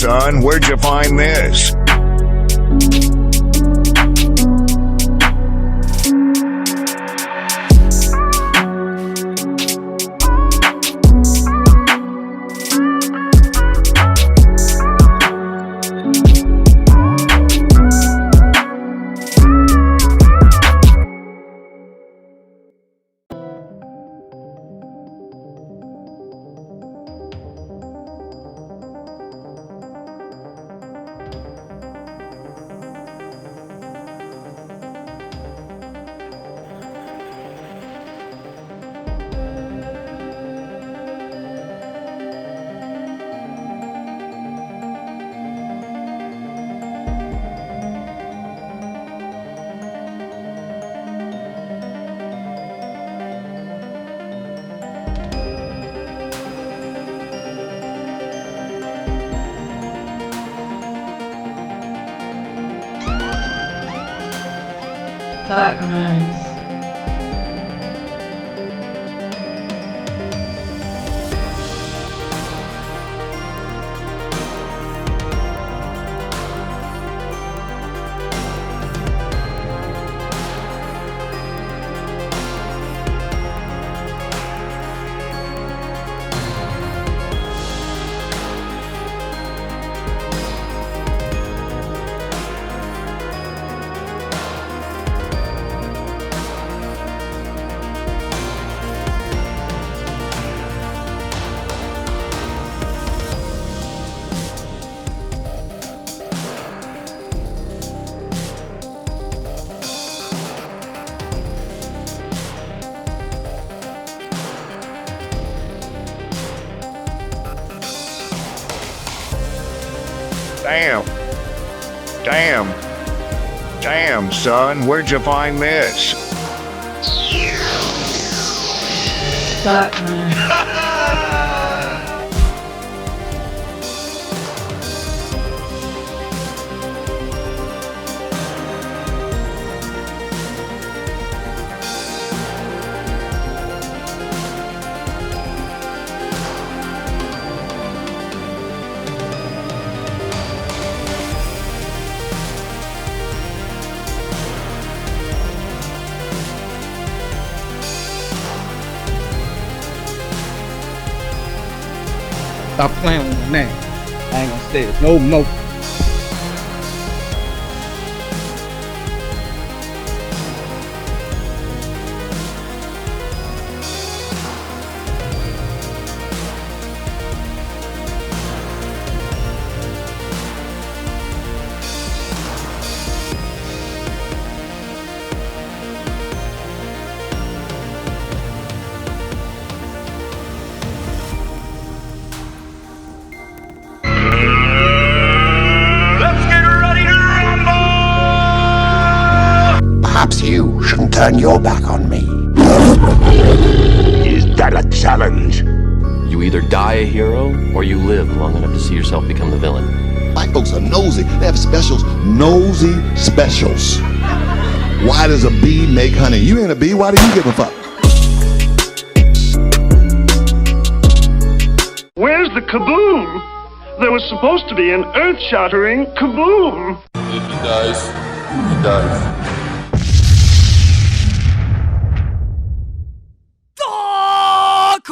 son, where'd you find this? Crimez. Damn, son, where'd you find this? Crimez. Stop playing with my name. I ain't gonna say it no more. You shouldn't turn your back on me. Is that a challenge? You either die a hero, or you live long enough to see yourself become the villain. Black folks are nosy. They have specials. Nosy specials. Why does a bee make honey? You ain't a bee. Why do you give a fuck? Where's the kaboom? There was supposed to be an earth-shattering kaboom. If he dies, he dies.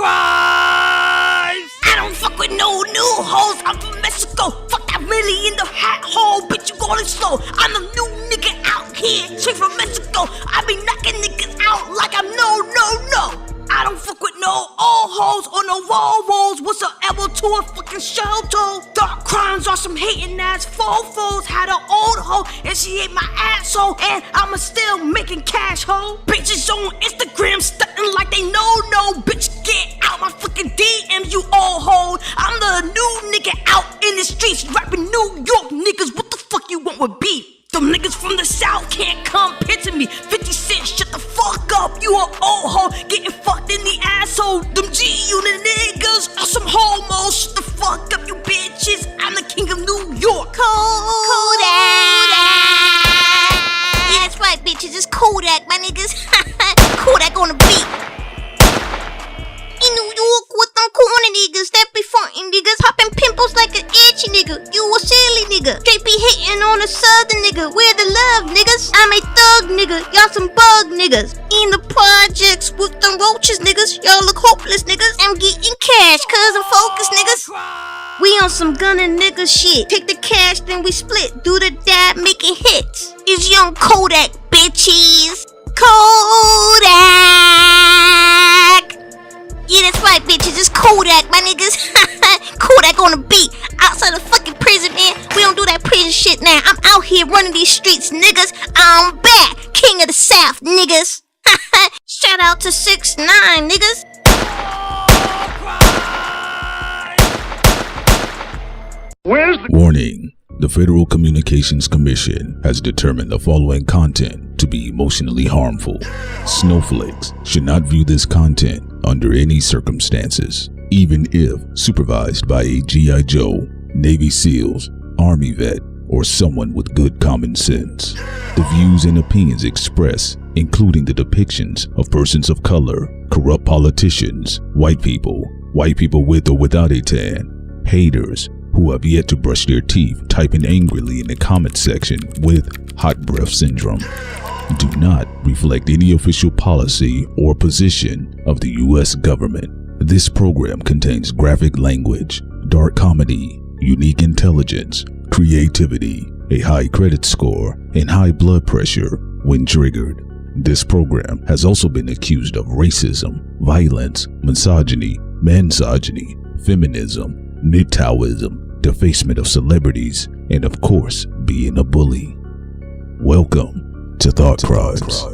I don't fuck with no new hoes. I'm from Mexico. Fuck that really in the hat hole. Bitch, you going slow. I'm the new nigga out here. Straight from Mexico. I be knocking niggas out like I'm no. I don't fuck with no old hoes or no Volvos whatsoever to a fucking shelter. Dark crimes are some hating ass fofos. Had an old hoe and she ate my asshole, and I'ma still making cash hoe. Bitches on Instagram stunting like they no. Bitch, get out my fucking DMs, you old hoe. I'm the new nigga out in the streets rapping New York niggas. What the fuck you want with beef? Them niggas from the south can't compare to me. 50 Cent, shut the fuck up. You a old hoe, getting fucked in the asshole. Them G-Unit niggas are some homos. Shut the fuck up, you bitches. I'm the king of New York. Kodak. Yeah, that's right, bitches. It's Kodak, my niggas. Kodak on the beat. In New York with them corner niggas that be frontin' niggas, hopping pimples like an itchy nigga. You Philly nigga. Straight be hating on a southern nigga. Where the love, niggas? I'm a thug nigga. Y'all some bug niggas. In the projects with them roaches, niggas. Y'all look hopeless, niggas. I'm getting cash, cause I'm focused, niggas. We on some gunning nigga shit. Take the cash, then we split. Do the dab, making hits. It's young Kodak, bitches. Kodak. Yeah, that's right, bitches. It's Kodak, my niggas. Kodak on the beat. Outside the fucking prison, man. We don't do that prison shit now. I'm out here running these streets, niggas. I'm back. King of the South, niggas. Shout out to 6ix9ine, niggas. Where's the Warning. The Federal Communications Commission has determined the following content to be emotionally harmful. Snowflakes should not view this content under any circumstances, even if supervised by a G.I. Joe, Navy SEALs, Army vet, or someone with good common sense. The views and opinions expressed, including the depictions of persons of color, corrupt politicians, white people with or without a tan, haters, who have yet to brush their teeth typing angrily in the comment section with hot breath syndrome, do not reflect any official policy or position of the U.S. government. This program contains graphic language, dark comedy, unique intelligence, creativity, a high credit score, and high blood pressure when triggered. This program has also been accused of racism, violence, misogyny, mansogyny, feminism, MGTOWism, defacement of celebrities, and of course, being a bully. Welcome to Thought Crimes.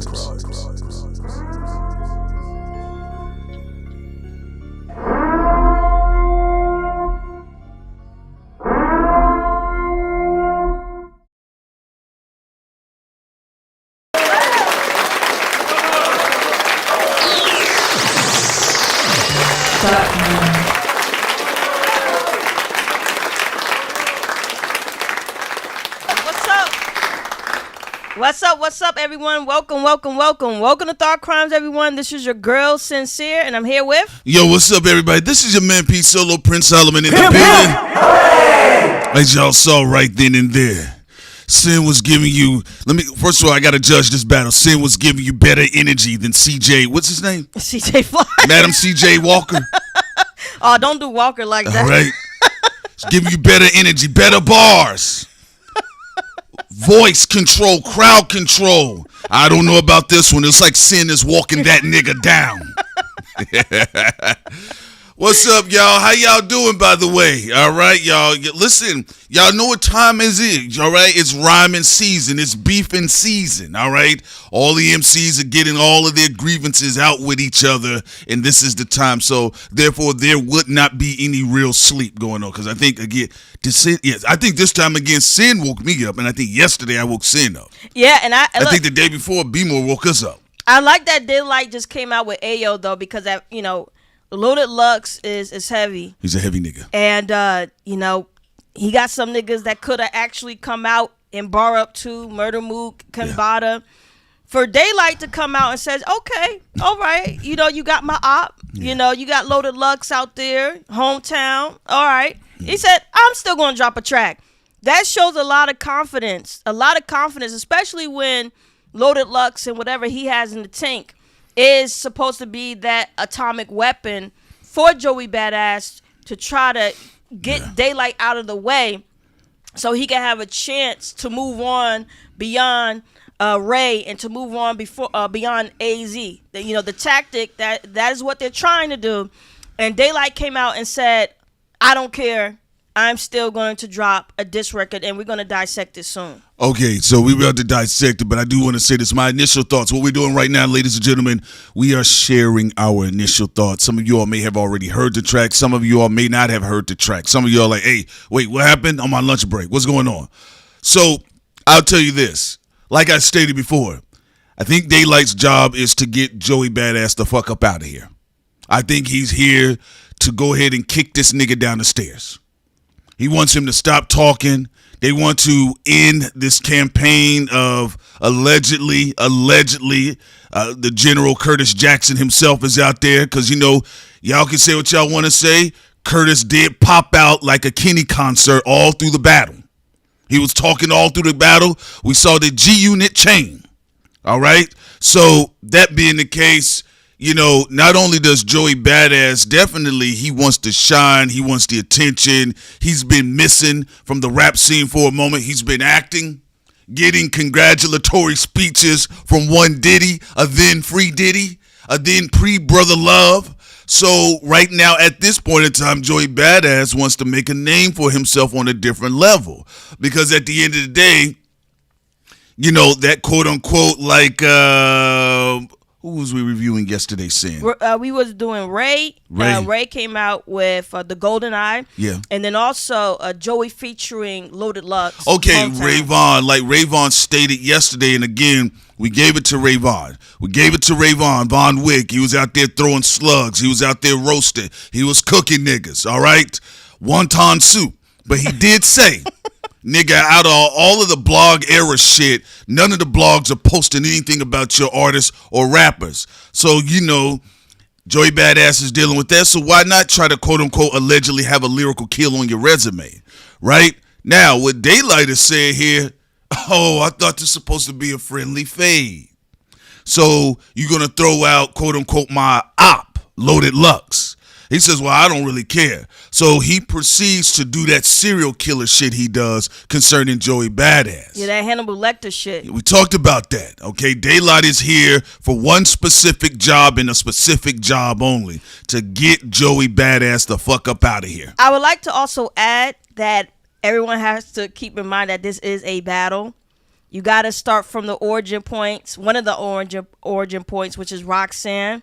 What's up, everyone? Welcome to Thought Crimes, everyone. This is your girl, Sincere, and I'm here with... Yo, what's up, everybody? This is your man, P. Solo, Prince Solomon in the building. As y'all saw right then and there, Sin was giving you... First of all, I gotta judge this battle. Sin was giving you better energy than CJ... What's his name? CJ Fly. Madam CJ Walker. Oh, don't do Walker like that. All right. It's giving you better energy, better bars. Voice control, crowd control. I don't know about this one. It's like Sin is walking that nigga down. What's up, y'all? How y'all doing, by the way? All right, y'all. Listen, y'all know what time is it, all right? It's rhyming season. It's beefing season, all right? All the MCs are getting all of their grievances out with each other, and this is the time. So, therefore, there would not be any real sleep going on. Because I think, again, I think this time, again, Sin woke me up, and I think yesterday I woke Sin up. Yeah, and I think the day before, B-More woke us up. I like that Daylyt just came out with Ayo, though, because, Loaded Lux is heavy. He's a heavy nigga. And, he got some niggas that could have actually come out and bar up to Murder Mook, Bada. For Daylyt to come out and says, okay, all right, you got my op. Yeah. You got Loaded Lux out there, hometown. All right. He said, I'm still going to drop a track. That shows a lot of confidence, especially when Loaded Lux and whatever he has in the tank is supposed to be that atomic weapon for Joey Badass to try to get Daylyt out of the way so he can have a chance to move on beyond Ray and to move on beyond AZ. The tactic that is what they're trying to do. And Daylyt came out and said, I don't care. I'm still going to drop a diss record, and we're going to dissect it soon. Okay, so we're about to dissect it, but I do want to say this. My initial thoughts. What we're doing right now, ladies and gentlemen, we are sharing our initial thoughts. Some of you all may have already heard the track. Some of you all may not have heard the track. Some of you all like, hey, wait, what happened? On my lunch break. What's going on? So I'll tell you this. Like I stated before, I think Daylyt's job is to get Joey Badass the fuck up out of here. I think he's here to go ahead and kick this nigga down the stairs. He wants him to stop talking. They want to end this campaign of allegedly, the General Curtis Jackson himself is out there because, y'all can say what y'all want to say. Curtis did pop out like a Kenny concert all through the battle. He was talking all through the battle. We saw the G-Unit chain. All right? So that being the case, you know, not only does Joey Badass, definitely he wants to shine. He wants the attention. He's been missing from the rap scene for a moment. He's been acting, getting congratulatory speeches from one Diddy, a then Free Diddy, a then pre-Brother Love. So right now at this point in time, Joey Badass wants to make a name for himself on a different level. Because at the end of the day, you know, that quote-unquote like... who was we reviewing yesterday, Sam? We was doing Ray. Ray came out with The Golden Eye. Yeah. And then also Joey featuring Loaded Lux. Okay, Ray Vaughn. Like Ray Vaughn stated yesterday, and again, we gave it to Ray Vaughn. Vaughn Wick. He was out there throwing slugs. He was out there roasting. He was cooking niggas, all right? Wonton soup. But he did say... Nigga, out of all of the blog era shit, none of the blogs are posting anything about your artists or rappers. So, you know, Joey Badass is dealing with that. So why not try to quote unquote allegedly have a lyrical kill on your resume? Right? Now, what Daylyt is saying here, oh, I thought this was supposed to be a friendly fade. So you're going to throw out quote unquote my op, Loaded Lux. He says, well, I don't really care. So he proceeds to do that serial killer shit he does concerning Joey Badass. Yeah, that Hannibal Lector shit. We talked about that, okay? Daylyt is here for one specific job and a specific job only, to get Joey Badass the fuck up out of here. I would like to also add that everyone has to keep in mind that this is a battle. You got to start from the origin points, one of the origin points, which is Roxanne.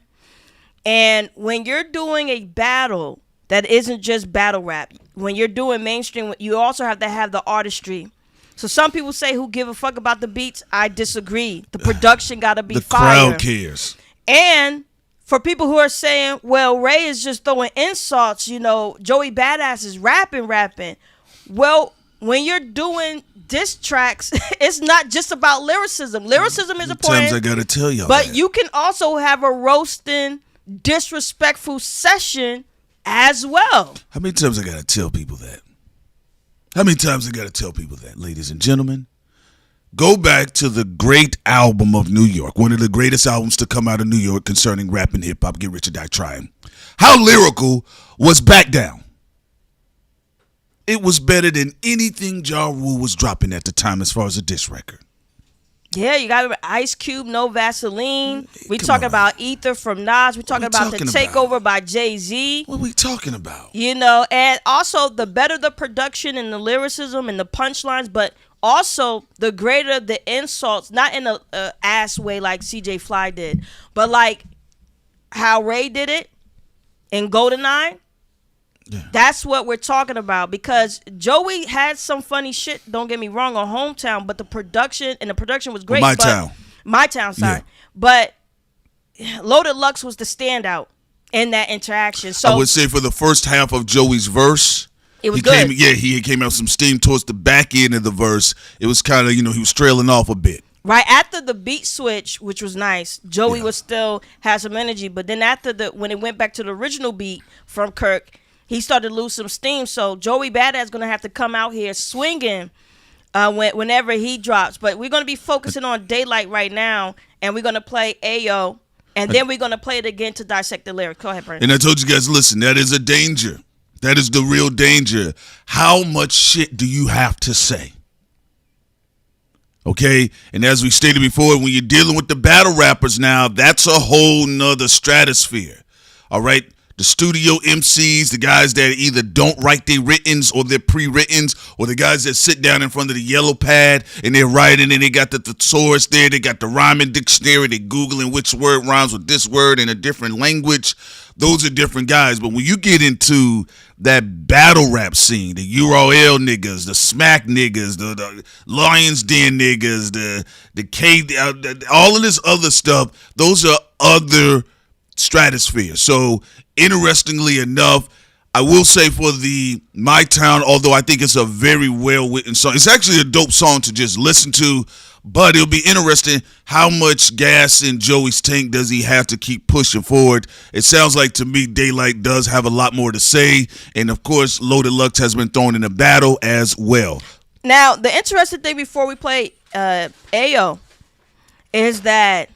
And when you're doing a battle that isn't just battle rap, when you're doing mainstream, you also have to have the artistry. So some people say, who give a fuck about the beats? I disagree. The production got to be fire. The crowd cares. And for people who are saying, well, Ray is just throwing insults, you know, Joey Badass is rapping. Well, when you're doing diss tracks, it's not just about lyricism. Lyricism is important. Sometimes I got to tell y'all But that. you can also have a roasting, disrespectful session as well. How many times I gotta tell people that? Ladies and gentlemen? Go back to the great album of New York, one of the greatest albums to come out of New York concerning rap and hip hop, Get Rich or Die Trying. How lyrical was Back Down? It was better than anything Ja Rule was dropping at the time as far as a diss record. Yeah, you got Ice Cube, No Vaseline. We talking about Ether from Nas. We talking about The Takeover by Jay-Z. What are we talking about? You know, and also the better the production and the lyricism and the punchlines, but also the greater the insults, not in a ass way like CJ Fly did, but like how Ray did it in GoldenEye. Yeah. That's what we're talking about, because Joey had some funny shit, don't get me wrong, on Hometown, but the production was great. My Town, sorry. Yeah. But Loaded Lux was the standout in that interaction. So I would say for the first half of Joey's verse, it was good. He came out some steam towards the back end of the verse. It was kind of, you know, he was trailing off a bit. Right after the beat switch, which was nice, Joey was still had some energy, but then after when it went back to the original beat from Kirk, he started to lose some steam. So Joey Badass going to have to come out here swinging whenever he drops. But we're going to be focusing on Daylyt right now, and we're going to play Ayo, and then we're going to play it again to dissect the lyrics. Go ahead, Brandon. And I told you guys, listen, that is a danger. That is the real danger. How much shit do you have to say? Okay? And as we stated before, when you're dealing with the battle rappers now, that's a whole nother stratosphere. All right? The studio MCs, the guys that either don't write their writtens or their pre-writtens, or the guys that sit down in front of the yellow pad and they're writing, and they got the thesaurus there, they got the rhyming dictionary, they're Googling which word rhymes with this word in a different language. Those are different guys. But when you get into that battle rap scene, the URL niggas, the Smack niggas, the Lions Den niggas, the K, all of this other stuff, those are other stratosphere. So interestingly enough, I will say for the My Town, although I think it's a very well-written song, it's actually a dope song to just listen to, but it'll be interesting how much gas in Joey's tank does he have to keep pushing forward. It sounds like to me Daylyt does have a lot more to say, and of course Loaded Lux has been thrown in a battle as well. Now, the interesting thing before we play Ayo is that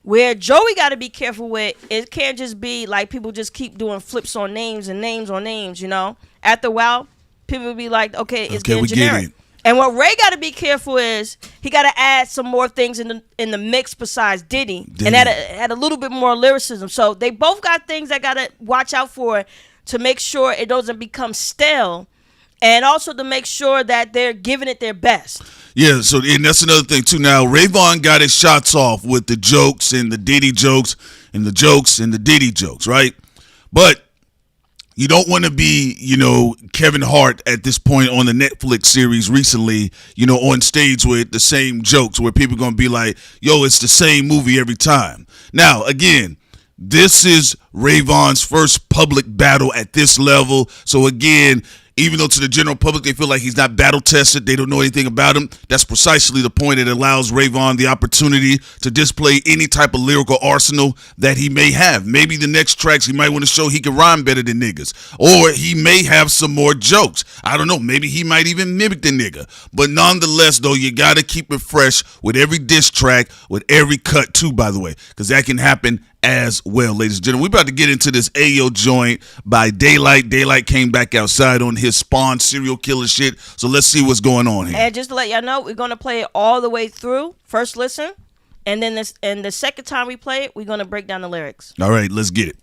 where Joey got to be careful with, it can't just be like people just keep doing flips on names and names on names, you know? After a while, people will be like, okay, it's getting generic. And what Ray got to be careful is he got to add some more things in the mix besides Diddy. And add a little bit more lyricism. So they both got things that got to watch out for to make sure it doesn't become stale, and also to make sure that they're giving it their best. Yeah, so and that's another thing too. Now Ray Vaughn got his shots off with the jokes and the Diddy jokes and the jokes and the Diddy jokes, right? But you don't want to be, you know, Kevin Hart at this point on the Netflix series recently, you know, on stage with the same jokes where people are going to be like, yo, it's the same movie every time. Now, again, this is Ray Vaughn's first public battle at this level. So, again, even though to the general public they feel like he's not battle tested, they don't know anything about him, that's precisely the point. It allows Ray Vaughn the opportunity to display any type of lyrical arsenal that he may have. Maybe the next tracks he might want to show he can rhyme better than niggas. Or he may have some more jokes. I don't know. Maybe he might even mimic the nigga. But nonetheless, though, you got to keep it fresh with every diss track, with every cut too, by the way, because that can happen as well, ladies and gentlemen. We're about to get into this Ayo joint by Daylyt. Daylyt came back outside on his Spawn serial killer shit. So let's see what's going on here. And just to let y'all know, we're going to play it all the way through. First listen. And then the second time we play it, we're going to break down the lyrics. All right, let's get it.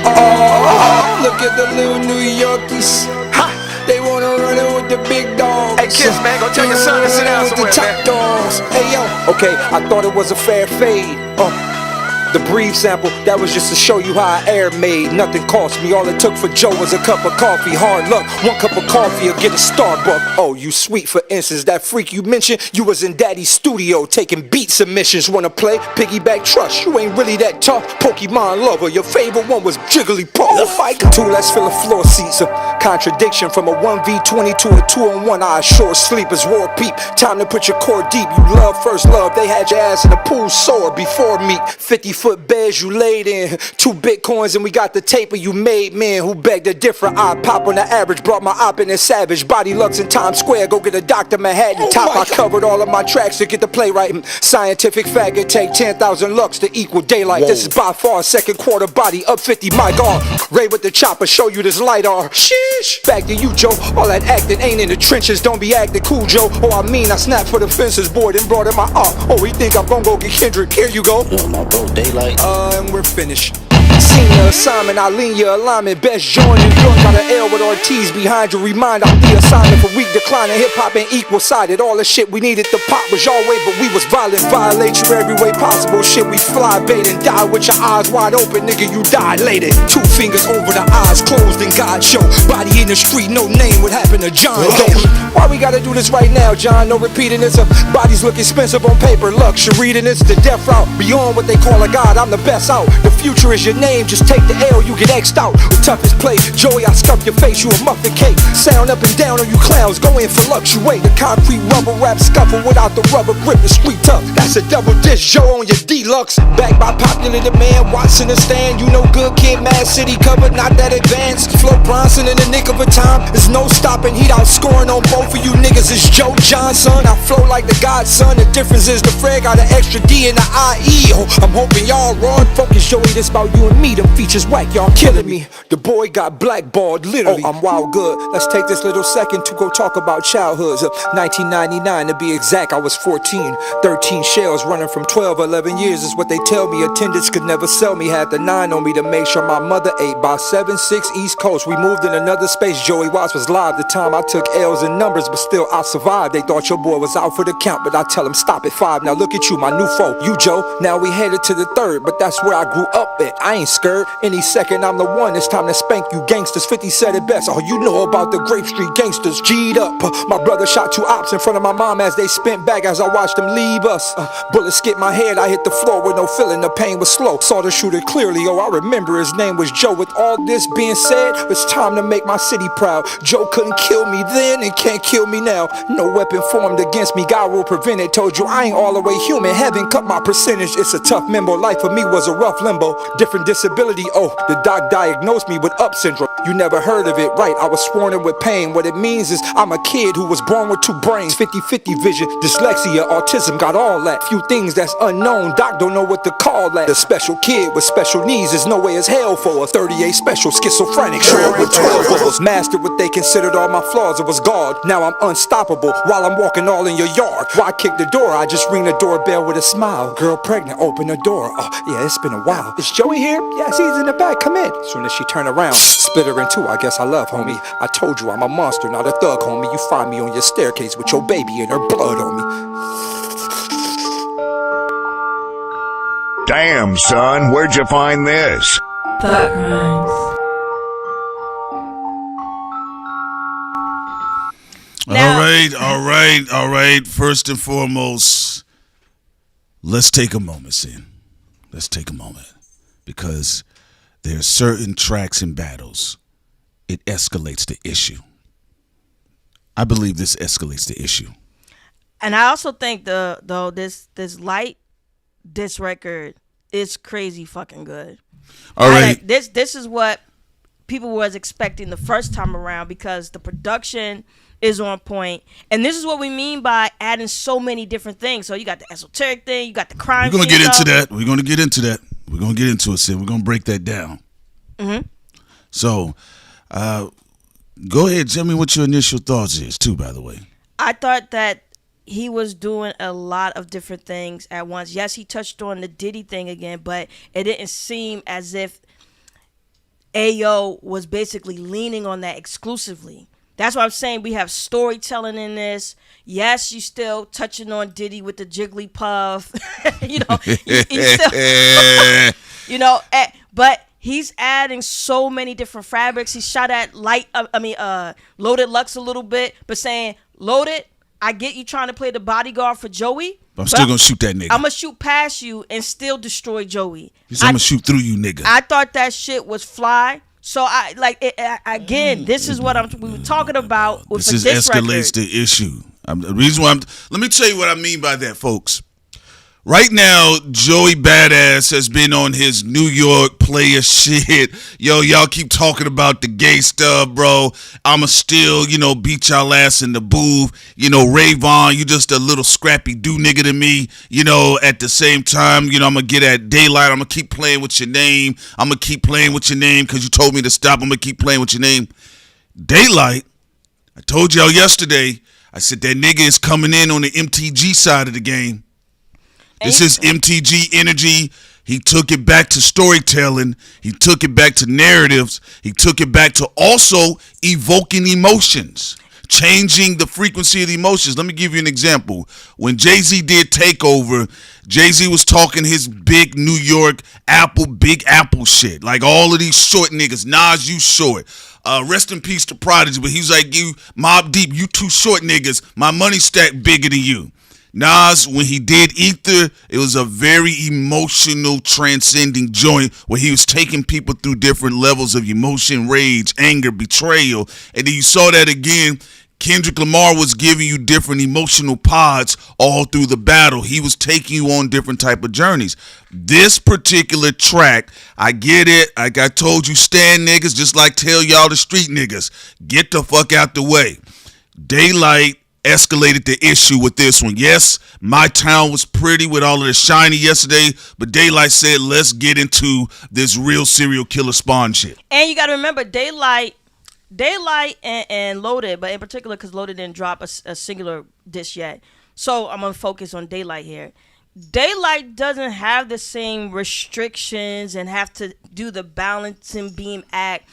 Oh, look at the little New Yorkies. Ha! They wanna run it with the big dogs. Hey kids, man, go tell your son to sit down somewhere, man. Dogs. Hey yo, okay, I thought it was a fair fade. The brief sample, that was just to show you how I air made. Nothing cost me, all it took for Joe was a cup of coffee. Hard luck, 1 cup of coffee or get a Starbucks. Oh, you sweet for instance, that freak you mentioned, you was in daddy's studio taking beat submissions. Wanna play piggyback trust, you ain't really that tough. Pokemon lover, your favorite one was jiggly-PUFF. 2, let's fill a floor seats. A contradiction from a 1v20 to a 2-on-1. I assure sleepers roar peep. Time to put your core deep. You love first love, they had your ass in a pool sore before me. 50-foot beds you laid in, 2 Bitcoins and we got the taper you made. Man who begged a different eye pop on the average. Brought my op in a savage. Body Lux in Times Square, go get a Dr. Manhattan top. I covered all of my tracks to get the play right. Scientific fact, it take 10,000 lux to equal Daylyt. Whoa. This is by far second quarter body up 50 my God. Ray with the chopper, show you this lidar. Sheesh. Back to you, Joe. All that acting ain't in the trenches. Don't be acting cool, Joe. Oh, I mean, I snapped for the fences, boy, then brought in my op. Oh, he think I'm gonna go get Kendrick. Here you go. My bro, Daylyt. And we're finished. Senior assignment, I lean your alignment. Best join New York, got an L with Ortiz behind you. Remind I'm the assignment for weak decline. Hip hop ain't equal sided. All the shit we needed to pop was your way, but we was violent. Violate you every way possible. Shit, we fly bait and die with your eyes wide open, nigga. You dilated. 2 fingers over the eyes closed and God show. Body in the street, no name. What happened to John Doe? Why we gotta do this right now, John? No repeating this. Bodies look expensive on paper. Luxury reading this. The death route beyond what they call a god. I'm the best out. The future is your name. Just take the L, you get X'd out. The toughest play, Joey, I scuff your face, you a muffin cake. Sound up and down on you clowns, go in for luxuate. The concrete rubber rap scuffle without the rubber grip, the street tough. That's a double dish, Joe on your deluxe. Backed by popular demand, Watson the stand. You know good kid, Mad City covered, not that advanced. Flo Bronson in the nick of a time, there's no stopping. Heat out scoring on both of you niggas, it's Joe Johnson. I flow like the godson, the difference is the Fred got an extra D in the IE. I'm hoping y'all raw and focus, Joey, this about you and me. Them features whack, y'all killing me. The boy got blackballed, literally. Oh, I'm wild good. Let's take this little second to go talk about childhoods. 1999 to be exact, I was 14. 13 shells running from 12, 11 years is what they tell me. Attendants could never sell me. Had the 9 on me to make sure my mother ate. By 7-6 East Coast, we moved in another space. Joey Watts was live. The time I took L's and numbers, but still I survived. They thought your boy was out for the count, but I tell them stop at 5. Now look at you, my new foe. You, Joe. Now we headed to the 3rd, but that's where I grew up at. I ain't scared. Any second I'm the one, it's time to spank you gangsters. 50 said it best, all you know about the Grape Street gangsters. G'd up, My brother shot 2 ops in front of my mom as they spent back as I watched them leave us. Bullets skipped my head, I hit the floor with no feeling, the pain was slow. Saw the shooter clearly, oh I remember his name was Joe. With all this being said, it's time to make my city proud. Joe couldn't kill me then and can't kill me now. No weapon formed against me, God will prevent it. Told you I ain't all the way human, heaven cut my percentage. It's a tough member, life for me was a rough limbo. Different disability, oh, the doc diagnosed me with UP syndrome. You never heard of it, right? I was sworn in with pain. What it means is I'm a kid who was born with 2 brains, 50-50 vision, dyslexia, autism, got all that. Few things that's unknown, doc don't know what to call that. The special kid with special needs is no way as hell for a 38 special schizophrenic, sure with 12 of us. Mastered what they considered all my flaws, it was God. Now I'm unstoppable while I'm walking all in your yard. Why kick the door? I just ring the doorbell with a smile. Girl pregnant, open the door. Oh yeah, it's been a while. Is Joey here? Yes, he's in the back, come in. Soon as she turned around, split her in 2, I guess I love, homie. I told you I'm a monster, not a thug, homie. You find me on your staircase with your baby and her blood on me. Damn, son, where'd you find this? Thought Crimes. All right. First and foremost, let's take a moment, Sin. Let's take a moment. Because there are certain tracks and battles, it escalates the issue. I believe this escalates the issue. And I also think this light, this record is crazy fucking good. All right. This is what people was expecting the first time around because the production is on point. And this is what we mean by adding so many different things. So you got the esoteric thing, you got the crime. We're going to get into that. We're going to get into it, Sid. We're going to break that down. Mm-hmm. So, go ahead. Tell me what your initial thoughts is, too, by the way. I thought that he was doing a lot of different things at once. Yes, he touched on the Diddy thing again, but it didn't seem as if Ayo was basically leaning on that exclusively. That's why I'm saying we have storytelling in this. Yes, you still touching on Diddy with the jiggly-PUFF. But he's adding so many different fabrics. He shot at Loaded Lux a little bit, but saying, Loaded, I get you trying to play the bodyguard for Joey. I'm still going to shoot that nigga. I'm going to shoot past you and still destroy Joey. I'm going to shoot through you, nigga. I thought that shit was fly. So this is what we were talking about with this escalates the issue. Let me tell you what I mean by that, folks. Right now, Joey Badass has been on his New York player shit. Yo, y'all keep talking about the gay stuff, bro. I'ma still, beat y'all ass in the booth. Vaughn, you just a little scrappy do nigga to me. At the same time, I'm gonna get at Daylyt. I'm gonna keep playing with your name. I'm gonna keep playing with your name because you told me to stop. I'm gonna keep playing with your name. Daylyt, I told y'all yesterday, I said that nigga is coming in on the MTG side of the game. This is MTG energy. He took it back to storytelling. He took it back to narratives. He took it back to also evoking emotions, changing the frequency of the emotions. Let me give you an example. When Jay-Z did Takeover, Jay-Z was talking his big New York Big Apple shit. Like all of these short niggas. Nas, you short. Rest in peace to Prodigy, but he's like, you Mobb Deep, you 2 short niggas. My money stack bigger than you. Nas, when he did Ether, it was a very emotional, transcending joint where he was taking people through different levels of emotion, rage, anger, betrayal. And then you saw that again. Kendrick Lamar was giving you different emotional pods all through the battle. He was taking you on different type of journeys. This particular track, I get it. Like I told you, stand niggas, just like tell y'all the street niggas, get the fuck out the way. Daylyt escalated the issue with this one. Yes, my town was pretty with all of the shiny yesterday, but Daylyt said, let's get into this real serial killer Spawn shit. And you got to remember, Daylyt and Loaded, but in particular because Loaded didn't drop a singular diss yet. So I'm going to focus on Daylyt here. Daylyt doesn't have the same restrictions and have to do the balancing beam act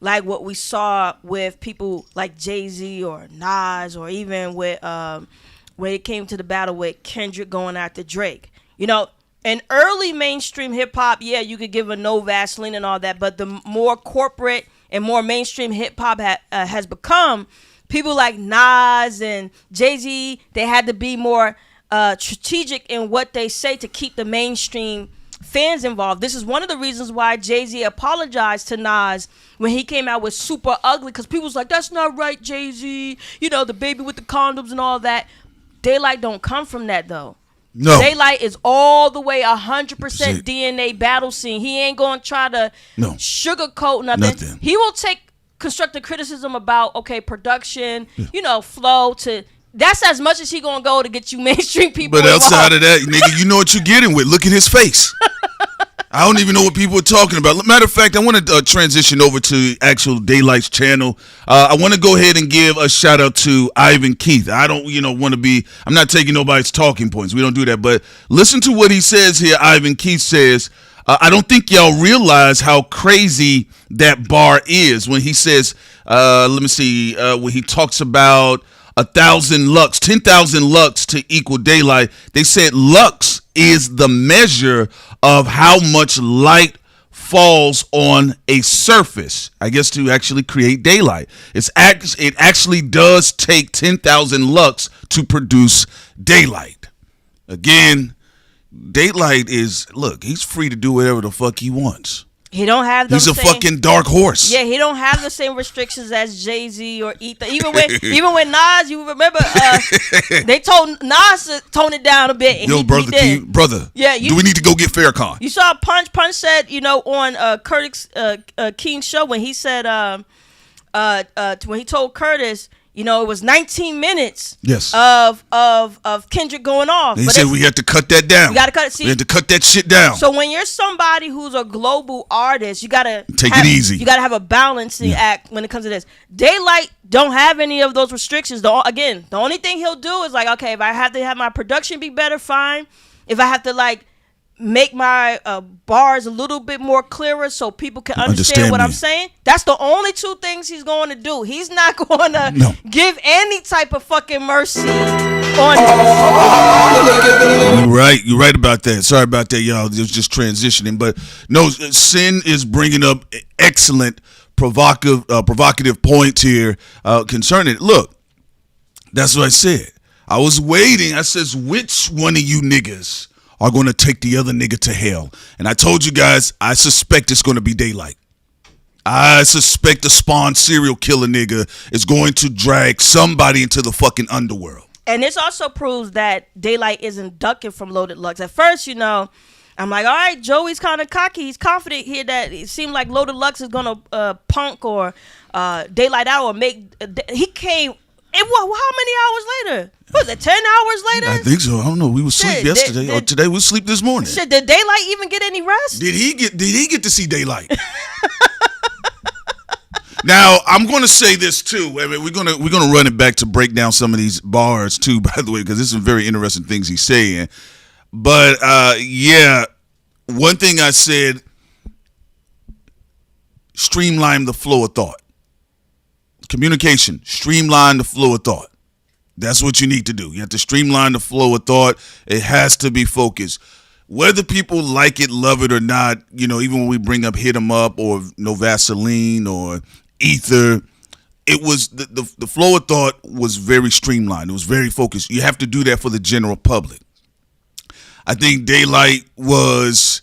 like what we saw with people like Jay-Z or Nas, or even with when it came to the battle with Kendrick going after Drake. In early mainstream hip-hop, yeah, you could give a no Vaseline and all that, but the more corporate and more mainstream hip-hop has become, people like Nas and Jay-Z, they had to be more strategic in what they say to keep the mainstream fans involved. This is one of the reasons why Jay-Z apologized to Nas when he came out with Super Ugly, because people was like, that's not right, Jay-Z. You know, the baby with the condoms and all that. Daylyt don't come from that, though. No. Daylyt is all the way 100% DNA battle scene. He ain't going to try to sugarcoat nothing. He will take constructive criticism about, okay, production, you know, flow to... That's as much as he gonna go to get you mainstream people. But outside of that, nigga, you know what you're getting with. Look at his face. I don't even know what people are talking about. Matter of fact, I want to transition over to actual Daylyt's channel. I want to go ahead and give a shout out to Ivan Keith. I don't, want to be. I'm not taking nobody's talking points. We don't do that. But listen to what he says here. Ivan Keith says, "I don't think y'all realize how crazy that bar is when he says, let me see, when he talks about." 1,000 lux, 10,000 lux to equal Daylyt. They said lux is the measure of how much light falls on a surface, I guess, to actually create daylight. It actually does take 10,000 lux to produce daylight. Again, Daylyt is, look, he's free to do whatever the fuck he wants. He don't have those. He's a fucking dark horse. Yeah, he don't have the same restrictions as Jay-Z or Ether. Even when Nas, you remember, they told Nas to tone it down a bit. And Yo, brother, brother. Yeah, do we need to go get Farrakhan? You saw Punch said, on Curtis King's show when he said, when he told Curtis, it was 19 minutes of Kendrick going off. And he said we had to cut that down. You got to cut it. We had to cut that shit down. So when you're somebody who's a global artist, you got to take it easy. You got to have a balancing act when it comes to this. Daylyt don't have any of those restrictions. The only thing he'll do is like, okay, if I have to have my production be better, fine. If I have to make my bars a little bit more clearer so people can understand what I'm saying, that's the only two things he's going to do. He's not going to give any type of fucking mercy on You're right about that. Sorry about that, y'all. It was just transitioning. But no, Sin is bringing up excellent provocative points here concerning it. Look, that's what I said. I was waiting. I says, which one of you niggas are going to take the other nigga to hell? And I told you guys, I suspect it's going to be Daylyt. I suspect the Spawn serial killer nigga is going to drag somebody into the fucking underworld. And this also proves that Daylyt isn't ducking from Loaded Lux. At first, I'm like, all right, Joey's kind of cocky. He's confident here that it seemed like Loaded Lux is going to punk or Daylyt out or make... He came... how many hours later? Was it 10 hours later? I think so. I don't know. We were asleep yesterday. Or today we was asleep this morning. Shit, did Daylyt even get any rest? Did he get to see Daylyt? Now, I'm going to say this too. I mean, we're going to run it back to break down some of these bars too, by the way, because there's some very interesting things he's saying. But one thing I said, streamline the flow of thought. Communication, streamline the flow of thought. That's what you need to do. You have to streamline the flow of thought. It has to be focused. Whether people like it, love it or not, even when we bring up Hit 'Em Up or No Vaseline or Ether, it was the flow of thought was very streamlined. It was very focused. You have to do that for the general public. I think Daylyt was,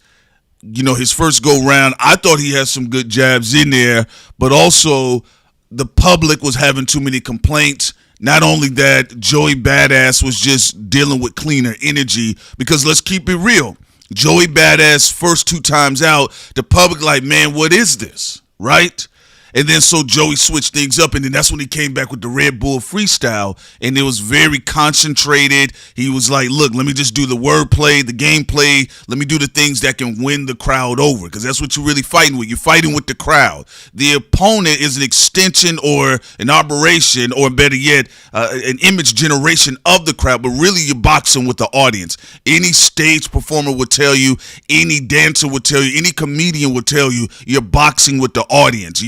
his first go round. I thought he had some good jabs in there, but also the public was having too many complaints. Not only that, Joey Badass was just dealing with cleaner energy, because let's keep it real. Joey Badass first 2 times out, the public like, man, what is this? Right? And then so Joey switched things up, and then that's when he came back with the Red Bull freestyle, and it was very concentrated. He was like, look, let me just do the wordplay, the gameplay. Let me do the things that can win the crowd over, because that's what you're really fighting with. You're fighting with the crowd. The opponent is an extension or an operation, or better yet, an image generation of the crowd, but really you're boxing with the audience. Any stage performer would tell you, any dancer would tell you, any comedian would tell you, you're boxing with the audience.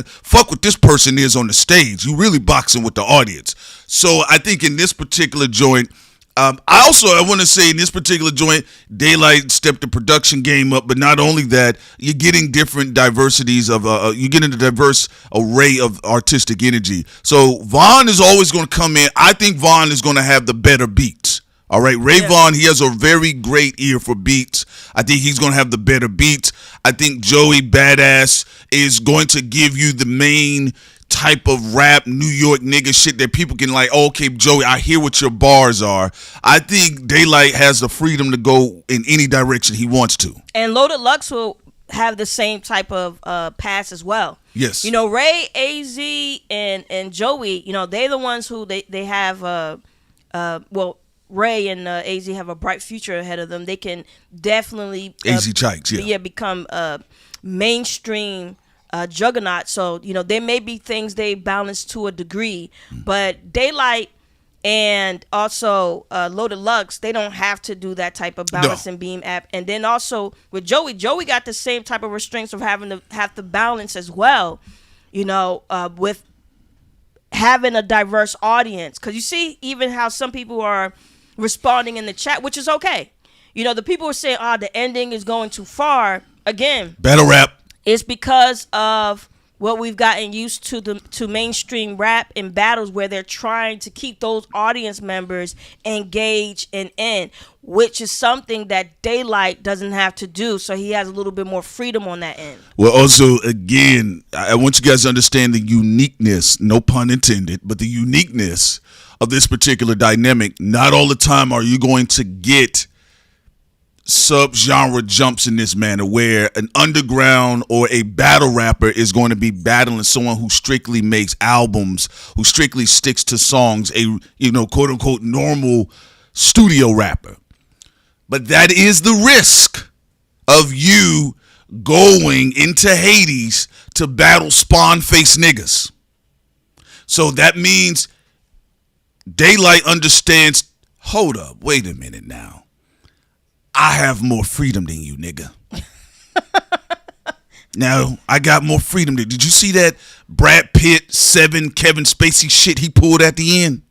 Fuck what this person is on the stage. You really boxing with the audience. So I think in this particular joint, I want to say in this particular joint, Daylyt stepped the production game up, but not only that, you're getting different diversities of, you're getting a diverse array of artistic energy. So Vaughn is always going to come in. I think Vaughn is going to have the better beats. All right, Vaughn, he has a very great ear for beats. I think he's going to have the better beats. I think Joey Badass is going to give you the main type of rap New York nigga shit that people can like, oh, okay, Joey, I hear what your bars are. I think Daylyt has the freedom to go in any direction he wants to. And Loaded Lux will have the same type of pass as well. Yes. You know, Ray, AZ, and Joey, you know, they're the ones who they have, Ray and AZ have a bright future ahead of them. They can definitely AZ Chikes, become mainstream juggernaut. So, you know, there may be things they balance to a degree, but Daylyt and also Loaded Lux, they don't have to do that type of balance and beam app. And then also with Joey got the same type of restraints of having to have to balance as well, you know, with having a diverse audience. Because you see even how some people are responding in the chat, which is okay. You know, the people are saying, the ending is going too far. Again, battle rap. It's because of what we've gotten used to mainstream rap and battles where they're trying to keep those audience members engaged and in, which is something that Daylyt doesn't have to do. So he has a little bit more freedom on that end. Well, also, again, I want you guys to understand the uniqueness, no pun intended, but the uniqueness of this particular dynamic. Not all the time are you going to get sub-genre jumps in this manner where an underground or a battle rapper is going to be battling someone who strictly makes albums, who strictly sticks to songs, a, you know, quote-unquote normal studio rapper. But that is the risk of you going into Hades to battle spawn-face niggas. So that means Daylyt understands, hold up, wait a minute now. I have more freedom than you, nigga. Now, I got more freedom. Did you see that Brad Pitt 7 Kevin Spacey shit he pulled at the end?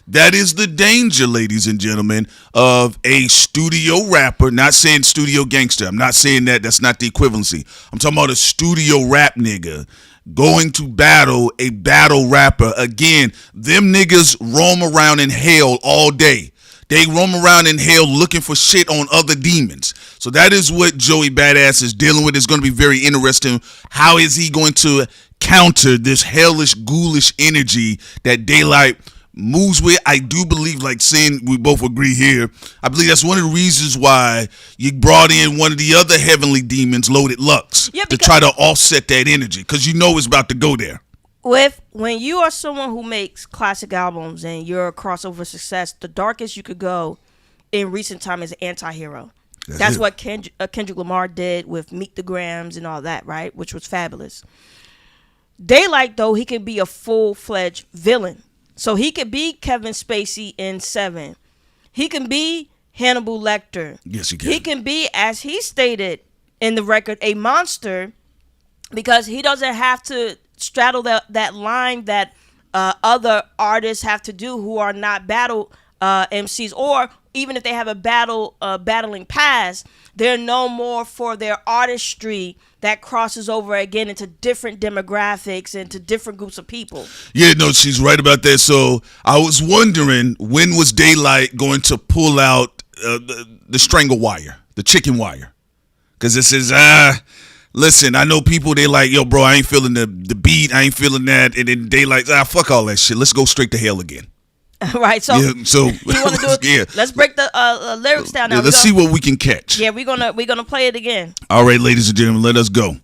That is the danger, ladies and gentlemen, of a studio rapper, not saying studio gangster. I'm not saying that. That's not the equivalency. I'm talking about a studio rap nigga going to battle a battle rapper. Again, them niggas roam around in hell all day. They roam around in hell looking for shit on other demons. So that is what Joey Badass is dealing with. It's going to be very interesting. How is he going to counter this hellish, ghoulish energy that Daylyt moves with? I do believe, like saying we both agree here, I believe that's one of the reasons why you brought in one of the other heavenly demons, Loaded Lux, to try to offset that energy, because you know it's about to go there. When you are someone who makes classic albums and you're a crossover success, the darkest you could go in recent time is an anti-hero. That's what Kendrick Lamar did with Meet the Grams and all that, right? Which was fabulous. Daylyt, though, he could be a full-fledged villain. So he could be Kevin Spacey in 7. He can be Hannibal Lecter. Yes, he can. He can be, as he stated in the record, a monster, because he doesn't have to straddle that line that other artists have to do who are not battle MCs, or even if they have a battling past, they're known more for their artistry that crosses over again into different demographics and to different groups of people. Yeah, no, she's right about that. So I was wondering, when was Daylyt going to pull out the strangle wire, the chicken wire? Because it says, listen, I know people, they like, yo, bro, I ain't feeling the beat, I ain't feeling that. And then Daylyt, fuck all that shit. Let's go straight to hell again. Right, so you want to do it? Yeah. Let's break the lyrics down now. Let's see what we can catch. Yeah, we're gonna play it again. All right, ladies and gentlemen, let us go.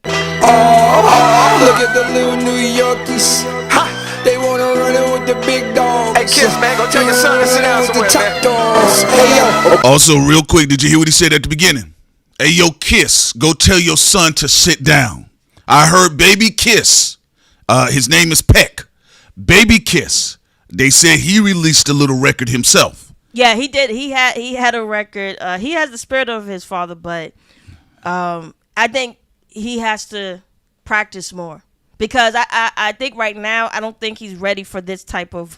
Oh, look at the little New Yorkies. Ha! They wanna run it with the big dogs. Hey, kids, man, go tell your son to sit down somewhere, man. Dogs. Hey, yo. Also, real quick, did you hear what he said at the beginning? Hey, yo, Kiss, go tell your son to sit down. I heard Baby Kiss. His name is Peck. Baby Kiss. They said he released a little record himself. Yeah, he did. He had a record. He has the spirit of his father, but I think he has to practice more. because I think right now I don't think he's ready for this type of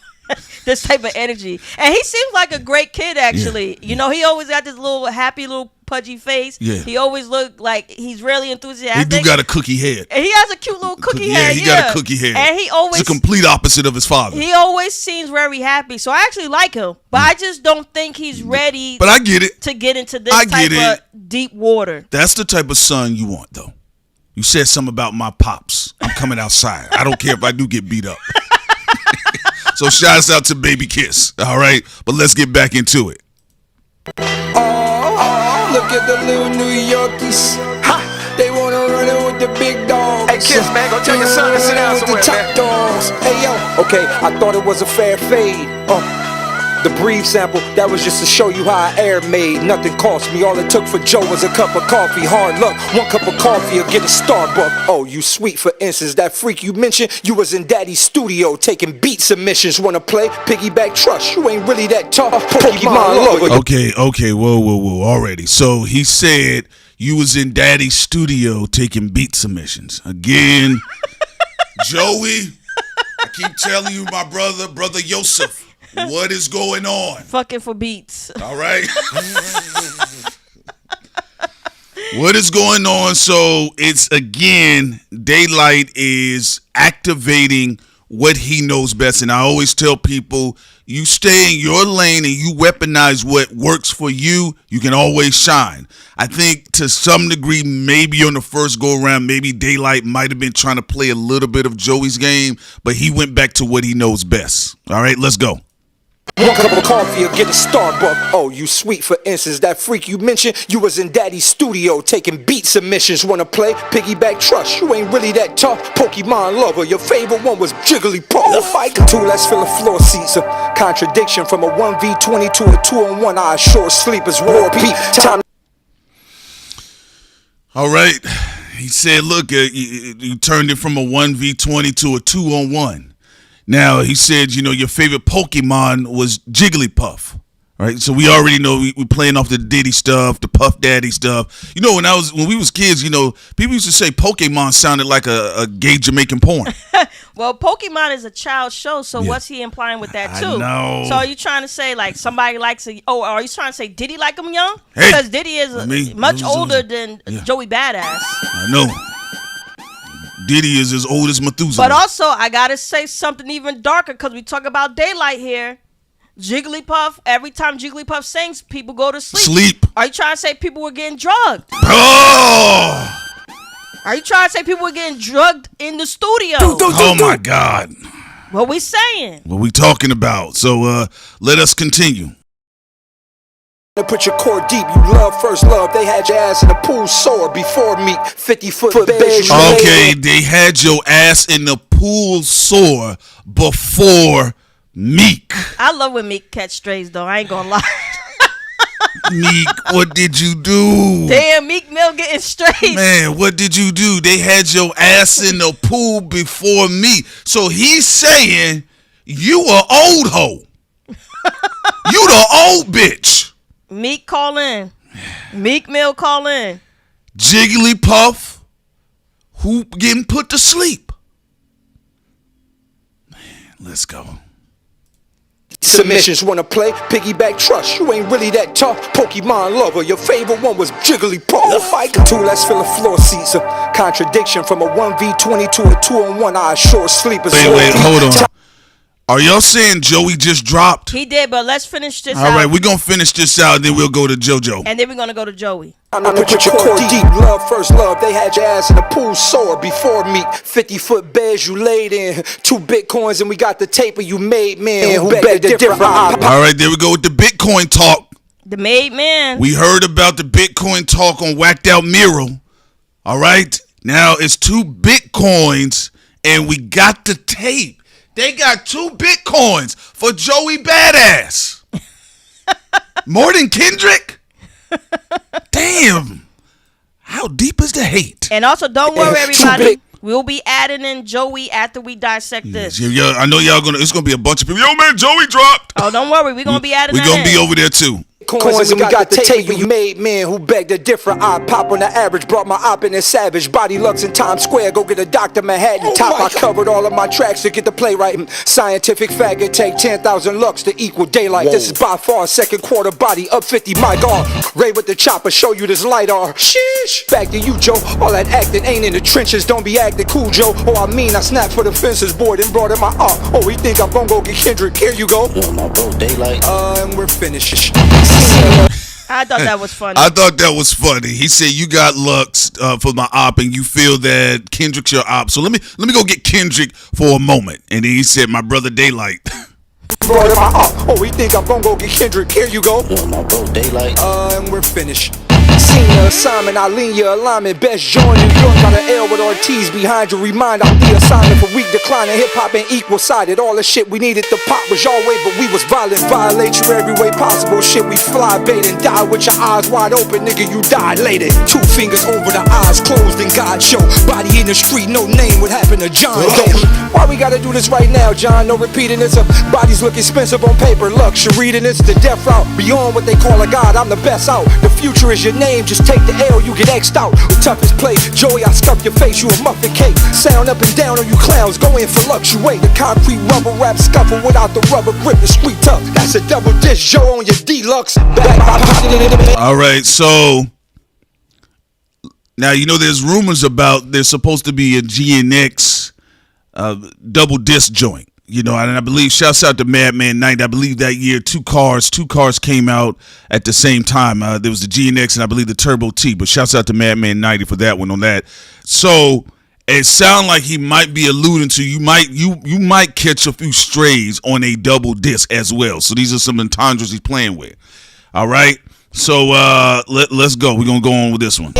energy. And he seems like a great kid, actually. You know, he always got this little happy little pudgy face. He always looked like he's really enthusiastic. He do got a cookie head. And he has a cute little cookie head. He got a cookie head. And he always, it's the complete opposite of his father. He always seems very happy. So I actually like him, but I just don't think he's ready. But I get it. To get into this type of deep water. That's the type of son you want, though. You said something about my pops. I'm coming outside. I don't care if I do get beat up. So shouts out to Baby Kiss. All right, but let's get back into it. Oh, look at the little New Yorkies. Ha! They wanna run it with the big dogs. Hey, Kiss, man, go tell your son to sit down somewhere, with the top dogs. Hey, yo. Okay, I thought it was a fair fade. The breathe sample, that was just to show you how I air made. Nothing cost me, all it took for Joe was a cup of coffee. Hard luck, 1 cup of coffee or get a Starbucks. Oh, you sweet, for instance, that freak you mentioned, you was in Daddy's studio taking beat submissions. Wanna play piggyback trust? You ain't really that tough. Pokemon lover. Okay, whoa, already. So he said you was in Daddy's studio taking beat submissions. Again, Joey, I keep telling you, my brother Yosef. What is going on? Fucking for beats. All right. What is going on? So it's again, Daylyt is activating what he knows best. And I always tell people, you stay in your lane and you weaponize what works for you, you can always shine. I think to some degree, maybe on the first go around, maybe Daylyt might have been trying to play a little bit of Joey's game, but he went back to what he knows best. All right, let's go. 1 cup of coffee or get a Starbucks. Oh, you sweet, for instance, that freak you mentioned, you was in Daddy's studio taking beat submissions. Wanna play piggyback trust? You ain't really that tough. Pokemon lover, your favorite one was jiggly-PUFF. Like 2, let's fill the floor seats. A contradiction from a 1v20 to a 2-on-1. I assure sleepers war beat. Time. All right, he said, look, you turned it from a 1v20 to a 2-on-1. Now, he said, you know, your favorite Pokemon was Jiggly-PUFF, right? So we already know we playing off the Diddy stuff, the Puff Daddy stuff. You know, when we was kids, you know, people used to say Pokemon sounded like a gay Jamaican porn. Well, Pokemon is a child show, so what's he implying with that, too? I know. So are you trying to say, like, somebody likes are you trying to say Diddy like him young? Hey, because Diddy is much older than Joey Badass. I know. Diddy is as old as Methuselah. But also, I gotta say something even darker, because we talk about Daylyt here. Jiggly-PUFF, every time Jiggly-PUFF sings, people go to sleep. Are you trying to say people were getting drugged? Oh! Are you trying to say people were getting drugged in the studio? Oh my God. What we saying? What we talking about? So let us continue. Put your core deep, you love first love. They had your ass in the pool sore before me. 50-foot beige. Okay, they had your ass in the pool sore before Meek. I love when Meek catch strays, though. I ain't gonna lie. Meek, what did you do? Damn, Meek Mill getting strays. Man, what did you do? They had your ass in the pool before me. So he's saying you a old hoe. You the old bitch. Meek call in. Meek Mill call in. Jiggly-PUFF, who getting put to sleep. Man, let's go. Submissions, wanna play piggyback trust? You ain't really that tough. Pokemon lover, your favorite one was Jiggly-PUFF. Like 2, let's fill the floor seats. A contradiction from a 1v20 to a 2-on-1. I assure sleepers. Wait, hold on. Are y'all saying Joey just dropped? He did, but let's finish this out. All right, we're going to finish this out, and then we'll go to JoJo. And then we're going to go to Joey. I'm gonna put your core deep, love first love. They had your ass in the pool sore before me. 50-foot beds you laid in. 2 Bitcoins and we got the taper you made, man. Who begged the different? All right, there we go with the Bitcoin talk. The made man. We heard about the Bitcoin talk on Whacked Out Miro. All right, now it's 2 Bitcoins, and we got the tape. They got 2 Bitcoins for Joey Badass. More than Kendrick? Damn. How deep is the hate? And also, don't worry, everybody. We'll be adding in Joey after we dissect this. Yeah, I know y'all it's gonna be a bunch of people. Yo, man, Joey dropped. Oh, don't worry. We're gonna be adding We're gonna be over there too. Coins and we got the table. You made men who begged to differ. I pop on the average, brought my op in a savage. Body Lux in Times Square, go get a Dr. Manhattan. Top, I covered all of my tracks to get the play right. Scientific fact, it take 10,000 lux to equal daylight. This is by far second quarter body up 50. My God, Ray with the chopper, show you this lidar. Sheesh. Back to you, Joe. All that acting ain't in the trenches. Don't be acting cool, Joe. Oh, I mean, I snapped for the fences, boy, then brought in my op. Oh, he think I'm gonna go get Kendrick. Here you go. Yo, my bro, Daylyt. And we're finished. I thought that was funny. I thought that was funny. He said you got Lux for my op, and you feel that Kendrick's your op. So let me go get Kendrick for a moment. And then he said, my brother Daylyt. Brought in my op. Oh, he think I'm gonna go get Kendrick. Here you go. Yo, my bro, Daylyt. And we're finished. Senior assignment, I lean your alignment. Best join New York, got an L with Ortiz behind you. Remind I'm the assignment for weak declining. Hip hop ain't equal sided. All the shit we needed to pop was your way, but we was violent. Violate you every way possible. Shit, we fly bait and die with your eyes wide open. Nigga, you dilated. 2 fingers over the eyes closed and God show. Body in the street, no name. What happened to John Doe? Why we gotta do this right now, John? No repeating this. Bodies look expensive on paper. Luxury, and it's the death route. Beyond what they call a god, I'm the best out. The future is your name. Just take the L, you get X'd out. The toughest play, Joey, I scuff your face, you a muffin cake. Sound up and down on you clowns, go in for fluctuate. The concrete rubber rap scuffle without the rubber grip, the street tough. That's a double dish, Joe on your deluxe. All right, so now you know there's rumors about there's supposed to be a GNX double disc joint. You know, and I believe, shouts out to Madman 90. I believe that year two cars came out at the same time. There was the GNX and I believe the Turbo T. But shouts out to Madman 90 for that one on that. So it sounds like he might be alluding to you might catch a few strays on a double disc as well. So these are some entendres he's playing with. All right. So let's go. We're gonna go on with this one.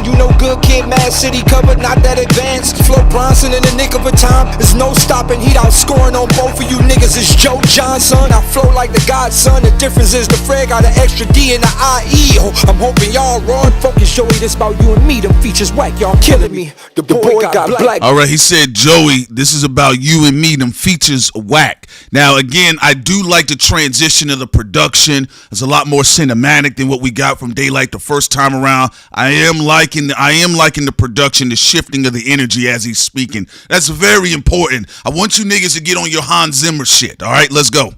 You know good kid, Mad City covered, not that advanced. Flo Bronson in the nick of a time. There's no stopping, heat outscoring on both of you niggas. It's Joe Johnson. I flow like the godson. The difference is the Fred got an extra D in the IE. Oh, I'm hoping y'all raw and focus, Joey. This about you and me. Them features whack, y'all killing me. The boy got black. All right, he said, Joey, this is about you and me. Them features whack. Now again, I do like the transition of the production. There's a lot more cinematic than what we got from Daylyt the first time around. I am liking the production, the shifting of the energy as he's speaking. That's very important. I want you niggas to get on your Hans Zimmer shit. All right, let's go.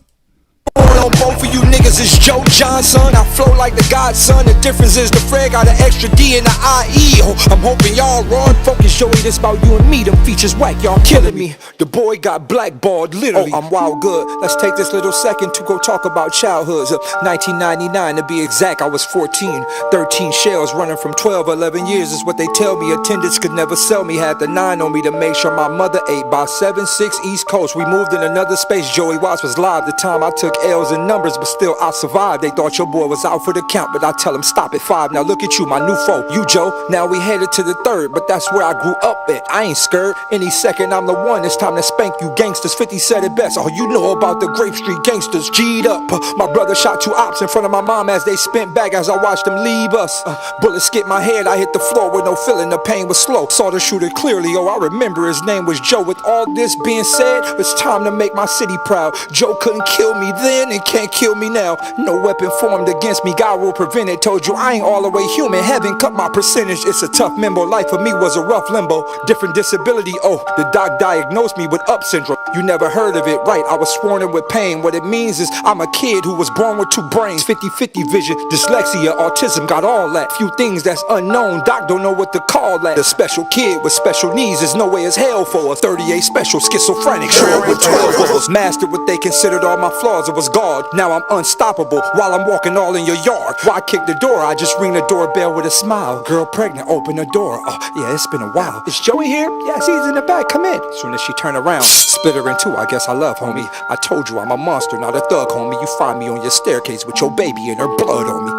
On both of you niggas is Joe Johnson. I flow like the godson. The difference is the Fred got an extra D in the IE. Oh, I'm hoping y'all raw and focus, Joey. This about you and me. Them features whack, y'all killing me. The boy got blackballed, literally. Oh, I'm wild good. Let's take this little second to go talk about childhoods. 1999 to be exact, I was 14. 13 shells running from 12, 11 years is what they tell me. Attendants could never sell me. Had the 9 on me to make sure my mother ate. By 7-6 East Coast, we moved in another space. Joey Watts was live. The time I took L's and numbers, but still I survived. They thought your boy was out for the count, but I tell them stop at 5. Now look at you, my new foe. You Joe, now we headed to the 3rd, but that's where I grew up at. I ain't scared. Any second I'm the one. It's time to spank you gangsters. 50 said it best. All you know about the Grape Street gangsters. G'd up. My brother shot 2 ops in front of my mom as they spent back as I watched them leave us. Bullets skipped my head. I hit the floor with no feeling. The pain was slow. Saw the shooter clearly. Oh, I remember his name was Joe. With all this being said, it's time to make my city proud. Joe couldn't kill me then and can't kill me now. No weapon formed against me, God will prevent it. Told you I ain't all the way human. Heaven cut my percentage. It's a tough member. Life for me was a rough limbo. Different disability. Oh, the doc diagnosed me with UP syndrome. You never heard of it, right? I was sworn in with pain. What it means is I'm a kid who was born with 2 brains. 50-50 vision, dyslexia, autism, got all that. Few things that's unknown. Doc don't know what to call that. The special kid with special needs is no way as hell for a 38 special schizophrenic. Sure with 12 of us. Mastered what they considered all my flaws. It was God. Now I'm unstoppable while I'm walking all in your yard. Why kick the door? I just ring the doorbell with a smile. Girl pregnant, open the door. Oh yeah, it's been a while. Is Joey here? Yes, he's in the back. Come in. Soon as she turned around, split her in 2. I guess I love, homie. I told you I'm a monster, not a thug, homie. You find me on your staircase with your baby and her blood on me.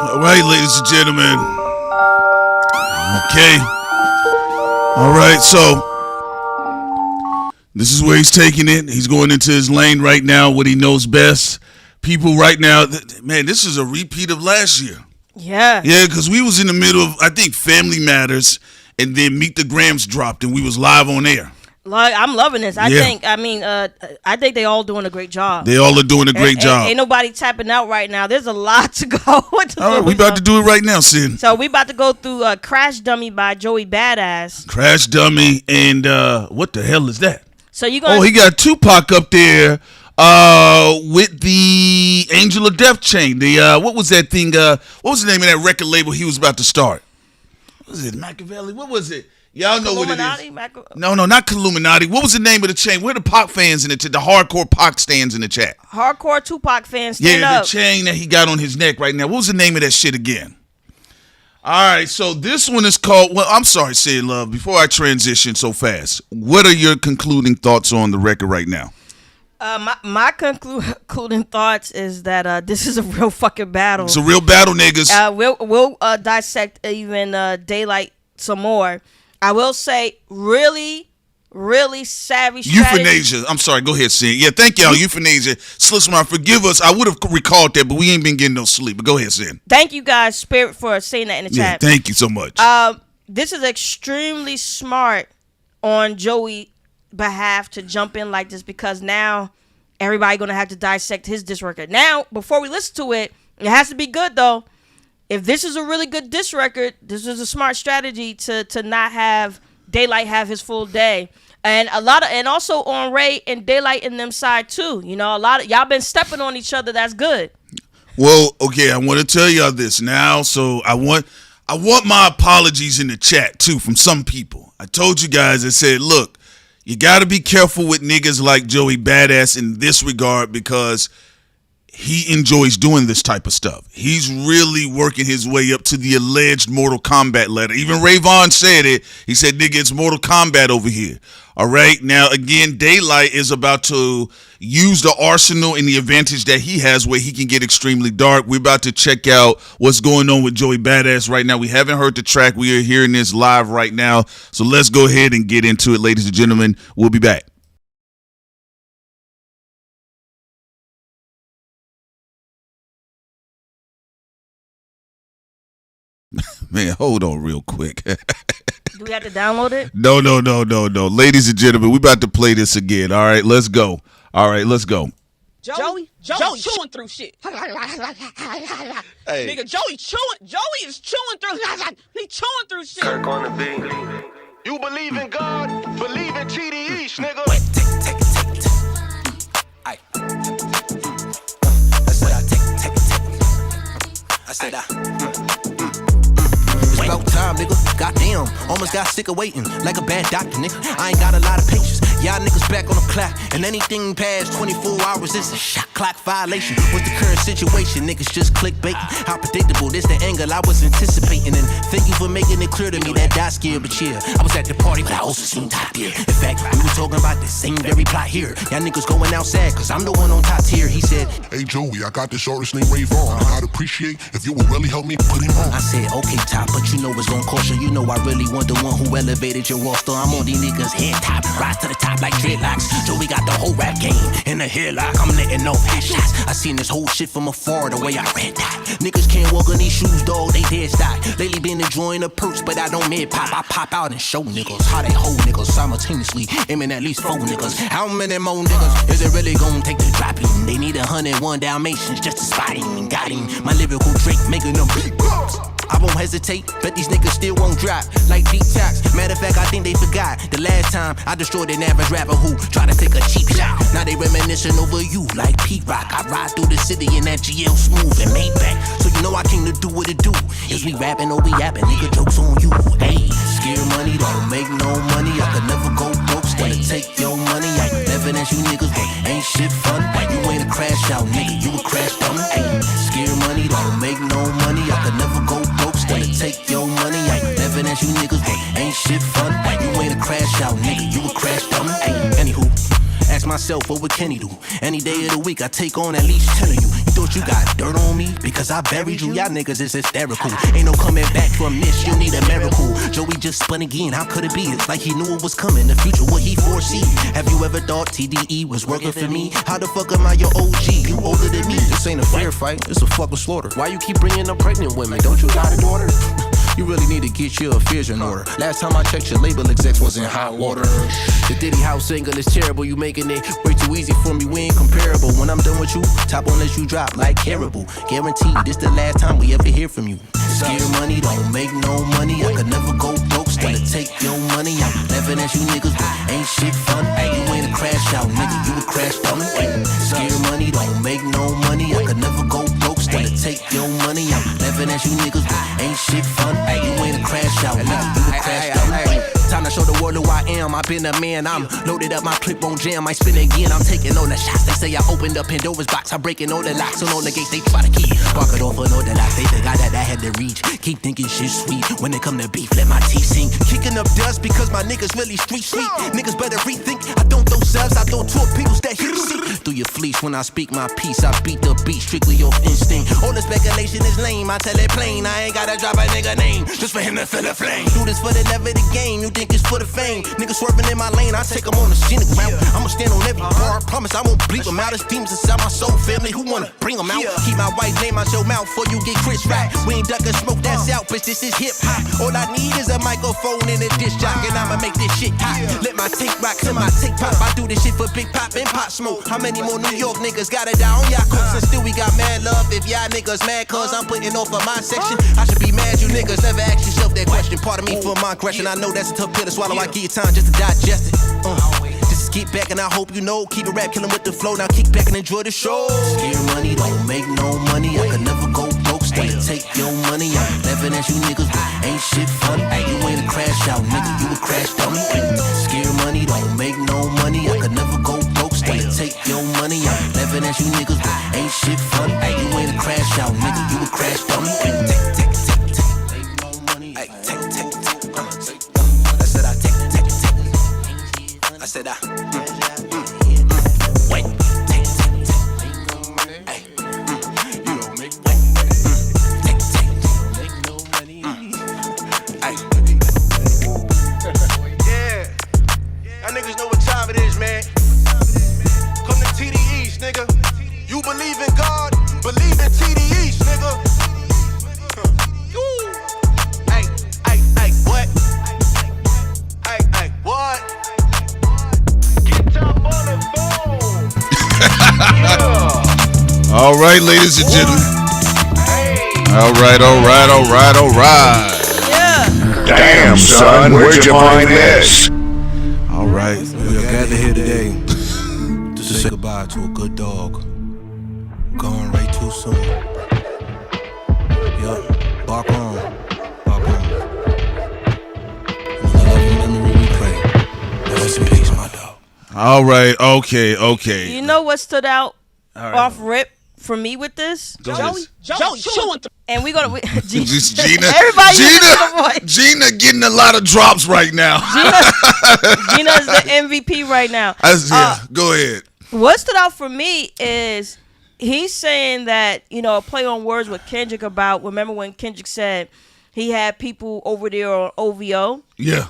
All right, ladies and gentlemen. Okay. All right, so this is where he's taking it. He's going into his lane right now, what he knows best. People right now, man, this is a repeat of last year. Yeah. Yeah, because we was in the middle of, I think, Family Matters, and then Meet the Grams dropped, and we was live on air. Like, I'm loving this. I think they all doing a great job. They all are doing a great job. Ain't nobody tapping out right now. There's a lot to go. All right, we about to do it right now, Sin. So we about to go through Crash Dummy by Joey Badass. Crash Dummy and what the hell is that? So you gonna? Oh, he got Tupac up there with the Angel of Death chain. The what was that thing? What was the name of that record label he was about to start? What was it? Machiavelli? What was it? Y'all know what it is. No, not Illuminati. What was the name of the chain? Where the Pac fans in the hardcore Pac stands in the chat? Hardcore Tupac fans stand up. The chain that he got on his neck right now. What was the name of that shit again? All right, so this one is called, well, I'm sorry, Say Love, before I transition so fast, what are your concluding thoughts on the record right now? My concluding thoughts is that this is a real fucking battle. It's a real battle, niggas. We'll dissect even Daylyt some more. I will say, really, really savvy strategy. Euthanasia. I'm sorry. Go ahead, Sin. Yeah, thank y'all. Euthanasia. Slisman, forgive us. I would have recalled that, but we ain't been getting no sleep. But go ahead, Sin. Thank you guys, Spirit, for saying that in the chat. Yeah, thank you so much. This is extremely smart on Joey's behalf to jump in like this, because now everybody going to have to dissect his diss record. Now, before we listen to it, it has to be good, though. If this is a really good diss record, this is a smart strategy to not have Daylyt have his full day. And also on Ray and Daylyt in them side too. You know, a lot of y'all been stepping on each other. That's good. Well, okay, I want to tell y'all this now. So I want my apologies in the chat too from some people. I told you guys, I said, look, you got to be careful with niggas like Joey Badass in this regard, because he enjoys doing this type of stuff. He's really working his way up to the alleged Mortal Kombat ladder. Even Vaughn said it. He said, nigga, it's Mortal Kombat over here. All right. Now, again, Daylyt is about to use the arsenal and the advantage that he has where he can get extremely dark. We're about to check out what's going on with Joey Badass right now. We haven't heard the track. We are hearing this live right now. So let's go ahead and get into it, ladies and gentlemen. We'll be back. Man, hold on real quick. Do we have to download it? No. Ladies and gentlemen, we about to play this again. All right, let's go. Joey chewing through shit. Hey. Nigga, Joey is chewing through. He chewing through shit. Kirk on the beat. You believe in God, believe in TDE, nigga. I said it's about time, nigga. Goddamn, almost got sick of waiting like a bad doctor, nigga. I ain't got a lot of patience. Y'all niggas back on the clock, and anything past 24 hours is a shot clock violation. What's the current situation? Niggas just clickbait. How predictable? This the angle I was anticipating, and thank you for making it clear to me that die scared, but yeah, I was at the party, but I also seen top tier. In fact, we were talking about the same very plot here. Y'all niggas going outside, cause I'm the one on top tier. He said, hey Joey, I got this artist named Vaughn. I'd appreciate if you would really help me put him on. I said, okay, top, but you know it's gon' cost you. You know I really want the one who elevated your roster. I'm on these niggas head top, rise to the top like dreadlocks. Joey got the whole rap game in a headlock. I'm letting off headshots. I seen this whole shit from afar, the way I read that. Niggas can't walk on these shoes, dog, they dead stock. Lately been enjoying the perks, but I don't mid-pop. I pop out and show niggas how they hold niggas simultaneously, aiming at least 4 niggas. How many more niggas is it really gon' take to drop him? They need 101 Dalmatians just to spot him and got him. My lyrical Drake making them beatbox. I won't hesitate, bet these niggas still won't drop like detox. Matter of fact, I think they forgot the last time I destroyed an average rapper who tried to take a cheap shot. Now they reminiscing over you like P-Rock. I ride through the city in that GL smooth and Maybach. So you know I came to do what it do. Is we rapping or we yapping, nigga, jokes on you. Hey, scare money, don't make no money. I could never go broke, still take your money. I ain't laughing at you niggas, but ain't shit fun. You ain't a crash out, nigga, you a crash dummy. Hey, scare money, don't make no money. I could never go broke, still take your money. I ain't laughing at you niggas, but ain't shit fun. You ain't a crash out, nigga, you a crash dummy. Hey, anywho, ask myself what would Kenny do? Any day of the week I take on at least 10 of you. You thought you got dirt on me because I buried you? Y'all niggas is hysterical. Ain't no coming back from this, you need a miracle. Joey just spun again, how could it be? It's like he knew it was coming, the future what he foresee. Have you ever thought TDE was working for me? How the fuck am I your OG? You older than me. This ain't a fair fight, it's a fucking slaughter. Why you keep bringing up pregnant women? Don't you got a daughter? You really need to get your affairs in order. Last time I checked, your label execs was in hot water. The Diddy house single is terrible. You making it way too easy for me. We ain't comparable. When I'm done with you, top on let you drop like caribou. Guaranteed, this the last time we ever hear from you. Scared money, don't make no money. I could never go broke, still take your money. I'm laughing at you niggas, but ain't shit fun. You ain't a crash out, nigga, you a crash dummy. Scared money, don't make no money. I could never go broke, still take your money. I'm laughing at you niggas, but ain't shit fun. You ain't a crash out, nigga, you a crash dummy. Time to show the world who I am. I've been a man. I'm loaded up, my clip won't jam. I spin again. I'm taking all the shots. They say I opened up Pandora's box. I'm breaking all the locks on all the gates. They try to keep walk it off on all the locks. They think I had to reach. Keep thinking shit sweet. When it come to beef, let my teeth sink. Kicking up dust because my niggas really street sweet. Niggas better rethink. I don't throw subs. I throw torpedoes that hit seat. Through your fleece when I speak my piece. I beat the beat strictly off instinct. All the speculation is lame. I tell it plain. I ain't gotta drop a nigga name just for him to feel a flame. Do this for the love of the game. You think it's for the fame? Niggas swerving in my lane, I take them on the scenic route. I'ma stand on every bar, I promise I won't bleep them out. It's demons inside my soul family, who wanna bring them out? Keep my white name out your mouth before you get Chris rap. We ain't ducking smoke, that's out, bitch, this is hip hop. All I need is a microphone and a disc jock, and I'ma make this shit hot. Let my tape rock till my tape pop. I do this shit for Big Pop and Pop Smoke. How many more New York niggas gotta die on y'all coast? And still we got mad love if y'all niggas mad cause I'm putting off of my section. I should be mad you niggas never ask yourself that question. Pardon me for my aggression, I know that's a tough pill to swallow. I give you time just to digest it. Just get back and I hope you know. Keep it rap, killing with the flow. Now kick back and enjoy the show. Scared money, don't make no money. I could never go broke, still take your money. I'm laughing at you niggas, but ain't shit fun. You ain't a crash out, nigga, you a crash dummy. Scared money, don't make no money. I could never go broke, still take your money. I'm laughing at you niggas, but ain't shit fun. You ain't a crash out, nigga, you a crash dummy. I said I wait. You don't make yeah. Y'all niggas know what time it is, man. Come to TD East, nigga. You believe in God, believe in TD East, nigga. Hey, what? Hey, what? All right, ladies and gentlemen. All right. Yeah. Damn, son, where'd you find this? All right, we are gathered here today to say goodbye to a good dog. Gone way too soon. Yup, bark on. In the loving memory we pray. Rest in peace, my dog. All right, okay. You know what stood out off rip for me with this? Joey chewing. And we gonna Gina. Everybody Gina getting a lot of drops right now. Gina's the MVP right now. Go ahead. What stood out for me is he's saying that, a play on words with Kendrick about, remember when Kendrick said he had people over there on OVO? Yeah.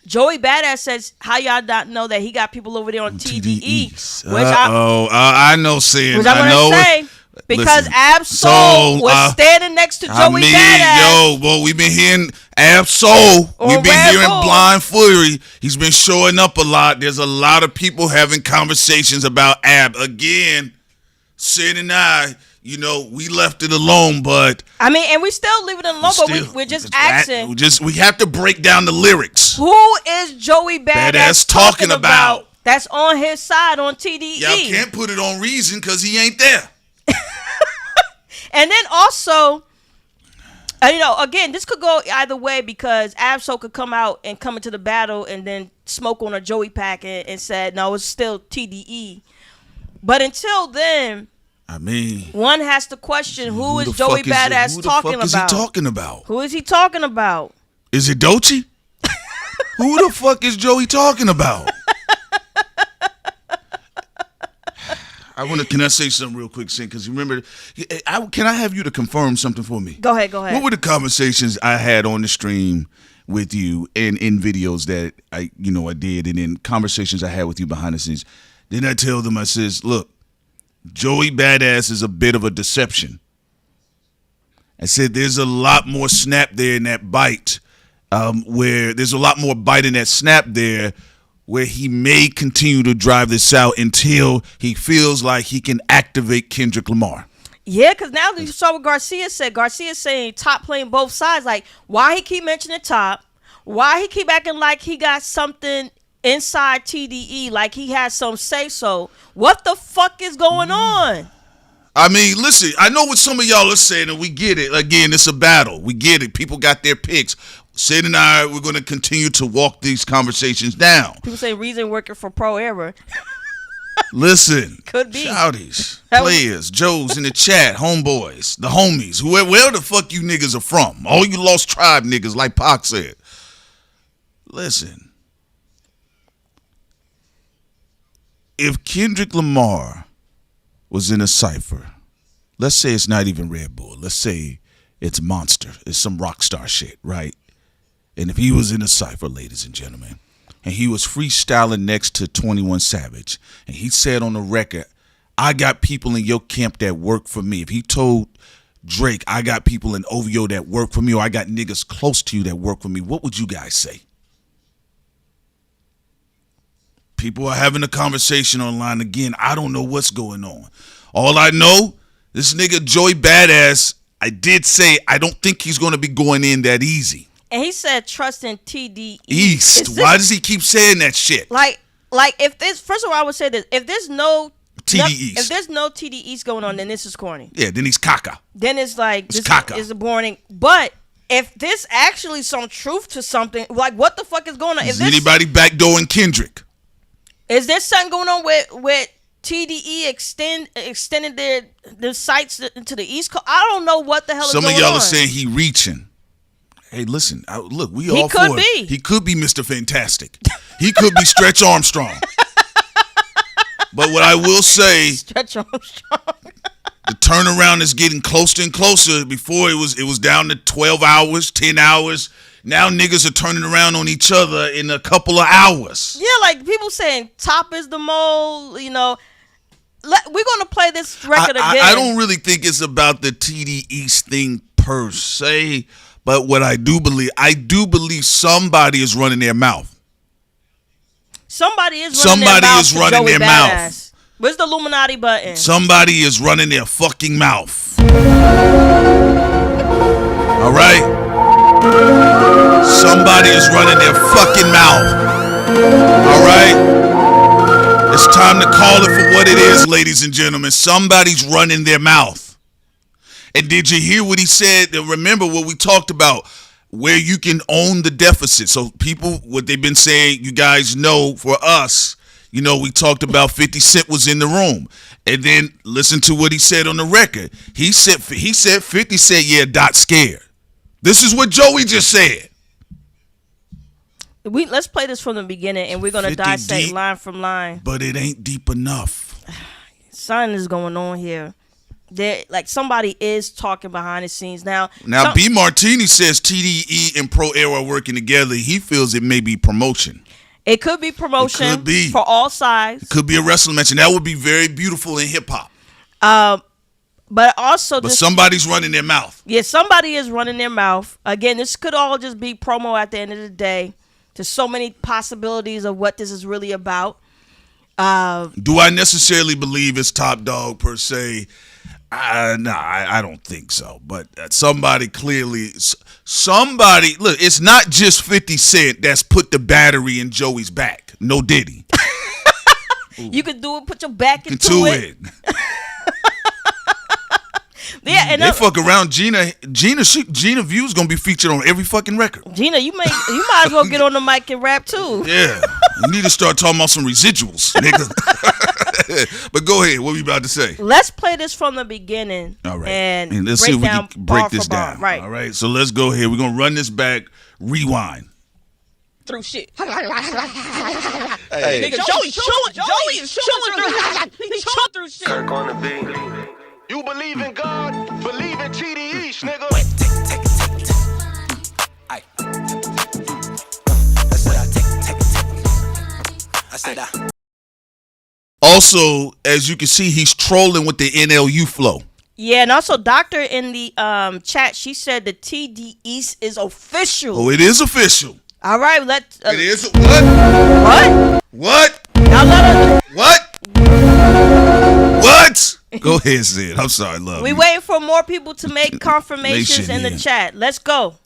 Joey Badass says, how y'all not know that he got people over there on TDE? I know saying. Which I'm going to say, because Ab-Soul was standing next to Joey Badass. Well, we've been hearing Ab-Soul. We've been hearing Blind Fury. He's been showing up a lot. There's a lot of people having conversations about Ab. Again, Sid and I, we left it alone, but and we still leave it alone, but we're just asking. We have to break down the lyrics. Who is Joey Badass talking about? That's on his side on TDE. Y'all can't put it on Reason because he ain't there. And then also, again, this could go either way because Ab-Soul could come out and come into the battle and then smoke on a Joey pack and said, no, it's still TDE. But until then, one has to question who is Joey Badass talking about? Who the fuck is he talking about? Who is he talking about? Is it Doechii? Who the fuck is Joey talking about? Can I say something real quick, Sin? Because remember, can I have you to confirm something for me? Go ahead. What were the conversations I had on the stream with you and in videos that I did, and in conversations I had with you behind the scenes? Didn't I tell them, I says, look, Joey Badass is a bit of a deception. I said there's a lot more snap there in that bite, where there's a lot more bite in that snap there, where he may continue to drive this out until he feels like he can activate Kendrick Lamar. Yeah, because now you saw what Garcia said. Garcia saying Top playing both sides. Like, why he keep mentioning Top? Why he keep acting like he got something inside TDE, like he has some say-so? What the fuck is going on? I mean, listen, I know what some of y'all are saying, and we get it. Again, it's a battle. We get it. People got their picks. Sid and I, we're going to continue to walk these conversations down. People say reason working for Pro Era. Listen, could be shouties, players, Joes in the chat, homeboys, the homies, where the fuck you niggas are from. All you Lost Tribe niggas, like Pac said. Listen, if Kendrick Lamar was in a cipher, let's say it's not even Red Bull, let's say it's Monster, it's some rock star shit, right? And if he was in a cipher, ladies and gentlemen, and he was freestyling next to 21 Savage, and he said on the record, I got people in your camp that work for me. If he told Drake, I got people in OVO that work for me, or I got niggas close to you that work for me, what would you guys say? People are having a conversation online. Again, I don't know what's going on. All I know, this nigga Joey Badass, I did say I don't think he's going to be going in that easy. And he said trust in TDE East. Why does he keep saying that shit? Like if this, first of all, I would say this: if there's no TD East, if there's no TD East going on, then this is corny. Yeah, then he's caca. Then it's like it's this caca. is boring. But if this actually some truth to something, like what the fuck is going on? Is anybody backdooring Kendrick? Is there something going on with TDE extending their sites to the East Coast? I don't know what the hell is going on. Some of y'all are saying he reaching. Hey, listen, look, we all for it. He could be Mr. Fantastic. He could be Stretch Armstrong. But what I will say, Stretch Armstrong. The turnaround is getting closer and closer. Before it was down to 12 hours, 10 hours. Now niggas are turning around on each other in a couple of hours. Yeah, like people saying Top is the mole, you know. We're going to play this record again. I don't really think it's about the TD East thing per se. But what I do believe somebody is running their mouth. Somebody is running their mouth. Where's the Illuminati button? Somebody is running their fucking mouth. All right? Somebody is running their fucking mouth. All right? It's time to call it for what it is, ladies and gentlemen. Somebody's running their mouth. And did you hear what he said? Remember what we talked about, where you can own the deficit. So people, what they've been saying, you guys know, for us, you know, we talked about 50 Cent was in the room. And then listen to what he said on the record. He said 50 Cent, yeah, Dot scared. This is what Joey just said. Let's play this from the beginning, and we're going to dissect deep, line from line. But it ain't deep enough. Something is going on here. Like somebody is talking behind the scenes now. B Martini says TDE and Pro Era are working together. He feels it may be promotion. It could be promotion. It could be for all sides. It could be a wrestling match, and that would be very beautiful in hip hop. But also, somebody's running their mouth. Yeah, somebody is running their mouth. Again, this could all just be promo at the end of the day. There's so many possibilities of what this is really about. Do I necessarily believe it's Top Dog per se? I don't think so. But somebody clearly, look, it's not just 50 Cent that's put the battery in Joey's back. No Diddy. You could do it, put your back into it. Yeah, and they fuck around. Gina View's gonna be featured on every fucking record. Gina, you might as well get on the mic and rap too. Yeah, you need to start talking about some residuals, nigga. But go ahead. What were you about to say? Let's play this from the beginning. All right, and let's see if we can break this down. Right. All right. So let's go ahead. We're gonna run this back. Rewind. Through shit. Hey. Nigga, Joey is chewing through shit. Kirk on the beat. You believe in God, believe in TDE, nigga. Also, as you can see, he's trolling with the NLU flow. Yeah, and also Doctor in the chat, she said the TD East is official. Oh, it is official. All right, let's. It is what? What? Y'all let us. What? What? Go ahead, Sid. I'm sorry, love. We waiting for more people to make confirmations in the chat. Let's go.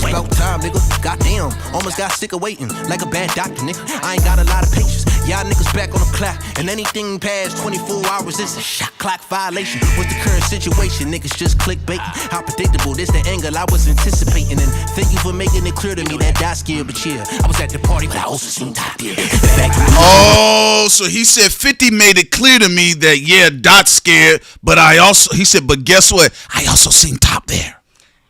About time, nigga. Goddamn, almost got sick of waiting like a bad doctor, nigga. I ain't got a lot of patience. Y'all niggas back on the clock, and anything past 24 hours is a shot clock violation. What's the current situation? Niggas just clickbaiting. How predictable? This the angle I was anticipating. And thank you for making it clear to me that dot scared, but yeah, I was at the party, but I also seen top here. Oh, so he said 50 made it clear to me that yeah, Dot scared, but he said, but guess what? I also seen Top there.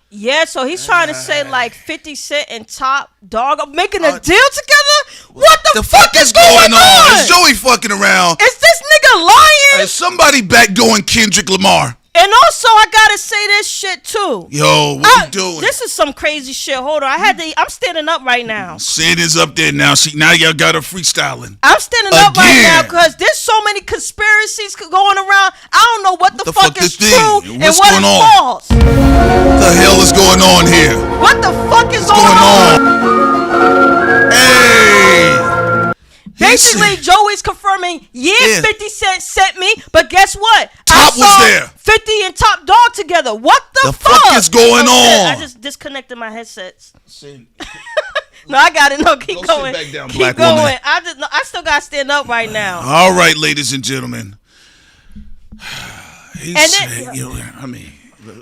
Yeah, so he's trying to say like 50 Cent and Top Dog are making a deal together? What the fuck is going on? Is Joey fucking around? Is this nigga lying? Is somebody backdoing Kendrick Lamar? And also, I gotta say this shit too. Yo, what you doing? This is some crazy shit. Hold on, I'm standing up right now. Sid is up there now. Now y'all got her freestyling. I'm standing up right now because there's so many conspiracies going around. I don't know what the fuck is true and what is false. What the hell is going on here? What the fuck is going on? Hey! Basically, Joey's confirming, 50 Cent sent me, but guess what? Top was there. 50 and Top Dog together. What the fuck is going on? I just disconnected my headsets. No, I got it. No, keep going. Sit back down, keep black going. woman. I still got to stand up right now. All right, ladies and gentlemen.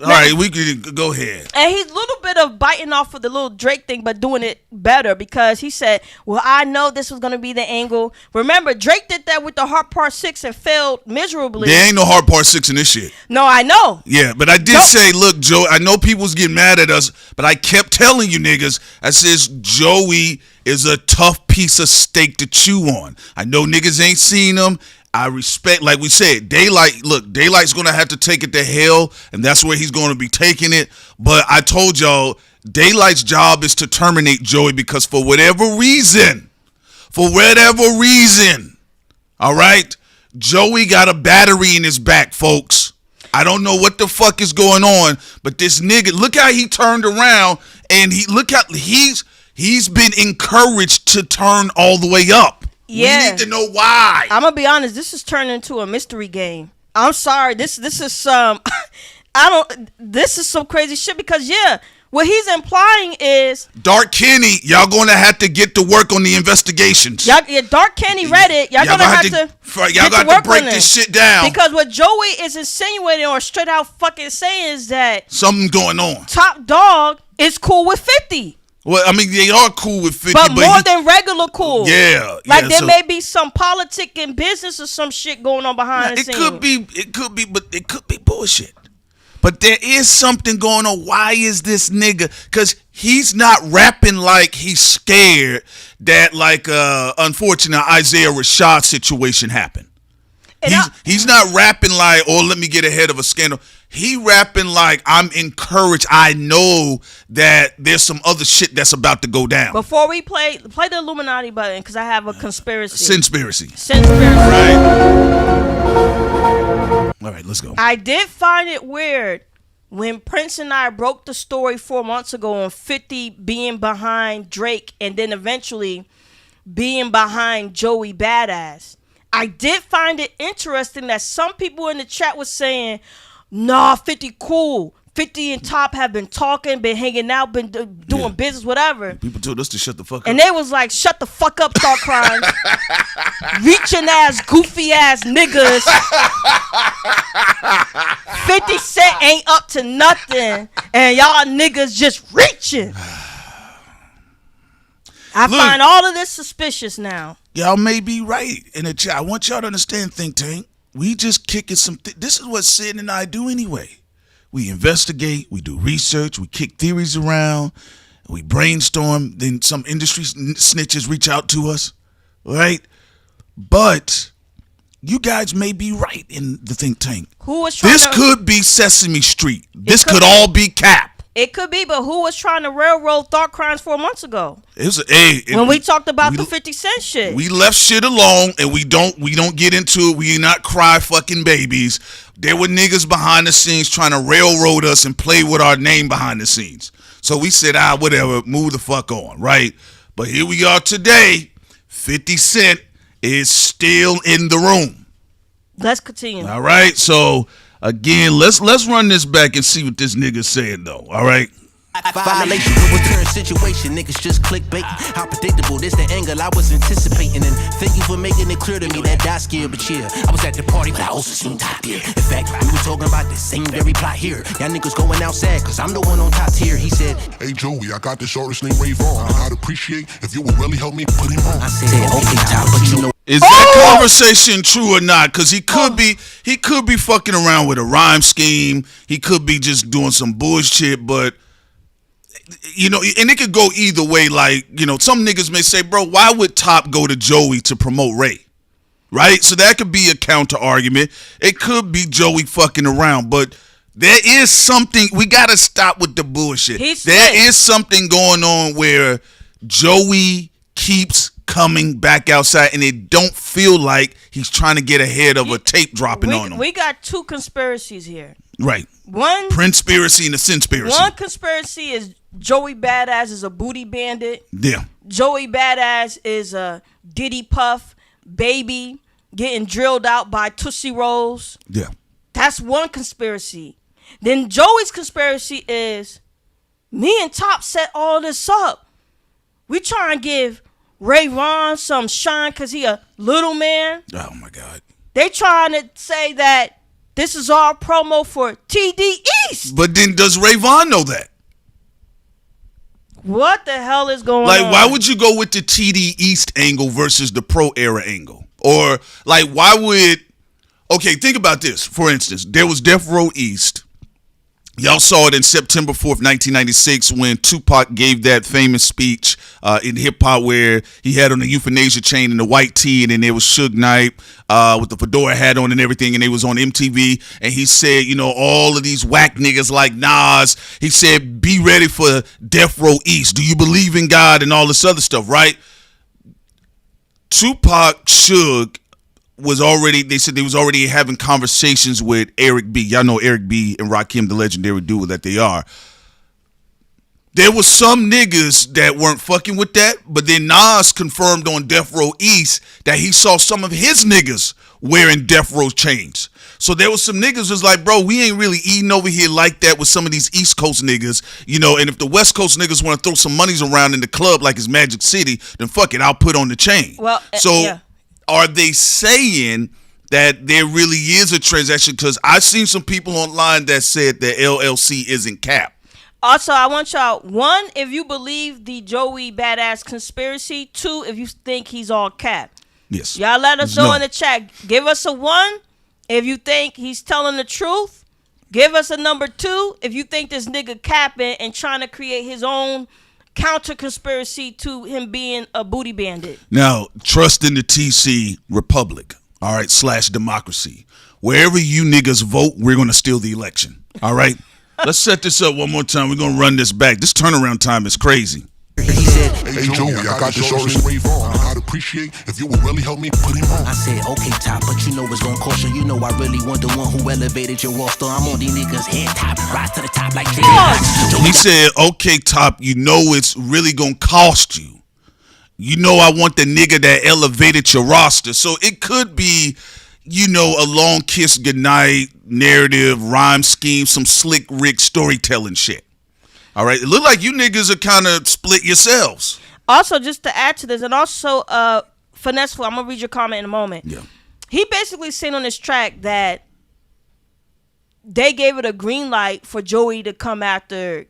All right, we could go ahead. And he's a little bit of biting off of the little Drake thing, but doing it better because he said, well, I know this was going to be the angle. Remember, Drake did that with the Heart Part 6 and failed miserably. There ain't no Heart Part 6 in this shit. No, I know. Yeah, but I did say, look, Joe, I know people's getting mad at us, but I kept telling you niggas, I says Joey is a tough piece of steak to chew on. I know niggas ain't seen him. I respect, like we said, Daylyt's going to have to take it to hell, and that's where he's going to be taking it. But I told y'all, Daylyt's job is to terminate Joey because for whatever reason, all right, Joey got a battery in his back, folks. I don't know what the fuck is going on, but this nigga, look how he turned around, and look how he's been encouraged to turn all the way up. Yeah. We need to know why. I'm gonna be honest. This is turning into a mystery game. I'm sorry. This is some. This is some crazy shit because what he's implying is Dark Kenny. Y'all gonna have to get to work on the investigations. Dark Kenny read it. Y'all gonna have to break this shit down because what Joey is insinuating or straight out fucking saying is that something's going on. Top Dog is cool with 50. Well, I mean, they are cool with 50, but more than regular cool. Yeah, like there may be some politic and business or some shit going on behind the scenes. It could be, but it could be bullshit. But there is something going on. Why is this nigga? Because he's not rapping like he's scared that like unfortunate Isaiah Rashad situation happened. He's not rapping like, oh, let me get ahead of a scandal. He rapping like, I'm encouraged. I know that there's some other shit that's about to go down. Before we play the Illuminati button, because I have a conspiracy. Sinspiracy. Right. All right, let's go. I did find it weird when Prince and I broke the story 4 months ago on 50 being behind Drake and then eventually being behind Joey Badass. I did find it interesting that some people in the chat was saying, nah, 50 cool. 50 and Top have been talking, been hanging out, been doing business, whatever. People told us to shut the fuck up. And they was like, shut the fuck up, Thought Crimes. Reaching ass, goofy ass niggas. 50 Cent ain't up to nothing. And y'all niggas just reaching. I find all of this suspicious now. Y'all may be right in the chat. I want y'all to understand, Think Tank. We just kicking some. This is what Sid and I do anyway. We investigate, we do research, we kick theories around, we brainstorm. Then some industry snitches reach out to us, right? But you guys may be right in the Think Tank. Who was trying This could be Sesame Street. This could all be cap. It could be, but who was trying to railroad thought crimes 4 months ago? When we talked about the 50 Cent shit. We left shit alone, and we don't get into it. We not cry fucking babies. There were niggas behind the scenes trying to railroad us and play with our name behind the scenes. So we said, whatever, move the fuck on, right? But here we are today. 50 Cent is still in the room. Let's continue. All right, so again, let's run this back and see what this nigga's saying, though. All right. Violation of a current situation, niggas just clickbait. How predictable, this the angle I was anticipating. And thank you for making it clear to me that I scared, but yeah, I was at the party, but I also seen top tier. In fact, we were talking about the same very plot here. Y'all niggas going outside, cause I'm the one on top tier. He said, hey Joey, I got this artist named Vaughn. I'd appreciate if you would really help me put him on. I said, okay, top, but you know. Is that conversation true or not? Because he could be fucking around with a rhyme scheme. He could be just doing some bullshit, but you know, and it could go either way. Like, you know, some niggas may say, bro, why would Top go to Joey to promote Ray? Right? So that could be a counter argument. It could be Joey fucking around, but there is something, we gotta stop with the bullshit. There is something going on where Joey keeps coming back outside, and it don't feel like he's trying to get ahead of a tape dropping on him. We got two conspiracies here. Right. One Prinspiracy and a Sinspiracy. One conspiracy is Joey Badass is a booty bandit. Yeah. Joey Badass is a jiggly-PUFF baby getting drilled out by Tootsie Rolls. Yeah. That's one conspiracy. Then Joey's conspiracy is me and Top set all this up. We try and give Ray Ron some shine because he a little man. Oh, my God. They trying to say that this is our promo for TD East. But then does Ray Vaughn know that? What the hell is going on? Like, why would you go with the TD East angle versus the Pro Era angle? Or, like, why would... Okay, think about this. For instance, there was Death Row East. Y'all saw it in September 4th, 1996, when Tupac gave that famous speech in hip-hop where he had on the euthanasia chain and the white tee, and then there was Suge Knight with the fedora hat on and everything, and they was on MTV, and he said, you know, all of these whack niggas like Nas, he said, be ready for Death Row East. Do you believe in God and all this other stuff, right? Tupac, Suge, they said they was already having conversations with Eric B. Y'all know Eric B. and Rakim, the legendary duo that they are. There was some niggas that weren't fucking with that, but then Nas confirmed on Death Row East that he saw some of his niggas wearing Death Row chains. So there was some niggas was like, bro, we ain't really eating over here like that with some of these East Coast niggas, you know, and if the West Coast niggas want to throw some monies around in the club like it's Magic City, then fuck it, I'll put on the chain. Well, so are they saying that there really is a transaction? Because I've seen some people online that said that LLC isn't cap. Also, I want y'all, one, if you believe the Joey Badass conspiracy. Two, if you think he's all cap. Yes. Y'all let us know in the chat. Give us a 1 if you think he's telling the truth. Give us a number 2 if you think this nigga capping and trying to create his own counter conspiracy to him being a booty bandit. Now, trust in the TC Republic, all right, / democracy. Wherever you niggas vote, we're going to steal the election, all right? Let's set this up one more time. We're going to run this back. This turnaround time is crazy. He said, hey Joey, I got this artist named Vaughn. I'd appreciate if you would really help me put him on. I said, okay, Top, but you know it's gonna cost you. You know I really want the one who elevated your roster. I'm on these niggas' head top, rise to the top like He said, okay, Top, you know it's really gonna cost you. You know I want the nigga that elevated your roster. So it could be, you know, a long kiss goodnight narrative, rhyme scheme, some slick Rick storytelling shit. All right, it look like you niggas are kind of split yourselves. Also, just to add to this, and also, Finesseful, I'm going to read your comment in a moment. Yeah. He basically said on this track that they gave it a green light for Joey to come after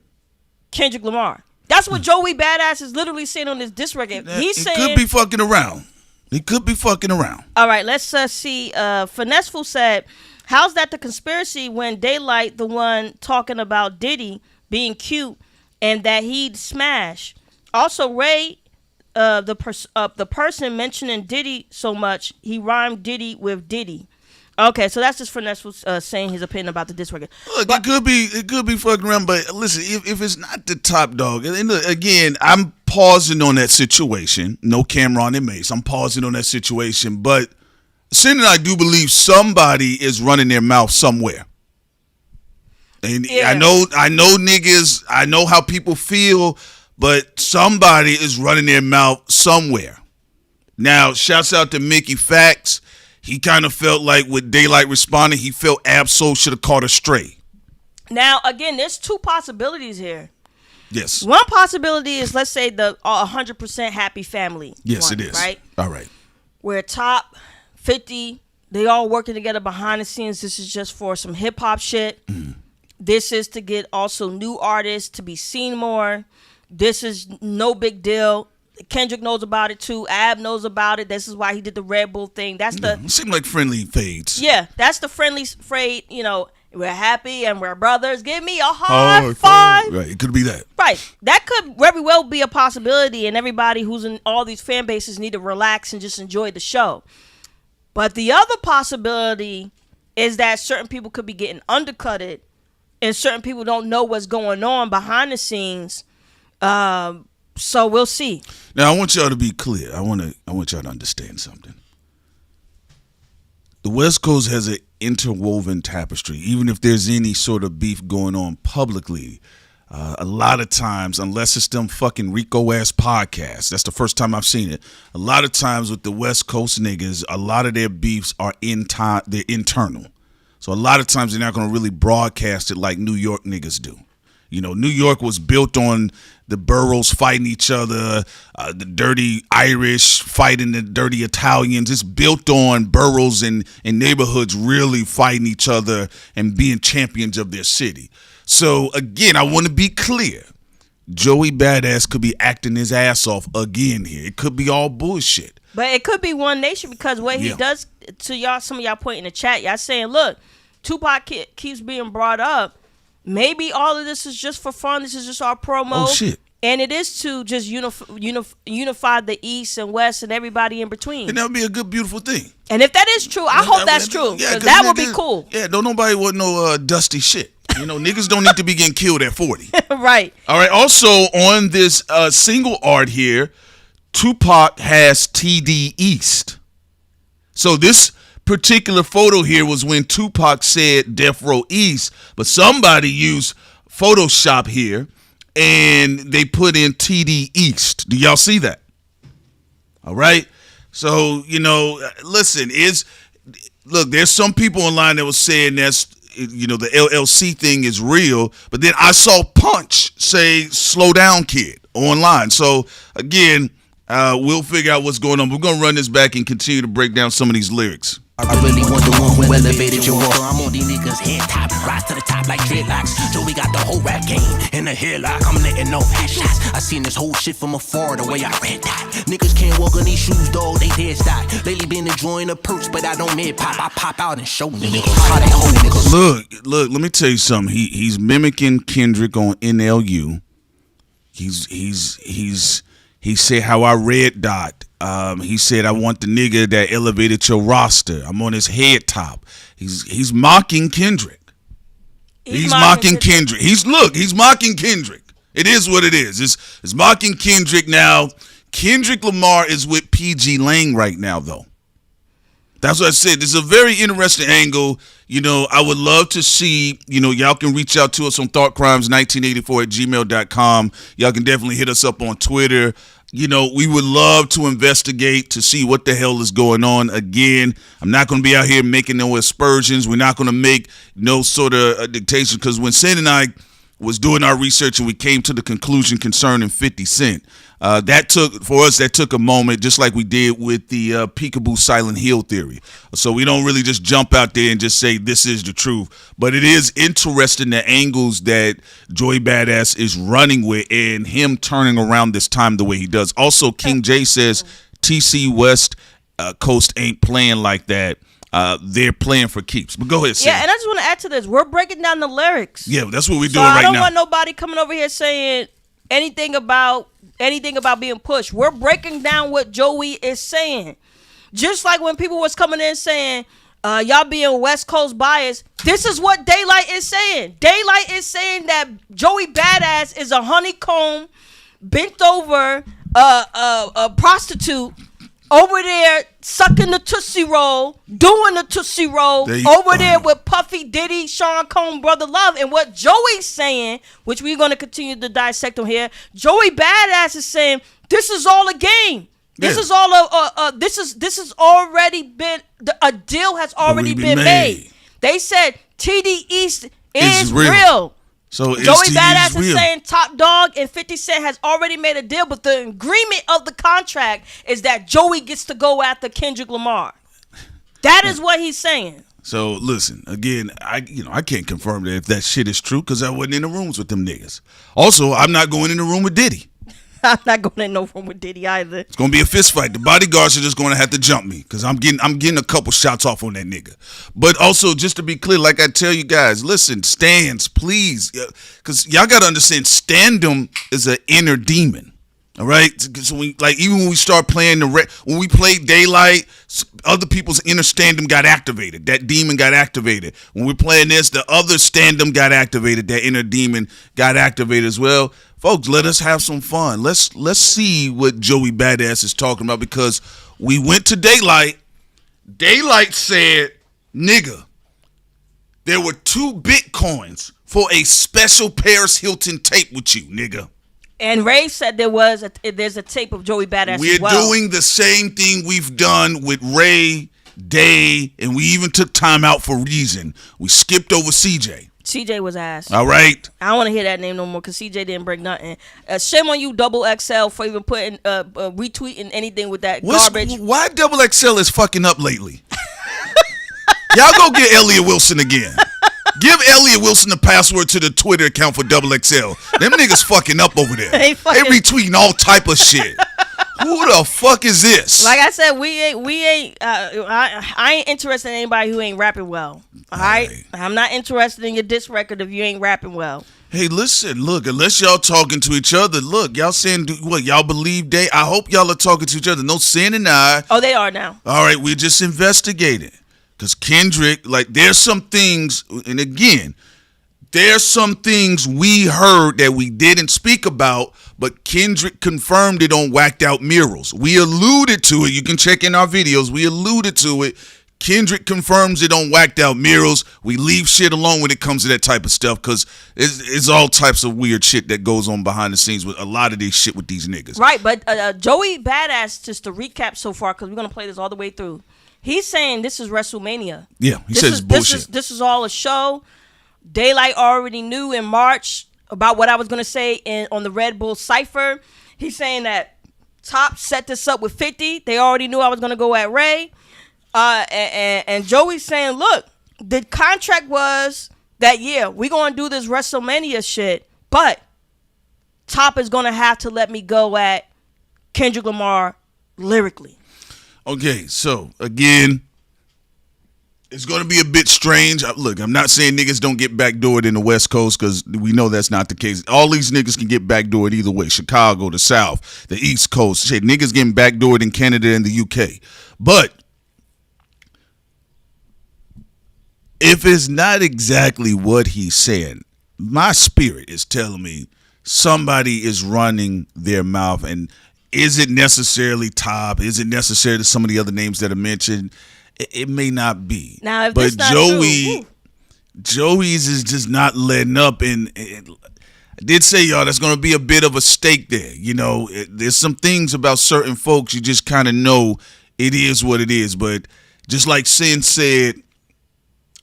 Kendrick Lamar. That's what Joey Badass is literally saying on this diss record. He's saying... He could be fucking around. He could be fucking around. All right, let's see. Finesseful said, how's that the conspiracy when Daylyt, the one talking about Diddy being cute and that he'd smash? Also, Ray, the person mentioning Diddy so much, he rhymed Diddy with Diddy. Okay, so that's just Finesse was saying his opinion about the diss record. Look, it could be fucking around, but listen, if it's not the top dog, and look, again, I'm pausing on that situation. No Cameron and Mace. I'm pausing on that situation, but Sin and I do believe somebody is running their mouth somewhere. And I know niggas, I know how people feel, but somebody is running their mouth somewhere. Now, shouts out to Mickey Facts. He kind of felt like with Daylyt responding, he felt Ab-Soul should have caught a stray. Now, again, there's two possibilities here. Yes. One possibility is, let's say, the 100% happy family. Yes, one, it is. Right? All right. Where top 50, they all working together behind the scenes. This is just for some hip hop shit. This is to get also new artists to be seen more. This is no big deal. Kendrick knows about it too. Ab knows about it. This is why he did the Red Bull thing. That's It seemed like friendly fades. Yeah, that's the friendly fade. You know, we're happy and we're brothers. Give me a high five. Right, it could be that. Right, that could very well be a possibility, and everybody who's in all these fan bases need to relax and just enjoy the show. But the other possibility is that certain people could be getting undercutted, and certain people don't know what's going on behind the scenes. So we'll see. Now I want y'all to be clear. I want y'all to understand something. The West Coast has an interwoven tapestry. Even if there's any sort of beef going on publicly, a lot of times, unless it's them fucking Rico ass podcasts, that's the first time I've seen it. A lot of times with the West Coast niggas, a lot of their beefs are they're internal. So a lot of times they're not going to really broadcast it like New York niggas do. You know, New York was built on the boroughs fighting each other, the dirty Irish fighting the dirty Italians. It's built on boroughs and neighborhoods really fighting each other and being champions of their city. So, again, I want to be clear. Joey Badass could be acting his ass off again here. It could be all bullshit. But it could be One Nation, because what he does to y'all, some of y'all point in the chat, y'all saying, look, Tupac keeps being brought up. Maybe all of this is just for fun. This is just our promo. Oh, shit. And it is to just unify the East and West and everybody in between. And that would be a good, beautiful thing. And if that is true, I hope that's true. Yeah, that would be cool. Yeah, don't nobody want no dusty shit. You know, niggas don't need to be getting killed at 40. Right. All right. Also, on this single art here, Tupac has TD East. So this particular photo here was when Tupac said Death Row East, but somebody used Photoshop here and they put in TD East. Do y'all see that? All right. So, you know, listen, look, there's some people online that was saying that's, you know, the LLC thing is real, but then I saw Punch say slow down kid online. So again, we'll figure out what's going on. We're going to run this back and continue to break down some of these lyrics. I really want the one who elevated your offer. I'm on these niggas head top, rise to the top like dreadlocks. So we got the whole rap game in the headlock. I'm letting off headshots. I seen this whole shit from afar, the way I read that. Niggas can't walk on these shoes, dog, they dead stock. Lately been enjoying the perks, but I don't mid pop. I pop out and show niggas how they hold niggas. Look, let me tell you something. He's mimicking Kendrick on NLU. He said how I red dot. He said I want the nigga that elevated your roster. I'm on his head top. He's mocking Kendrick. He's mocking Kendrick. He's mocking Kendrick. It is what it is. It's mocking Kendrick now. Kendrick Lamar is with PG Lang right now, though. That's what I said. This is a very interesting angle. You know, I would love to see, you know, y'all can reach out to us on thoughtcrimes1984@gmail.com. Y'all can definitely hit us up on Twitter. You know, we would love to investigate to see what the hell is going on. Again, I'm not going to be out here making no aspersions. We're not going to make no sort of dictation, because when Sen and I was doing our research and we came to the conclusion concerning 50 Cent, that took a moment, just like we did with the Peekaboo Silent Hill theory. So we don't really just jump out there and just say this is the truth. But it is interesting the angles that Joey Badass is running with and him turning around this time the way he does. Also, King J says TC West Coast ain't playing like that. They're playing for keeps. But go ahead, Sam. Yeah, and I just want to add to this. We're breaking down the lyrics. Yeah, that's what we're doing right now. I don't want nobody coming over here saying anything about being pushed. We're breaking down what Joey is saying. Just like when people was coming in saying, y'all being West Coast biased. This is what Daylyt is saying. Daylyt is saying that Joey Badass is a honeycomb, bent over, a prostitute over there sucking the Tootsie Roll, doing the Tootsie Roll, over there with Puffy, Diddy, Sean Combs, Brother Love. And what Joey's saying, which we're going to continue to dissect on here, Joey Badass is saying, this is all a game. This is all this is already been, a deal has already been made. They said TD East is real. So Joey Badass is saying Top Dog and 50 Cent has already made a deal, but the agreement of the contract is that Joey gets to go after Kendrick Lamar. That is what he's saying. So listen, again, I can't confirm that if that shit is true because I wasn't in the rooms with them niggas. Also, I'm not going in the room with Diddy. I'm not going in no room with Diddy either. It's gonna be a fist fight. The bodyguards are just gonna have to jump me because I'm getting a couple shots off on that nigga. But also, just to be clear, like I tell you guys, listen, stands, please, because y'all gotta understand, standum is an inner demon. All right, so even when we start playing when we played Daylyt, other people's inner standum got activated. That demon got activated. When we're playing this, the other standum got activated. That inner demon got activated as well. Folks, let us have some fun. Let's see what Joey Badass is talking about because we went to Daylyt. Daylyt said, nigga, there were 2 Bitcoins for a special Paris Hilton tape with you, nigga. And Ray said there's a tape of Joey Badass as well. We're doing the same thing we've done with Ray, Day, and we even took time out for Reason. We skipped over CJ. CJ was ass. All right. I don't want to hear that name no more because CJ didn't break nothing. Shame on you, Double XL, for even putting retweeting anything with that garbage. Why Double XL is fucking up lately? Y'all go get Elliot Wilson again. Give Elliot Wilson the password to the Twitter account for Double XL. Them niggas fucking up over there. They retweeting all type of shit. Who the fuck is this? Like I said, I ain't interested in anybody who ain't rapping well. All right? I'm not interested in your diss record if you ain't rapping well. Hey, listen, look, unless y'all talking to each other, look, y'all saying what, y'all believe Day? I hope y'all are talking to each other. No Sin and I. Oh, they are now. All right, we're just investigating. Because Kendrick, there's some things, and again, there's some things we heard that we didn't speak about, but Kendrick confirmed it on Whacked Out Murals. We alluded to it. You can check in our videos. We alluded to it. Kendrick confirms it on Whacked Out Murals. We leave shit alone when it comes to that type of stuff because it's all types of weird shit that goes on behind the scenes with a lot of this shit with these niggas. Right, but Joey Badass, just to recap so far, because we're going to play this all the way through. He's saying this is WrestleMania. Yeah, he says bullshit. This is all a show. Daylyt already knew in March about what I was going to say on the Red Bull Cypher. He's saying that Top set this up with 50. They already knew I was going to go at Ray. And Joey's saying, look, the contract was that, yeah, we're going to do this WrestleMania shit, but Top is going to have to let me go at Kendrick Lamar lyrically. Okay, so again, it's going to be a bit strange. Look, I'm not saying niggas don't get backdoored in the West Coast because we know that's not the case. All these niggas can get backdoored either way. Chicago, the South, the East Coast. Shit, niggas getting backdoored in Canada and the UK. But if it's not exactly what he's saying, my spirit is telling me somebody is running their mouth. And is it necessarily Top? Is it necessarily some of the other names that are mentioned? It may not be. Now, if but this not Joey's is just not letting up. And I did say, y'all, there's going to be a bit of a stake there. You know, there's some things about certain folks you just kind of know it is what it is. But just like Sin said,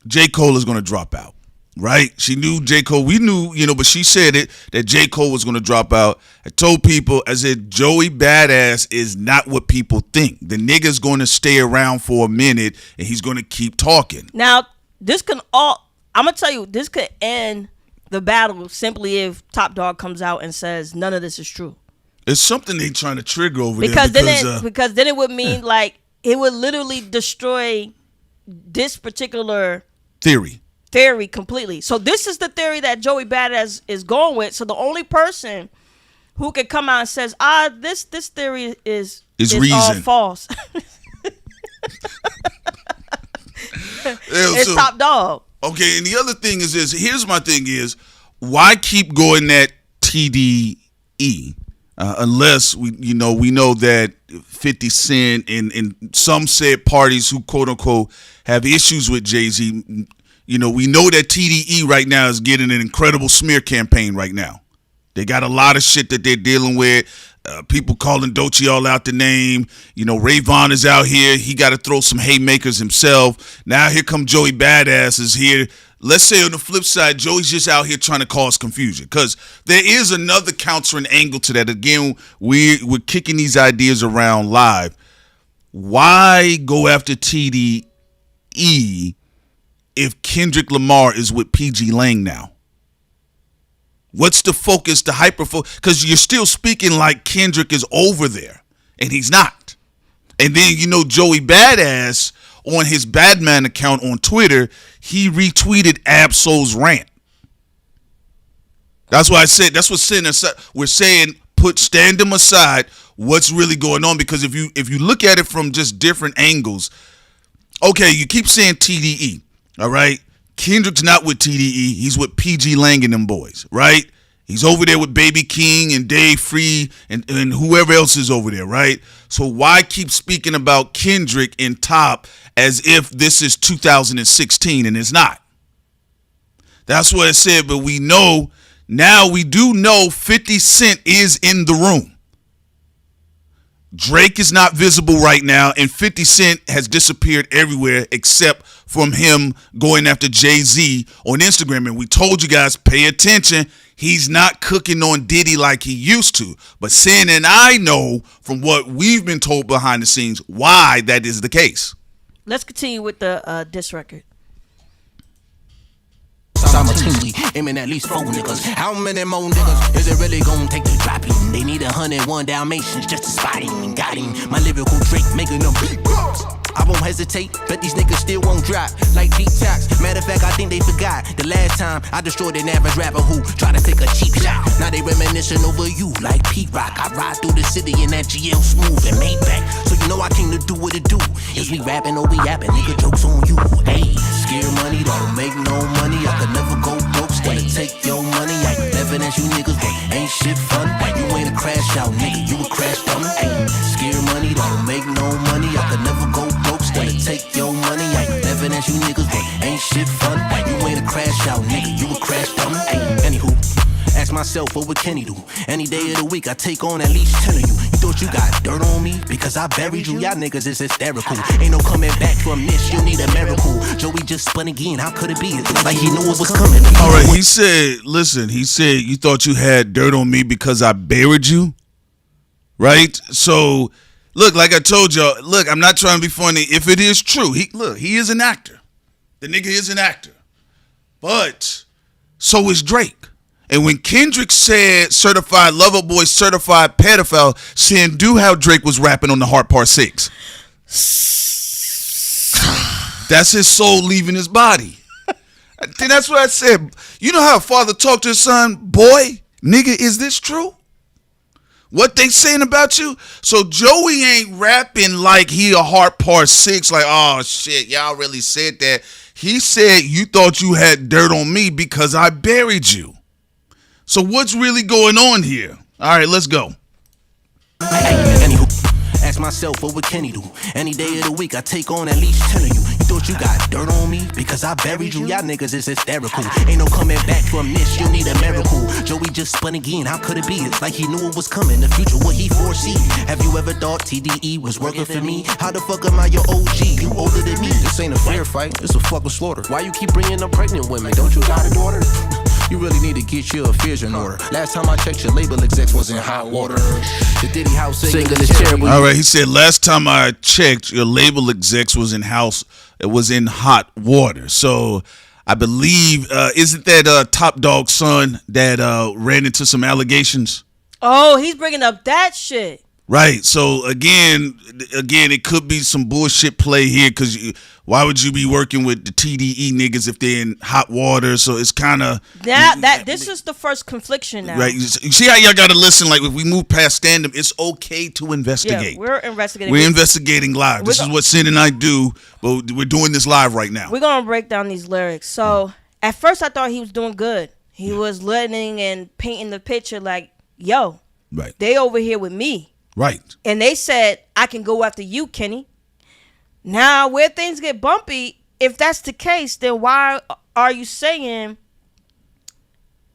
J. Cole is going to drop out. Right? She knew J. Cole. We knew, but she said it, that J. Cole was going to drop out. I told people, I said, Joey Badass is not what people think. The nigga's going to stay around for a minute, and he's going to keep talking. Now, I'm going to tell you, this could end the battle simply if Top Dog comes out and says, none of this is true. It's something they trying to trigger over there. Because then it would mean, it would literally destroy this particular theory completely. So this is the theory that Joey Badass is going with. So the only person who can come out and says, this theory is all false. It's top dog. Okay, and the other thing is this. Here's my thing is, why keep going at TDE unless we know that 50 Cent and some said parties who quote unquote have issues with Jay-Z. We know that TDE right now is getting an incredible smear campaign right now. They got a lot of shit that they're dealing with. People calling Doechii all out the name. Vaughn is out here. He got to throw some haymakers himself. Now here come Joey Badass is here. Let's say on the flip side, Joey's just out here trying to cause confusion because there is another countering angle to that. Again, we're kicking these ideas around live. Why go after TDE if Kendrick Lamar is with PG Lang now? What's the focus, the hyper-focus? Because you're still speaking like Kendrick is over there, and he's not. And then, Joey Badass on his Badman account on Twitter, he retweeted Ab-Soul's rant. That's why I said, that's what we're saying, stand them aside, what's really going on, because if you look at it from just different angles, okay, you keep saying TDE, all right? Kendrick's not with TDE, he's with PG Lang and them boys, right? He's over there with Baby King and Dave Free and whoever else is over there, right? So why keep speaking about Kendrick in Top as if this is 2016 and it's not? That's what I said, but we do know 50 Cent is in the room. Drake is not visible right now, and 50 Cent has disappeared everywhere except from him going after Jay-Z on Instagram. And we told you guys, pay attention. He's not cooking on Diddy like he used to. But Sin and I know from what we've been told behind the scenes why that is the case. Let's continue with the diss record. Simultaneously aiming at least 4 niggas. How many more niggas is it really gonna take to drop him? They need 101 Dalmatians just to spot him and got him. My lyrical Drake making them beatbox. I won't hesitate, but these niggas still won't drop like detox. Matter of fact, I think they forgot the last time I destroyed an average rapper who tried to take a cheap shot. Now they reminiscing over you like Pete Rock. I ride through the city in that GL Smooth and Maybach. So you know I came to do what it do. Is we rapping or we yapping? Nigga, jokes on you. Hey, scare money, don't make no money. I could never go broke, still take your money. I evidence you niggas ain't shit fun. You ain't a crash out nigga, you a crash dummy. Hey, scare money, don't make no money. I could never go broke, still take your money. I evidence you niggas ain't shit fun. You ain't a crash out nigga, you a crash dummy. Hey, anywho, ask myself what would Kenny do? Any day of the week I take on at least 10 of you. You thought you got dirt on me because I buried you? Y'all niggas is hysterical. Ain't no coming back from this, you need a miracle. Joey just spun again, how could it be? It's like he knew it was coming. Alright, he said you thought you had dirt on me because I buried you? Right? So, look, like I told y'all, look, I'm not trying to be funny. If it is true, he is an actor. The nigga is an actor. But so is Drake. And when Kendrick said certified lover boy, certified pedophile, saying do how Drake was rapping on the Heart Part 6. That's his soul leaving his body. Then that's what I said. You know how a father talked to his son? Boy, nigga, is this true? What they saying about you? So Joey ain't rapping like he a Heart Part 6, like, oh shit, y'all really said that. He said you thought you had dirt on me because I buried you. So what's really going on here? All right, let's go. Anywho, ask myself what would Kenny do? Any day of the week I take on at least 10 of you. You thought you got dirt on me because I buried you? Y'all niggas is hysterical. Ain't no coming back from this, you need a miracle. Joey just spun again, how could it be? It's like he knew it was coming, the future what he foresee. Have you ever thought TDE was working for me? How the fuck am I your OG? You older than me. This ain't a fair fight, it's a fucking slaughter. Why you keep bringing up pregnant women? Don't you got a daughter? You really need to get your affairs in order. Last time I checked, your label execs was in hot water. The Diddy house single is terrible. All right, he said last time I checked, your label execs was in hot water. So I believe isn't that Top Dog Son that ran into some allegations? Oh, he's bringing up that shit. Right. So again, it could be some bullshit play here because why would you be working with the TDE niggas if they're in hot water? So it's kind of this is the first confliction now. Right. You see how y'all got to listen? Like if we move past stand-up, it's okay to investigate. Yeah, we're investigating. We're investigating live. This is what Sin and I do, but we're doing this live right now. We're gonna break down these lyrics. So at first I thought he was doing good. He was letting and painting the picture like, yo, right, they over here with me. Right. And they said, I can go after you, Kenny. Now, where things get bumpy, if that's the case, then why are you saying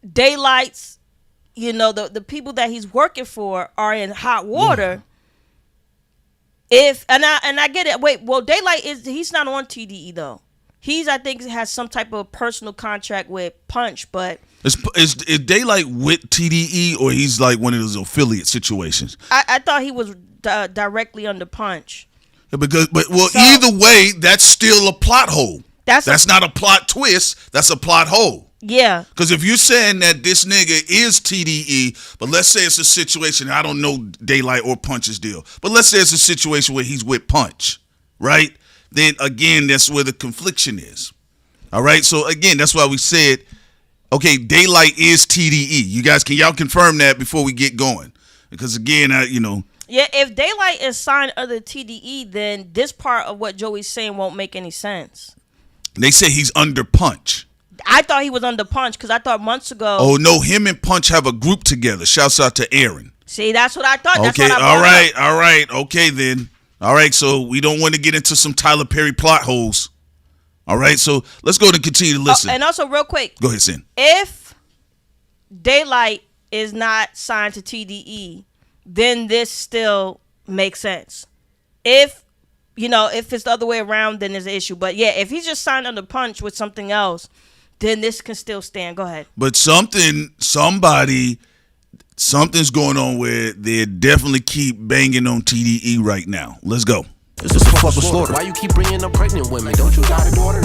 Daylyt's, the people that he's working for are in hot water? I get it. Wait, well, Daylyt he's not on TDE though. I think has some type of personal contract with Punch, but is Daylyt with TDE or he's like one of those affiliate situations? I thought he was directly under Punch. Yeah, either way, that's still a plot hole. That's not a plot twist. That's a plot hole. Yeah. Because if you're saying that this nigga is TDE, but let's say it's a situation, I don't know Daylyt or Punch's deal, but let's say it's a situation where he's with Punch, right? Then again, that's where the confliction is. All right. So again, that's why we said, okay, Daylyt is TDE. Can y'all confirm that before we get going? Because again, yeah, if Daylyt is signed under TDE, then this part of what Joey's saying won't make any sense. They say he's under Punch. I thought he was under Punch because I thought months ago. Oh no, him and Punch have a group together. Shouts out to Aaron. See, that's what I thought. Okay, all right. Okay then. All right, so we don't want to get into some Tyler Perry plot holes. All right, so let's go to continue to listen. And also, real quick. Go ahead, Sin. If Daylyt is not signed to TDE, then this still makes sense. If it's the other way around, then there's an issue. But yeah, if he's just signed under Punch with something else, then this can still stand. Go ahead. But something's going on where they definitely keep banging on TDE right now. Let's go. This is a fucking slaughter. Why you keep bringing up pregnant women? Don't you got a daughter?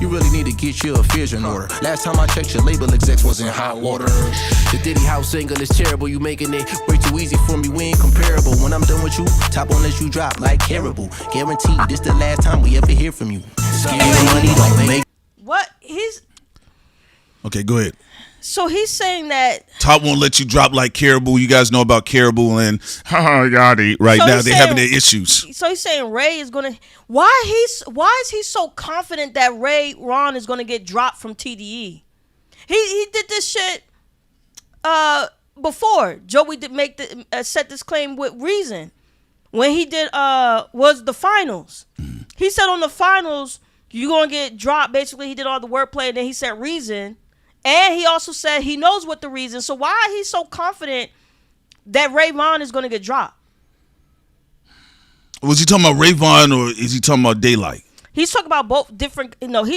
You really need to get your affairs in order. Last time I checked, your label execs was in hot water. The Diddy house single is terrible. You making it way too easy for me. We ain't comparable. When I'm done with you, top on let you drop like Caribou. Guaranteed, this the last time we ever hear from you. Money don't make. What? Okay, go ahead. So he's saying that Top won't let you drop like Caribou. You guys know about Caribou and Yachty right now. They're having their issues. So he's saying Ray is gonna. Why is he so confident that Ron is gonna get dropped from TDE? He did this shit before. Joey did set this claim with Reason when he did was the finals. He said on the finals you gonna get dropped. Basically, he did all the wordplay and then he said Reason. And he also said he knows what the reason. So why is he so confident that Vaughn is going to get dropped? Was he talking about Vaughn or is he talking about Daylyt? He's talking about both different.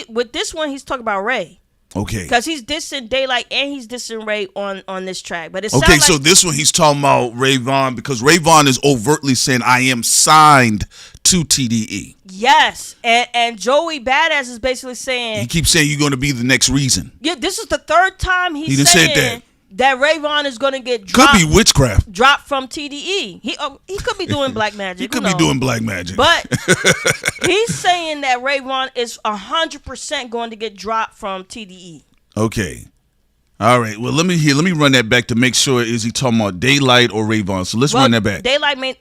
With this one, he's talking about Ray. Okay. Because he's dissing Daylyt and he's dissing Ray on this track. But okay, so this one he's talking about Vaughn because Vaughn is overtly saying I am signed to TDE. Yes, and Joey Badass is basically saying he keeps saying you're going to be the next Reason. Yeah, this is the third time he done saying said that Vaughn is going to get dropped. Could be witchcraft. Dropped from TDE. He could be doing black magic. He could be doing black magic. But he's saying that Vaughn is 100% going to get dropped from TDE. Okay. All right. Well, let me run that back to make sure is he talking about Daylyt or Vaughn. So let's run that back. Daylyt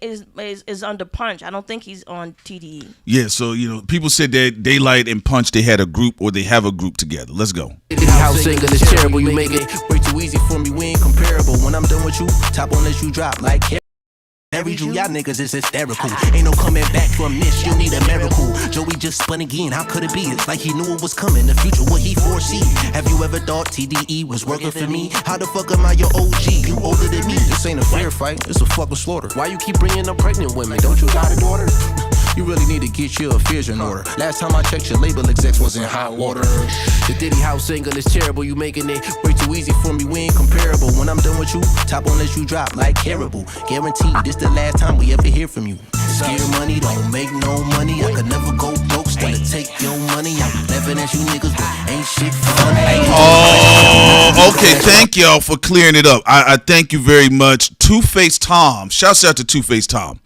is under Punch. I don't think he's on TDE. Yeah. So people said that Daylyt and Punch they had a group or they have a group together. Let's go. House single is terrible. You make it way too easy for me. We ain't comparable. When I'm done with you, top on let you drop like Harry Drew. Y'all niggas is hysterical. Ain't no coming back from this. You need a miracle. Joey just spun again. How could it be? It's like he knew it was coming. The future, what he foresee. Have you ever thought TDE was working for me? How the fuck am I your OG? You older than me. This ain't a fair fight. It's a fucking slaughter. Why you keep bringing up pregnant women? Don't you got a daughter? You really need to get your affairs in order. Last time I checked, your label execs was in hot water. The Diddy house single is terrible. You making it way too easy for me. We ain't comparable. When I'm done with you, top on let you drop like Caribou. Guaranteed, this the last time we ever hear from you. Scare money, don't make no money. I could never go broke, still to take your money. I'm laughing at you niggas, but ain't shit fun. Oh, okay. Thank y'all for clearing it up. I thank you very much. Two-Face Tom. Shouts out to Two-Face Tom.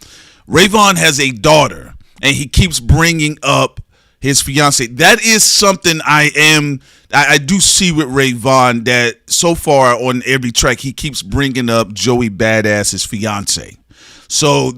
Vaughn has a daughter, and he keeps bringing up his fiance. That is something I do see with Vaughn, that so far on every track he keeps bringing up Joey Badass's fiance. So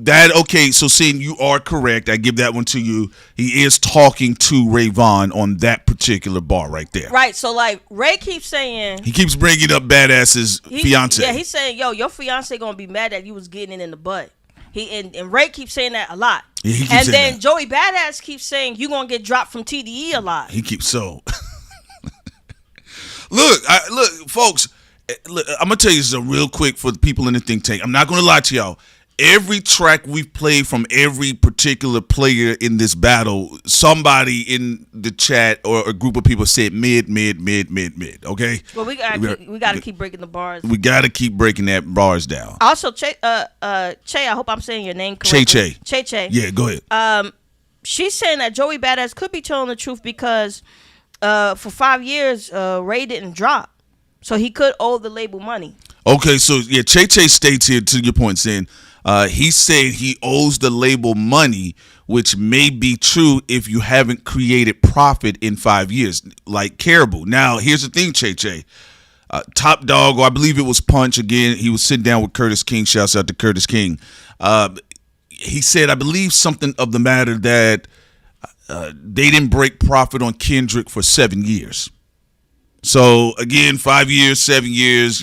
seeing you are correct, I give that one to you. He is talking to Vaughn on that particular bar right there. Right. So like Ray keeps saying, he keeps bringing up Badass's fiance. Yeah, he's saying, yo, your fiance gonna be mad that you was getting it in the butt. And Ray keeps saying that a lot. Yeah, and then Joey Badass keeps saying you gonna get dropped from TDE a lot. He keeps Look, folks. Look, I'm gonna tell you something real quick for the people in the think tank. I'm not gonna lie to y'all. Every track we've played from every particular player in this battle, somebody in the chat or a group of people said mid. Okay. Well, we gotta keep breaking the bars. We gotta keep breaking that bars down. Also, Che, I hope I'm saying your name correctly. Che. Yeah, go ahead. She's saying that Joey Badass could be telling the truth because for 5 years Ray didn't drop, so he could owe the label money. Okay, so yeah, Che states here to your point saying. He said he owes the label money, which may be true if you haven't created profit in 5 years, like Caribou. Now, here's the thing, Che. Top Dog, or I believe it was Punch, again, he was sitting down with Curtis King. Shouts out to Curtis King. He said, I believe something of the matter that they didn't break profit on Kendrick for 7 years. So, again, 5 years, 7 years,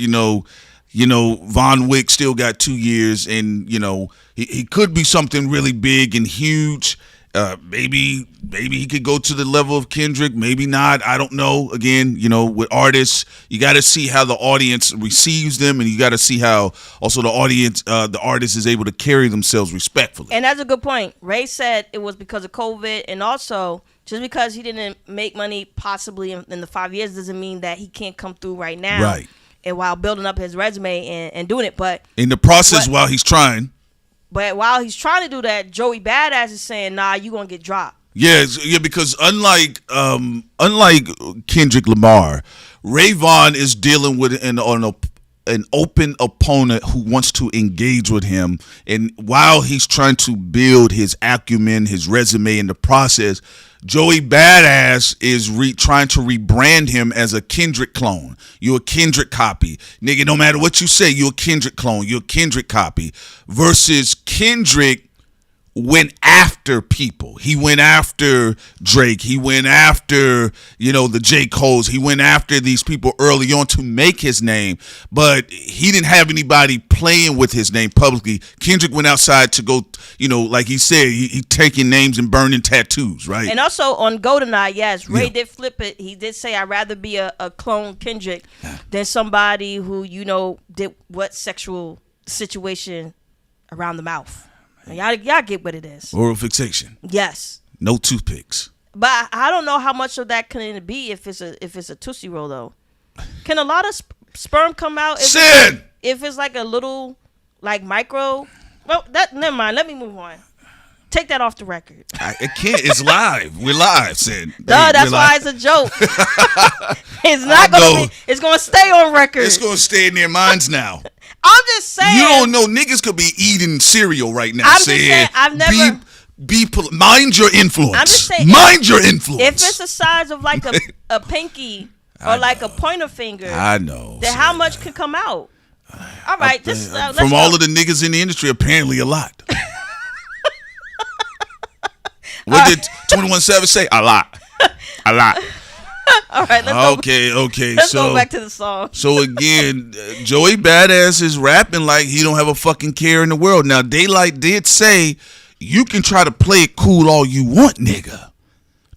Von Wick still got 2 years, and he could be something really big and huge. Maybe he could go to the level of Kendrick, maybe not. I don't know. Again, with artists, you got to see how the audience receives them, and you got to see how also the artist is able to carry themselves respectfully. And that's a good point. Ray said it was because of COVID, and also just because he didn't make money possibly in the 5 years doesn't mean that he can't come through right now. Right. And while building up his resume and doing it, but in the process, while he's trying. But while he's trying to do that, Joey Badass is saying, "Nah, you gonna get dropped." Yeah, because unlike Kendrick Lamar, Vaughn is dealing with an open opponent who wants to engage with him, and while he's trying to build his acumen, his resume in the process, Joey Badass is trying to rebrand him as a Kendrick clone. You're a Kendrick copy. Nigga, no matter what you say, you're a Kendrick clone. You're a Kendrick copy. Versus Kendrick went after people. He went after Drake. He went after, the J. Coles. He went after these people early on to make his name, but he didn't have anybody playing with his name publicly. Kendrick went outside to go, like he said, he taking names and burning tattoos, right? And also on GoldenEye, yes, Ray did flip it. He did say, I'd rather be a clone Kendrick than somebody who, did what sexual situation around the mouth. Y'all get what it is. Oral fixation. Yes. No toothpicks. But I don't know how much of that can it be if it's a Tootsie Roll though. Can a lot of sperm come out if it's like a little like micro? Well, never mind. Let me move on. Take that off the record. It can't. It's live. We're live, Sid. That's why it's a joke. It's not gonna be. It's gonna stay on record. It's gonna stay in their minds now. I'm just saying. You don't know. Niggas could be eating cereal right now. I'm just saying. I've never. Mind your influence. I'm just saying. Mind your influence. If it's the size of like a pinky or like a pointer finger, I know. Then how much can come out? All right. From all of the niggas in the industry, apparently a lot. What did 21 Savage say? A lot. A lot. All right, let's go back to the song. So again, Joey Badass is rapping like he don't have a fucking care in the world. Now, Daylyt did say, you can try to play it cool all you want, nigga.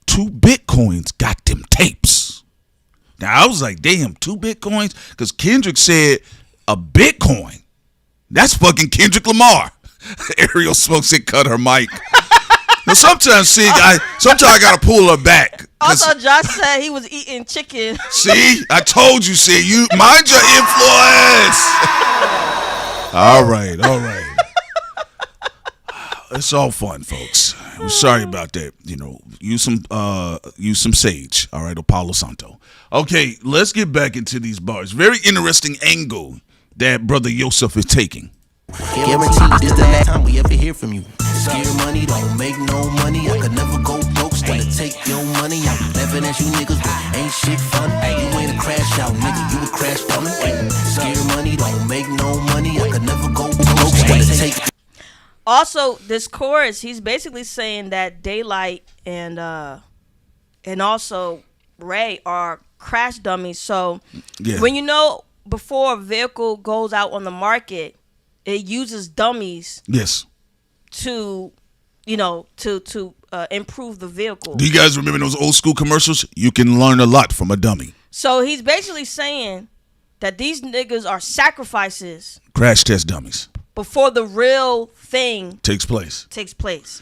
2 Bitcoins got them tapes. Now, I was like, damn, 2 Bitcoins? Because Kendrick said a Bitcoin. That's fucking Kendrick Lamar. Ariel Smoke said cut her mic. Now, sometimes I gotta pull her back. Also, Josh said he was eating chicken. See, I told you, Sid. You mind your influence. All right. it's all fun, folks. We're sorry about that. You know, use some sage. All right, or Palo Santo. Okay, let's get back into these bars. Very interesting angle that Brother Yosef is taking. Guaranteed this the last time we ever hear from you. Scare money, don't make no money. I could never go broke, wanna take your money. I'm laughing at you niggas, but ain't shit fun. You ain't a crash out, nigga, you a crash dummy. Scare money, don't make no money. I could never go broke, wanna take. Also, this chorus, he's basically saying that Daylyt and also Ray are crash dummies. So when you know before a vehicle goes out on the market, it uses dummies. Yes. To, you know, to improve the vehicle. Do you guys remember those old school commercials? You can learn a lot from a dummy. So he's basically saying that these niggas are sacrifices. Crash test dummies. Before the real thing takes place.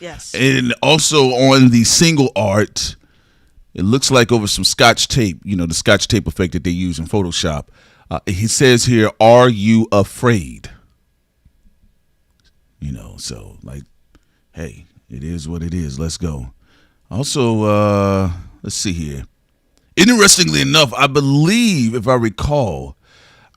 Yes. And also on the single art, it looks like over some Scotch tape, you know, the Scotch tape effect that they use in Photoshop. He says here, "Are you afraid?" You know, so like, hey, it is what it is. Let's go. Also, let's see here. Interestingly enough, I believe, if I recall,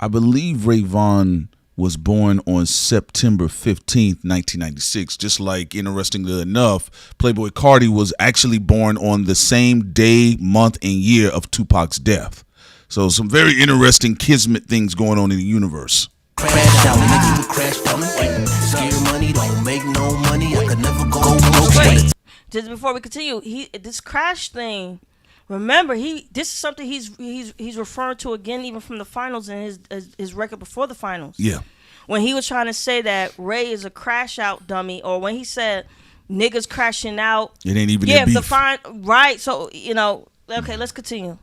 Ray Vaughn was born on September 15th, 1996. Just like, interestingly enough, Playboy Cardi was actually born on the same day, month, and year of Tupac's death. So some very interesting kismet things going on in the universe. Crash out, nigga, you crash dummy. Scare money, don't make no money. I could never go broke. Just before we continue, this crash thing. Remember, this is something he's referring to again, even from the finals and his record before the finals. Yeah. When he was trying to say that Ray is a crash out dummy, or when he said niggas crashing out. It ain't even their beef. Right. So you know. Okay, let's continue.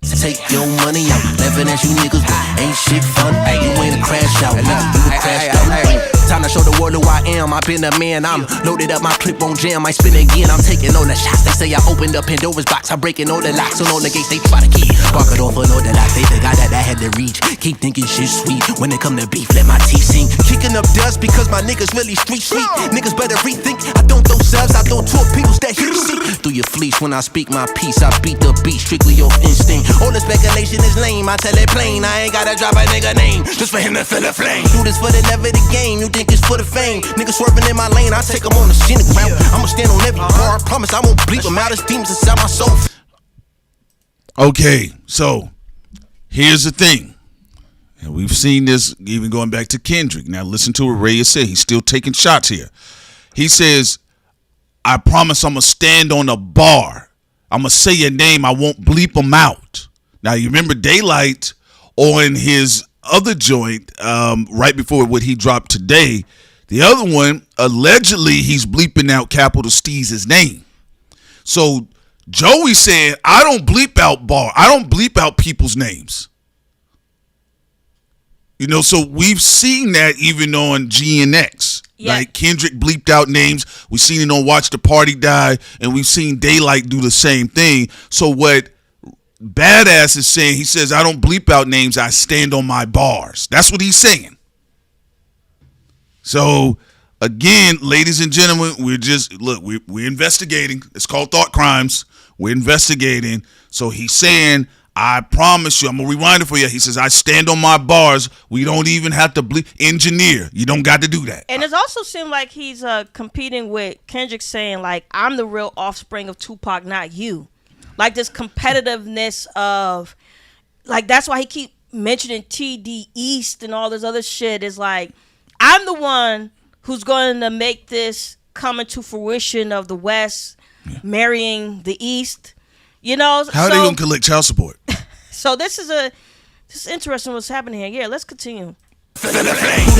Take your money out, laughing at you niggas, but ain't shit fun. You ain't a crash out, nigga, you a crash dummy. Time to show the world who I am. I've been a man. I'm loaded up, my clip on jam. I spin again. I'm taking all the shots. They say I opened up Pandora's box. I'm breaking all the locks on all the gates. They try to keep. Bark it off on all the locks. They forgot that I had to reach. Keep thinking shit sweet. When it come to beef, let my teeth sink. Kicking up dust because my niggas really street sweet. Niggas better rethink. I don't throw subs. I throw torpedoes that hit seek. Through your fleece when I speak my piece. I beat the beat strictly off instinct. All the speculation is lame. I tell it plain. I ain't gotta drop a nigga name just for him to feel a flame. Do this for the never the game. You think it's for the fame? Niggas swerving in my lane, I take them on the scenic route. I'ma stand on every bar, I promise I won't bleep them out. As demons inside my soul. Okay, so here's the thing. And we've seen this even going back to Kendrick. Now listen to what Ray is saying. He's still taking shots here. He says, I promise I'm going to stand on a bar. I'm going to say your name. I won't bleep them out. Now you remember Daylyt on his other joint right before what he dropped today. The other one, allegedly, he's bleeping out Capital Steez's name. So Joey said, I don't bleep out I don't bleep out people's names. You know, so we've seen that even on GNX. Yeah. Like Kendrick bleeped out names. We've seen it on Watch the Party Die, and we've seen Daylyt do the same thing. So what Badass is saying, he says, I don't bleep out names. I stand on my bars. That's what he's saying. So, again, ladies and gentlemen, we're investigating. It's called thought crimes. We're investigating. So he's saying, I promise you, I'm going to rewind it for you. He says, I stand on my bars. We don't even have to engineer. You don't got to do that. And it also seemed like he's competing with Kendrick saying, like, I'm the real offspring of Tupac, not you. Like this competitiveness of, like, that's why he keep mentioning TD East and all this other shit is like, I'm the one who's going to make this come into fruition of the West marrying the East. You know, how are they going to collect child support? So this is interesting what's happening here. Yeah, let's continue. Do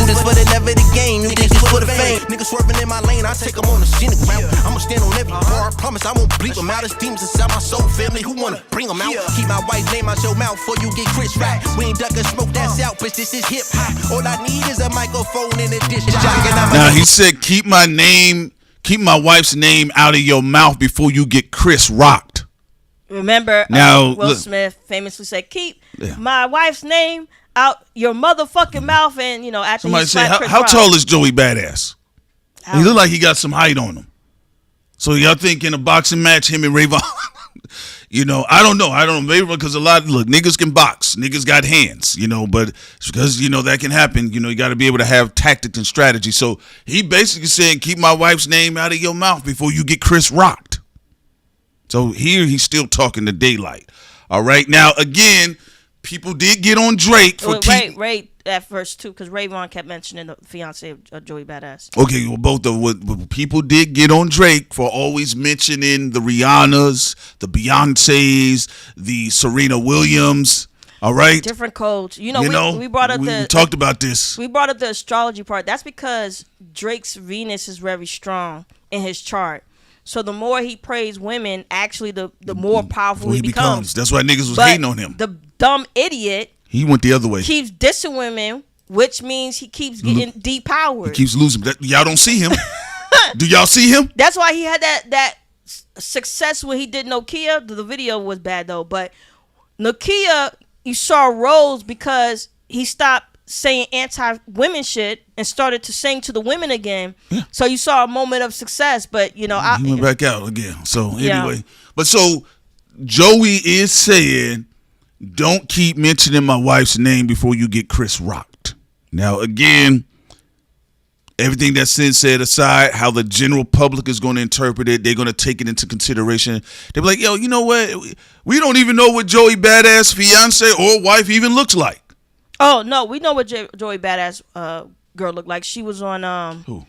this for the never the game. You think it's for the fame? Niggas swerving in my lane. I take them on the scenic route. I'ma stand on every bar. I promise I won't bleep them out. As demons inside my soul. Family who wanna bring them out. Keep my wife's name out your mouth before you get Chris rap. We ain't ducking smoke. That's out, bitch. This is hip hop. All I need is a microphone and a dish. Now he said, keep my wife's name out of your mouth before you get Chris rocked. Remember, now, Will Smith famously said, keep my wife's name out your motherfucking mouth. And, you know, after somebody say, how tall is Joey Badass? He look like he got some height on him. So y'all think in a boxing match, him and Vaughn, I don't know. Maybe because niggas can box. Niggas got hands, but it's because, that can happen. You got to be able to have tactics and strategy. So he basically saying, keep my wife's name out of your mouth before you get Chris rocked. So here he's still talking to Daylyt. All right. Now, again, people did get on Drake for Ray at first too, because Vaughn kept mentioning the fiance of Joey Badass. Okay, well, both of people did get on Drake for always mentioning the Rihannas, the Beyoncés, the Serena Williams. All right, different codes. We brought up we talked about this. We brought up the astrology part. That's because Drake's Venus is very strong in his chart. So the more he prays women, actually the more powerful he becomes. That's why niggas was hating on him. The dumb idiot. He went the other way. Keeps dissing women, which means he keeps getting depowered. He keeps losing. Y'all don't see him. Do y'all see him? That's why he had that success when he did Nokia. The video was bad though, but Nokia, you saw rose because he stopped saying anti-women shit and started to sing to the women again. Yeah. So you saw a moment of success, but he went back out again. So anyway, but so Joey is saying, don't keep mentioning my wife's name before you get Chris rocked. Now, again, everything that's been said aside, how the general public is going to interpret it, they're going to take it into consideration. They'll be like, yo, you know what? We don't even know what Joey Badass fiance or wife even looks like. Oh, no, we know what Joey Badass girl looked like. She was on Who?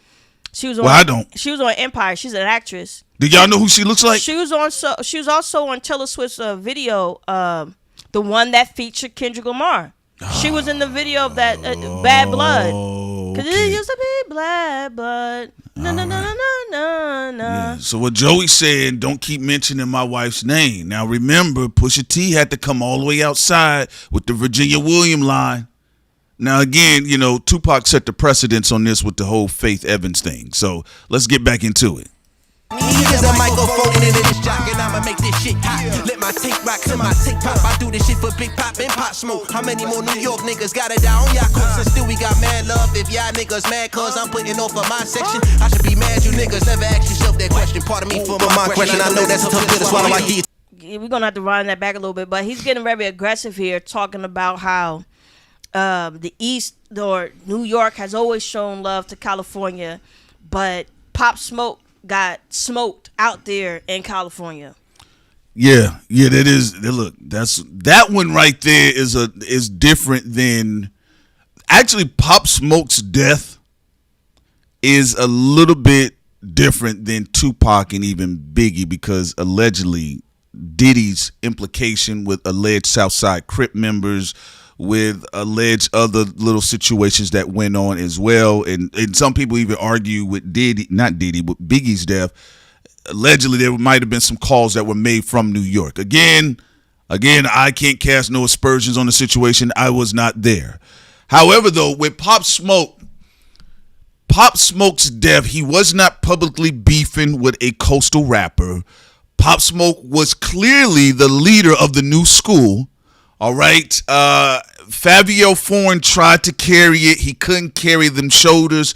She was on I don't. She was on Empire. She's an actress. Do y'all know who she looks like? She was also on Taylor Swift's video, the one that featured Kendrick Lamar. She was in the video of that Bad Blood. Because it used to be Bad Blood. No. Yeah. So what Joey's saying, don't keep mentioning my wife's name. Now remember, Pusha T had to come all the way outside with the Virginia Williams line. Now again, Tupac set the precedence on this with the whole Faith Evans thing. So let's get back into it. Here's a microphone into this jock and I'ma make this shit hot. Let my tape rock to my tape pop. I do this shit for Big Pop and Pop Smoke. How many more New York niggas gotta die on y'all coast? And still we got mad love. If y'all niggas mad cause I'm putting off of my section, I should be mad you niggas never ask yourself that question. Pardon me for my question. I know that's a tough pill to swallow like these. We're gonna have to wind that back a little bit, but he's getting very aggressive here, talking about how the East or New York has always shown love to California, but Pop Smoke got smoked out there in California. Yeah, that is. Look, that one right there is different than actually Pop Smoke's death is a little bit different than Tupac and even Biggie, because allegedly Diddy's implication with alleged Southside Crip members, with alleged other little situations that went on as well. And some people even argue with not Diddy, but Biggie's death. Allegedly, there might have been some calls that were made from New York. Again, I can't cast no aspersions on the situation. I was not there. However, though, with Pop Smoke's death, he was not publicly beefing with a coastal rapper. Pop Smoke was clearly the leader of the new school. All right. Fabio Foreign tried to carry it. He couldn't carry them shoulders.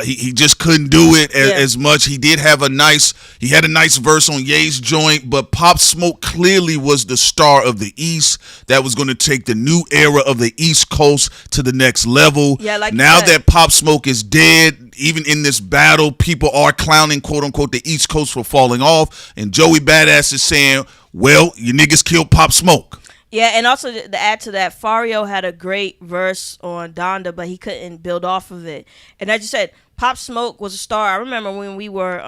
He just couldn't do it as much. He had a nice verse on Ye's joint, but Pop Smoke clearly was the star of the East that was going to take the new era of the East Coast to the next level. Yeah, like now that Pop Smoke is dead, even in this battle, people are clowning, quote unquote, the East Coast for falling off. And Joey Badass is saying, well, you niggas killed Pop Smoke. Yeah, and also to add to that, Fario had a great verse on Donda, but he couldn't build off of it. And as you said, Pop Smoke was a star. I remember when we were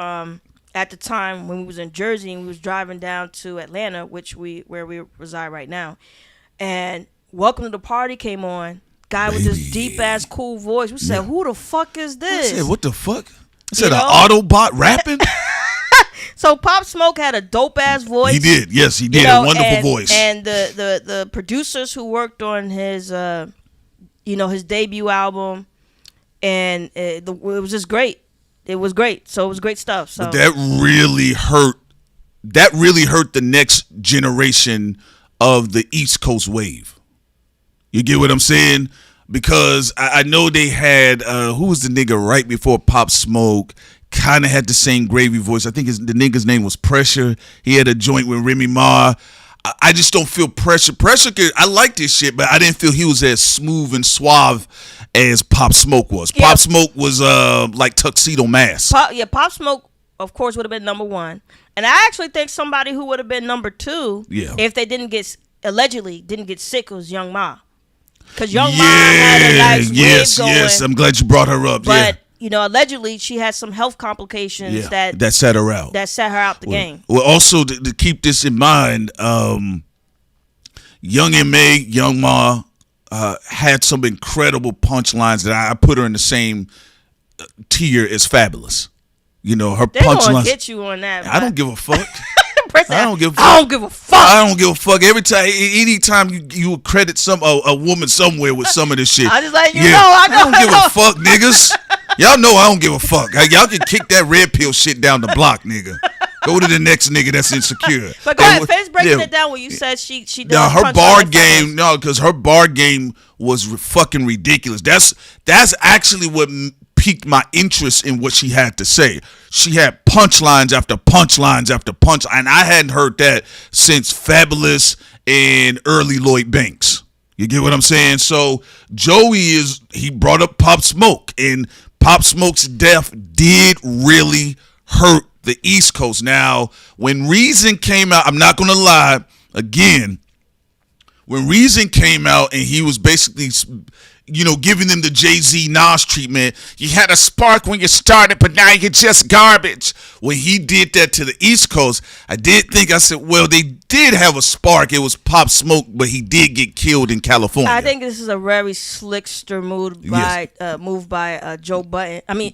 at the time when we was in Jersey and we was driving down to Atlanta, where we reside right now, and Welcome to the Party came on. Guy with this deep ass cool voice. We said, "Who the fuck is this?" I said, "What the fuck?" I said, "An Autobot rapping." So Pop Smoke had a dope ass voice. He did, yes, he did. A wonderful voice. And the producers who worked on his his debut album, and it was just great. It was great. So it was great stuff. So but that really hurt. That really hurt the next generation of the East Coast wave. You get what I'm saying? because I know they had who was the nigga right before Pop Smoke? Kind of had the same gravy voice. I think the nigga's name was Pressure. He had a joint with Remy Ma. I just don't feel Pressure. I like this shit, but I didn't feel he was as smooth and suave as Pop Smoke was. Yeah. Pop Smoke was like Tuxedo Mask. Pop Smoke, of course, would have been number one. And I actually think somebody who would have been number two, if they allegedly didn't get sick, was Young Ma. Because Young Ma had a nice wave going. Yes, I'm glad you brought her up. But, allegedly she had some health complications that set her out. That set her out the game. Well, also to keep this in mind, Young M.A., Young Ma had some incredible punchlines that I put her in the same tier as Fabulous. Her punchlines. They're gonna get you on that. I don't give a fuck. I don't give a fuck. I don't give a fuck. Anytime you credit a woman somewhere with some of this shit, I just like I don't give a fuck, niggas. Y'all know I don't give a fuck. Y'all can kick that red pill shit down the block, nigga. Go to the next nigga that's insecure. But go ahead, finish breaking it down when you said she does. No, her bar game, because her bar game was fucking ridiculous. That's actually what piqued my interest in what she had to say. She had punchlines after punchlines after punch, and I hadn't heard that since Fabulous and early Lloyd Banks. You get what I'm saying? So Joey he brought up Pop Smoke, and Pop Smoke's death did really hurt the East Coast. Now, when Reason came out, I'm not gonna lie, again, when Reason came out and he was basically giving them the Jay-Z Nas treatment, you had a spark when you started, but now you're just garbage. When he did that to the East Coast, I said, well, they did have a spark. It was Pop Smoke, but he did get killed in California. I think this is a very slickster move by Joe Button. I mean,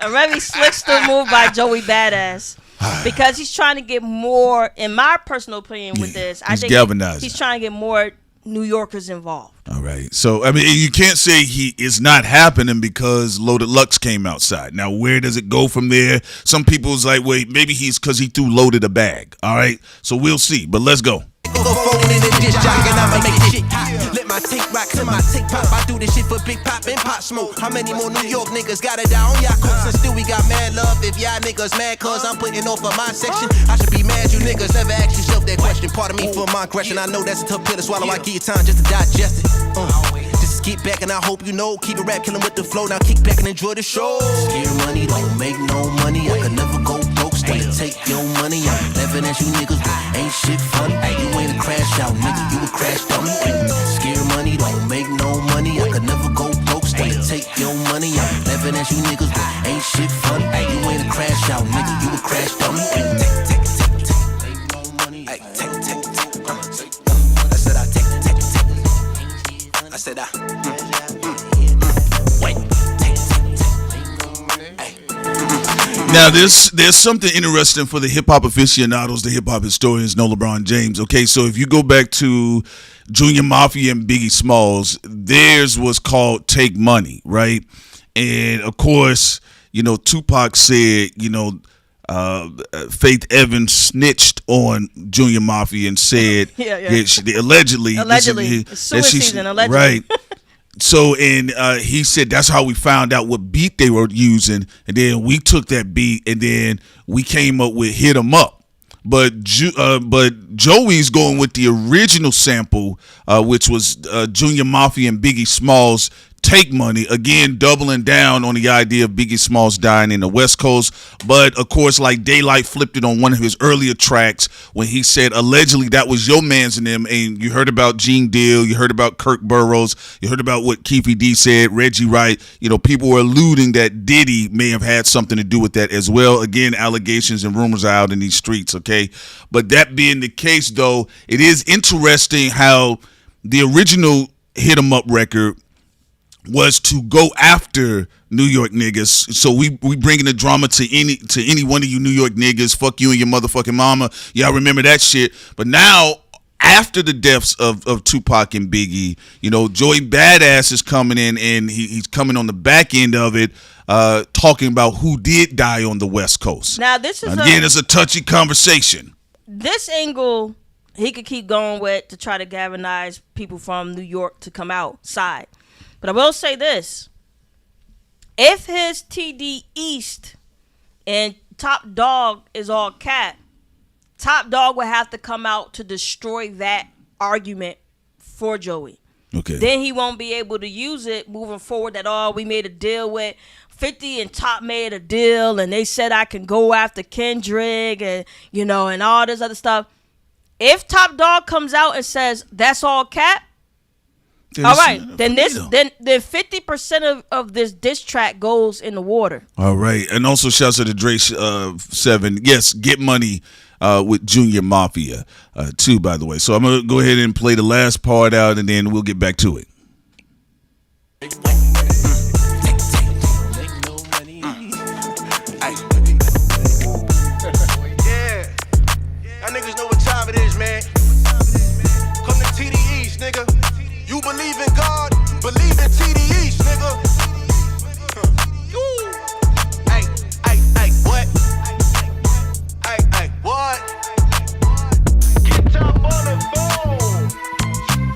a very slickster move by Joey Badass. Because he's trying to get more, in my personal opinion with this, I think he's trying to get more New Yorkers involved. All right. So, I mean, you can't say he is not happening because Loaded Lux came outside. Now, where does it go from there? Some people's like, wait, maybe he's because he threw Loaded a bag. All right. So we'll see. But let's go. Let my take rock to my take pop. I do this shit for Big Pop and Pop Smoke. How many more New York niggas got it down on y'all coast? And still we got mad love. If y'all niggas mad cause I'm putting off of my section, I should be mad you niggas never ask yourself that question. Pardon me for my question. I know that's a tough pill to swallow. I give you time just to digest it. Just get back and I hope you know. Keep it rap killing with the flow. Now kick back and enjoy the show. Scare money don't make no money. I could never go broke. Still take your money. I'm laughing at you niggas, but ain't shit funny. You ain't a crash out nigga. You a crash dummy. Scare money don't make no money. I could never go broke. Still take your money. I'm laughing at you niggas, but ain't shit funny. You ain't a crash out nigga. You a crash dummy. Take no money. Take. I said I take. I said I. Wait. Now, there's something interesting for the hip-hop aficionados, the hip-hop historians, no LeBron James. Okay, so if you go back to Junior Mafia and Biggie Smalls, theirs was called Take Money, right? And, of course, Tupac said, Faith Evans snitched on Junior Mafia and said, allegedly, season, allegedly. Right. So, and he said that's how we found out what beat they were using, and then we took that beat, and then we came up with Hit 'Em Up. But Joey's going with the original sample, which was Junior Mafia and Biggie Smalls' Take Money, again doubling down on the idea of Biggie Smalls dying in the West Coast. But of course, like Daylyt flipped it on one of his earlier tracks when he said allegedly that was your man's and them. And you heard about Gene Deal, you heard about Kirk Burroughs, you heard about what Keefe D said, Reggie Wright. People were alluding that Diddy may have had something to do with that as well. Again, allegations and rumors are out in these streets. Okay, but that being the case, though, it is interesting how the original Hit 'Em Up record was to go after New York niggas. So we bringing the drama to any one of you New York niggas. Fuck you and your motherfucking mama. Y'all remember that shit. But now, after the deaths of Tupac and Biggie, Joey Badass is coming in, and he's coming on the back end of it, talking about who did die on the West Coast. Now this is it's a touchy conversation. This angle he could keep going with to try to galvanize people from New York to come outside. But I will say this. If his TD East and Top Dog is all cat, Top Dog would have to come out to destroy that argument for Joey. Okay. Then he won't be able to use it moving forward that, we made a deal with 50 and Top made a deal and they said I can go after Kendrick and, and all this other stuff. If Top Dog comes out and says that's all cap, all right, then 50% of this diss track goes in the water. All right. And also shouts to the Dre 7. Yes, Get Money with Junior Mafia too, by the way. So I'm going to go ahead and play the last part out and then we'll get back to it. Niggas know what time it is, man. Come to TD East, nigga. You believe in God, believe in TD East, nigga. Hey, what? Hey, what? Get top on the phone.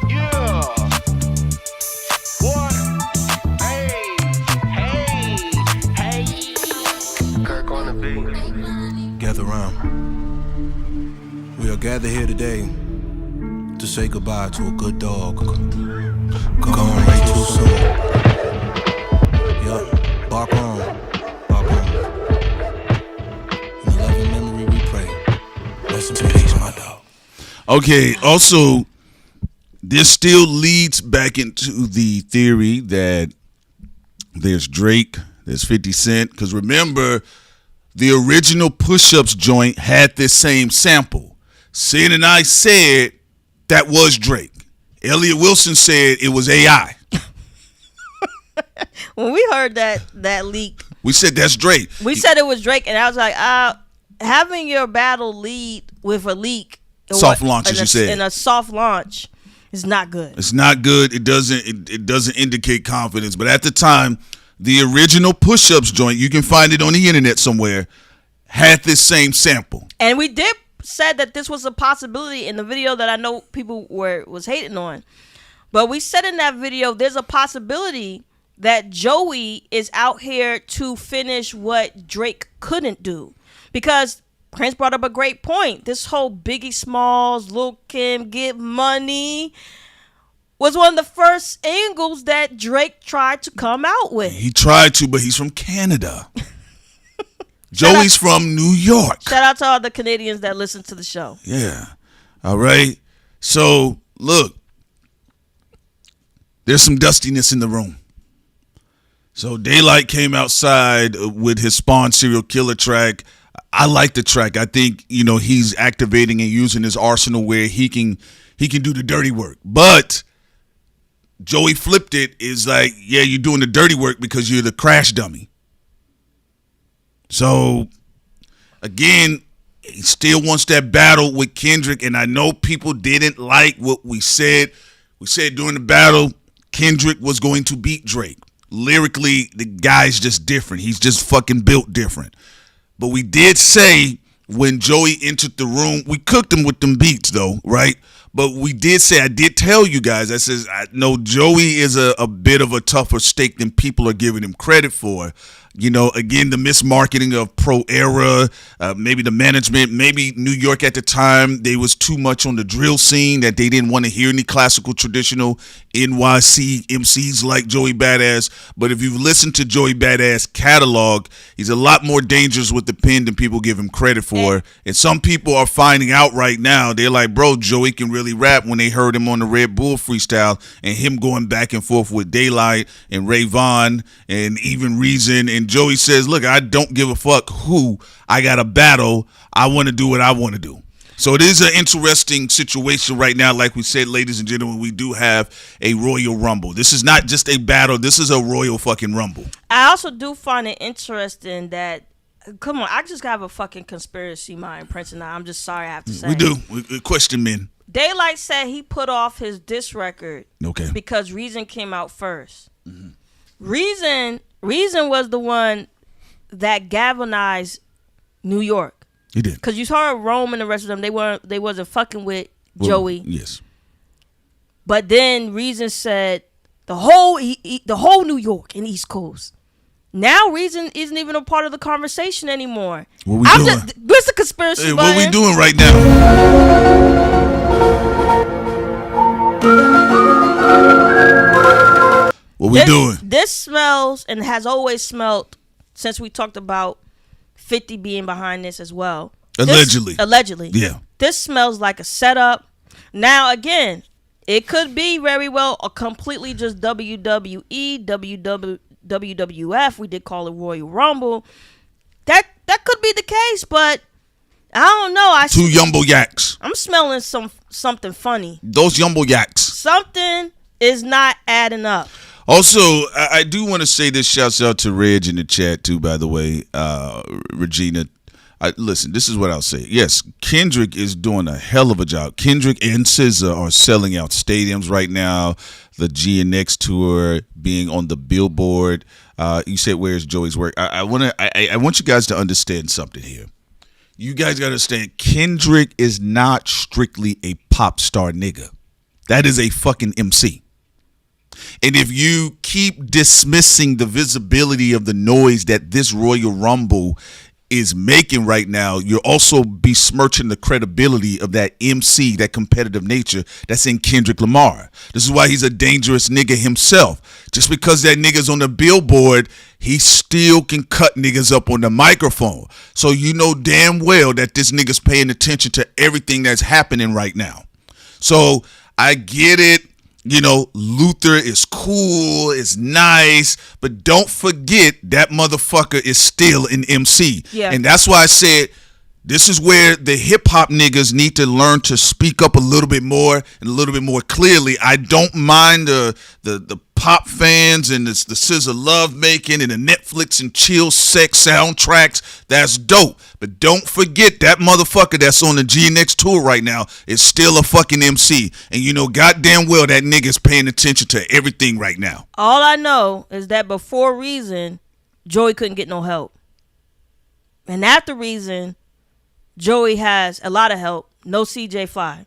Yeah. What? Hey. Kirk on the beat. Gather round. We are gathered here today to say goodbye to a good dog. Gone way too soon. Yup, bark on. In loving memory we pray. Rest in peace, my dog. Okay, also, this still leads back into the theory that there's Drake, there's 50 Cent, because remember, the original Push-Ups joint had this same sample. Sid and I said that was Drake. Elliot Wilson said it was AI. When we heard that leak, we said that's Drake. We said it was Drake, and I was like, having your battle lead with a leak, soft launch, as you said, in a soft launch is not good. It's not good. It doesn't indicate confidence. But at the time, the original Push-Ups joint, you can find it on the internet somewhere, had this same sample. And we did said that this was a possibility in the video that I know people was hating on. But we said in that video there's a possibility that Joey is out here to finish what Drake couldn't do. Because Prince brought up a great point. This whole Biggie Smalls, Lil' Kim, Get Money was one of the first angles that Drake tried to come out with. He tried to, but he's from Canada. Joey's from New York. Shout out to all the Canadians that listen to the show. Yeah. All right. So, look. There's some dustiness in the room. So, Daylyt came outside with his Spawn Serial Killer track. I like the track. I think, he's activating and using his arsenal where he can do the dirty work. But Joey flipped it. Is like, yeah, you're doing the dirty work because you're the crash dummy. So, again, he still wants that battle with Kendrick, and I know people didn't like what we said. We said during the battle, Kendrick was going to beat Drake. Lyrically, the guy's just different. He's just fucking built different. But we did say when Joey entered the room, we cooked him with them beats, though, right? But we did say, I did tell you guys, I know Joey is a bit of a tougher stake than people are giving him credit for. Again, the mismarketing of Pro Era, maybe the management, maybe New York at the time, they was too much on the drill scene that they didn't want to hear any classical traditional NYC MCs like Joey Badass. But if you've listened to Joey Badass catalog, he's a lot more dangerous with the pen than people give him credit for. And some people are finding out right now, they're like, bro, Joey can really rap, when they heard him on the Red Bull freestyle and him going back and forth with Daylyt and Vaughn and even Reason. And Joey says, look, I don't give a fuck who I got to battle. I want to do what I want to do. So it is an interesting situation right now. Like we said, ladies and gentlemen, we do have a Royal Rumble. This is not just a battle. This is a Royal fucking Rumble. I also do find it interesting that, come on, I just got a fucking conspiracy mind, Prince, and I'm just sorry I have to say. We do. We question men. Daylyt said he put off his diss record because Reason came out first. Mm-hmm. Reason was the one that galvanized New York. He did. Because you saw Rome and the rest of them, they wasn't fucking with Joey. Yes. But then Reason said the whole New York and East Coast. Now Reason isn't even a part of the conversation anymore. What we doing? What's the conspiracy? Hey, what we doing right now? What we doing? This smells and has always smelled since we talked about 50 being behind this as well. Allegedly. Yeah. This smells like a setup. Now again, it could be very well a completely just WWE, WWF. We did call it Royal Rumble. That could be the case, but I don't know. Two Yumbo Yaks. I'm smelling something funny. Those Yumbo Yaks. Something is not adding up. Also, I do want to say this. Shouts out to Reg in the chat too, by the way. Regina. Listen, this is what I'll say. Yes, Kendrick is doing a hell of a job. Kendrick and SZA are selling out stadiums right now. The GNX tour being on the Billboard. You said, where's Joey's work? I want you guys to understand something here. You guys got to understand, Kendrick is not strictly a pop star nigga. That is a fucking MC. And if you keep dismissing the visibility of the noise that this Royal Rumble is making right now, you're also besmirching the credibility of that MC, that competitive nature that's in Kendrick Lamar. This is why he's a dangerous nigga himself. Just because that nigga's on the Billboard, he still can cut niggas up on the microphone. So you know damn well that this nigga's paying attention to everything that's happening right now. So I get it. You know, Luther is cool, is nice, but don't forget that motherfucker is still an MC. Yeah. And that's why I said this is where the hip hop niggas need to learn to speak up a little bit more and a little bit more clearly. I don't mind the pop fans and the SZA love making and the Netflix and chill sex soundtracks. That's dope. But don't forget that motherfucker that's on the GNX tour right now is still a fucking MC. And you know goddamn well that nigga's paying attention to everything right now. All I know is that before Reason, Joey couldn't get no help. And after Reason, Joey has a lot of help. No CJ Fly.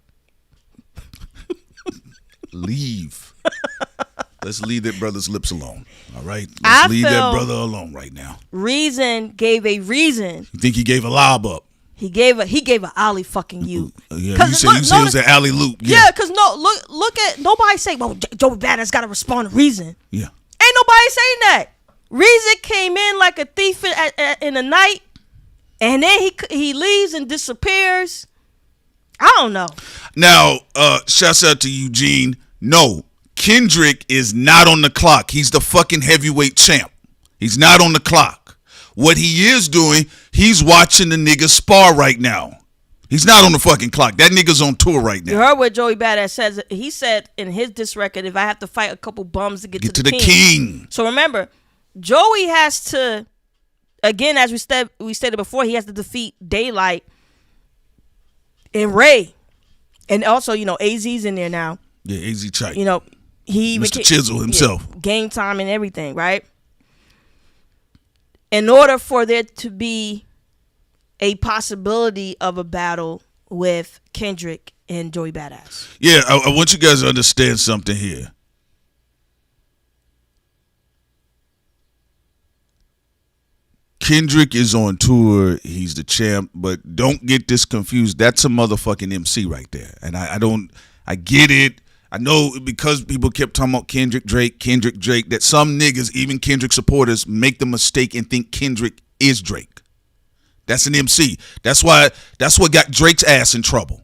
Leave. Let's leave that brother's lips alone. All right? Let's leave that brother alone right now. Reason gave a reason. You think he gave a lob up? He gave a alley fucking you. Yeah, you said it was an alley loop. Yeah, because look at nobody say, well, Joey Bada's got to respond to Reason. Yeah. Ain't nobody saying that. Reason came in like a thief in the night, and then he leaves and disappears. I don't know. Now, shouts out to Eugene. No, Kendrick is not on the clock. He's the fucking heavyweight champ. He's not on the clock. What he is doing, he's watching the nigga spar right now. He's not on the fucking clock. That nigga's on tour right now. You heard what Joey Badass says. He said in his diss record, if I have to fight a couple bums to get to the king. So remember, Joey has to, again, as we stated before, he has to defeat Daylyt and Ray. And also, you know, AZ's in there now. Yeah, AZ Chike. You know, he Mr. Chisel himself. Yeah, game time and everything, right? In order for there to be a possibility of a battle with Kendrick and Joey Badass. Yeah, I want you guys to understand something here. Kendrick is on tour. He's the champ, but don't get this confused. That's a motherfucking MC right there. And I get it. I know because people kept talking about Kendrick Drake, that some niggas, even Kendrick supporters, make the mistake and think Kendrick is Drake. That's an MC. That's what got Drake's ass in trouble.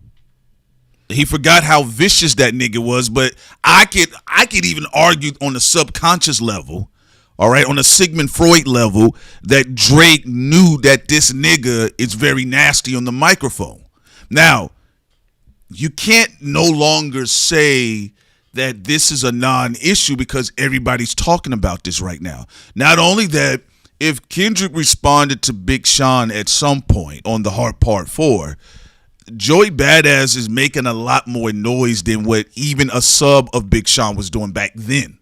He forgot how vicious that nigga was, but I could even argue on the subconscious level, all right, on a Sigmund Freud level, that Drake knew that this nigga is very nasty on the microphone. Now, you can't no longer say that this is a non-issue because everybody's talking about this right now. Not only that, if Kendrick responded to Big Sean at some point on The Heart Part 4, Joey Badass is making a lot more noise than what even a sub of Big Sean was doing back then.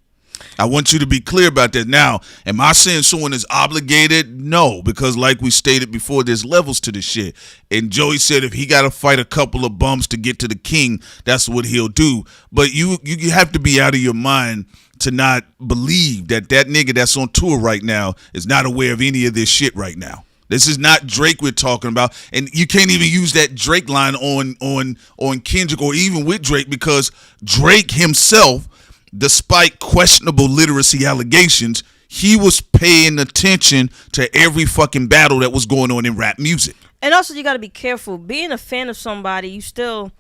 I want you to be clear about that. Now, am I saying someone is obligated? No, because like we stated before, there's levels to this shit. And Joey said if he got to fight a couple of bums to get to the king, that's what he'll do. But you have to be out of your mind to not believe that nigga that's on tour right now is not aware of any of this shit right now. This is not Drake we're talking about, and you can't even use that Drake line on Kendrick or even with Drake, because Drake himself, despite questionable literacy allegations, he was paying attention to every fucking battle that was going on in rap music. And also, you got to be careful. Being a fan of somebody, you still...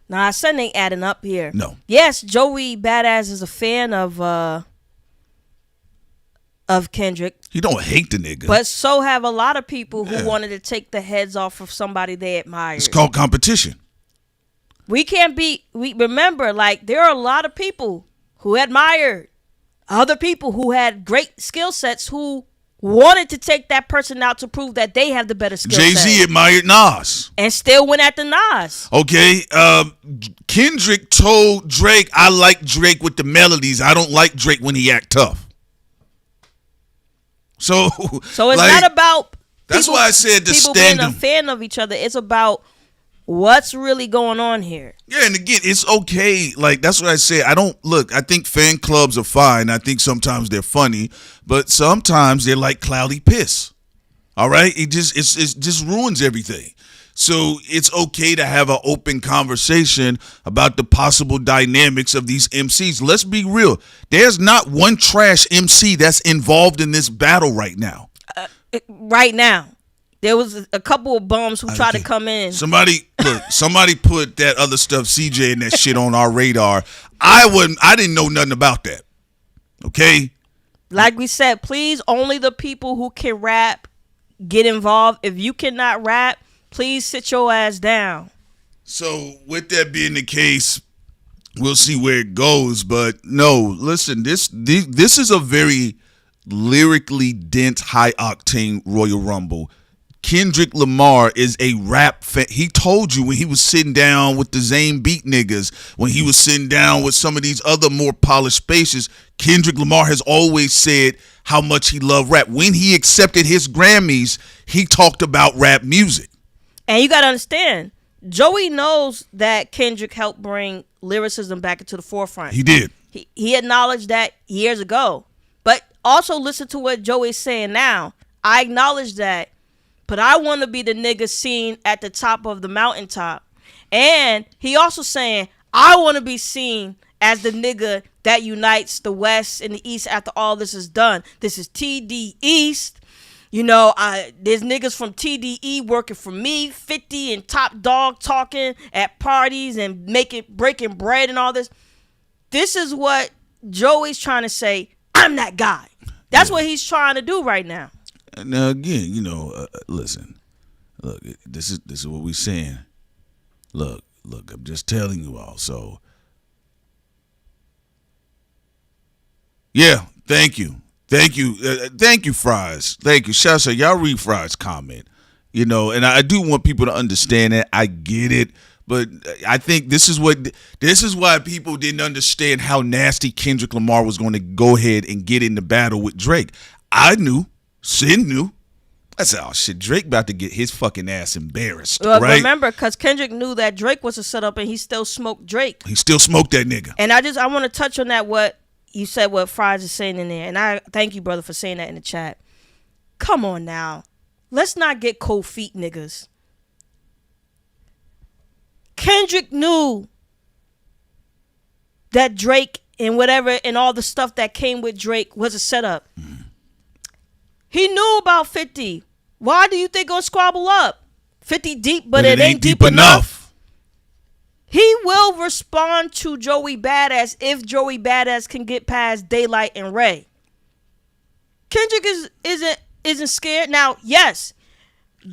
Nah, something ain't adding up here. No. Yes, Joey Badass is a fan of Kendrick. He don't hate the nigga. But so have a lot of people who wanted to take the heads off of somebody they admire. It's called competition. We remember, like, there are a lot of people who admired other people who had great skill sets who wanted to take that person out to prove that they have the better skill set. Jay-Z admired Nas. And still went at the Nas. Okay, Kendrick told Drake, I like Drake with the melodies. I don't like Drake when he act tough. So it's like, not about that's why I said the people stand being a fan of each other. It's about what's really going on here. Yeah, and again, it's okay. Like, that's what I say. I think fan clubs are fine. I think sometimes they're funny, but sometimes they're like cloudy piss. All right? It just ruins everything. So it's okay to have an open conversation about the possible dynamics of these MCs. Let's be real. There's not one trash MC that's involved in this battle right now. Right now. There was a couple of bums who tried to come in. Somebody put that other stuff, CJ, and that shit on our radar. I didn't know nothing about that. Okay? Like we said, please, only the people who can rap get involved. If you cannot rap, please sit your ass down. So with that being the case, we'll see where it goes. But no, listen, this is a very lyrically dense, high octane Royal Rumble. Kendrick Lamar is a rap fan. He told you when he was sitting down with the Zane Beat niggas, when he was sitting down with some of these other more polished spaces, Kendrick Lamar has always said how much he loved rap. When he accepted his Grammys, he talked about rap music. And you got to understand, Joey knows that Kendrick helped bring lyricism back into the forefront. He did. He acknowledged that years ago. But also listen to what Joey's saying now. I acknowledge that. But I want to be the nigga seen at the top of the mountaintop. And he also saying, I want to be seen as the nigga that unites the West and the East after all this is done. This is TD East. You know, there's niggas from TDE working for me, 50 and Top Dog talking at parties and breaking bread and all this. This is what Joey's trying to say. I'm that guy. That's what he's trying to do right now. Now again, you know, listen, look, this is what we're saying. Look, I'm just telling you all. So, yeah, thank you, thank you, Fries, thank you, Shasha. Y'all read Fries' comment, you know, and I do want people to understand that. I get it, but I think this is why people didn't understand how nasty Kendrick Lamar was going to go ahead and get in the battle with Drake. I knew. Sin knew. I said, oh shit, Drake about to get his fucking ass embarrassed, right? Remember, because Kendrick knew that Drake was a setup and he still smoked Drake. He still smoked that nigga. And I want to touch on that, what you said, what Fries is saying in there. And I thank you, brother, for saying that in the chat. Come on now. Let's not get cold feet, niggas. Kendrick knew that Drake and whatever and all the stuff that came with Drake was a setup. Mm. He knew about 50. Why do you think gonna squabble up? 50 deep, but it ain't deep enough. He will respond to Joey Badass if Joey Badass can get past Daylyt and Ray. Kendrick isn't scared. Now, yes,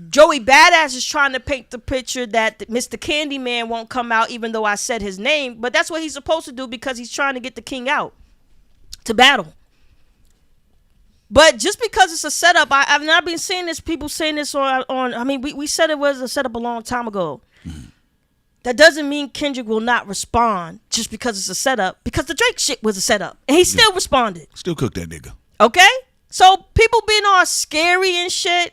Joey Badass is trying to paint the picture that Mr. Candyman won't come out even though I said his name, but that's what he's supposed to do because he's trying to get the king out to battle. But just because it's a setup, I've not been seeing this. People saying this on. I mean, we said it was a setup a long time ago. Mm-hmm. that doesn't mean Kendrick will not respond just because it's a setup. Because the Drake shit was a setup, and he still responded. Still cook that nigga. Okay, so people being all scary and shit.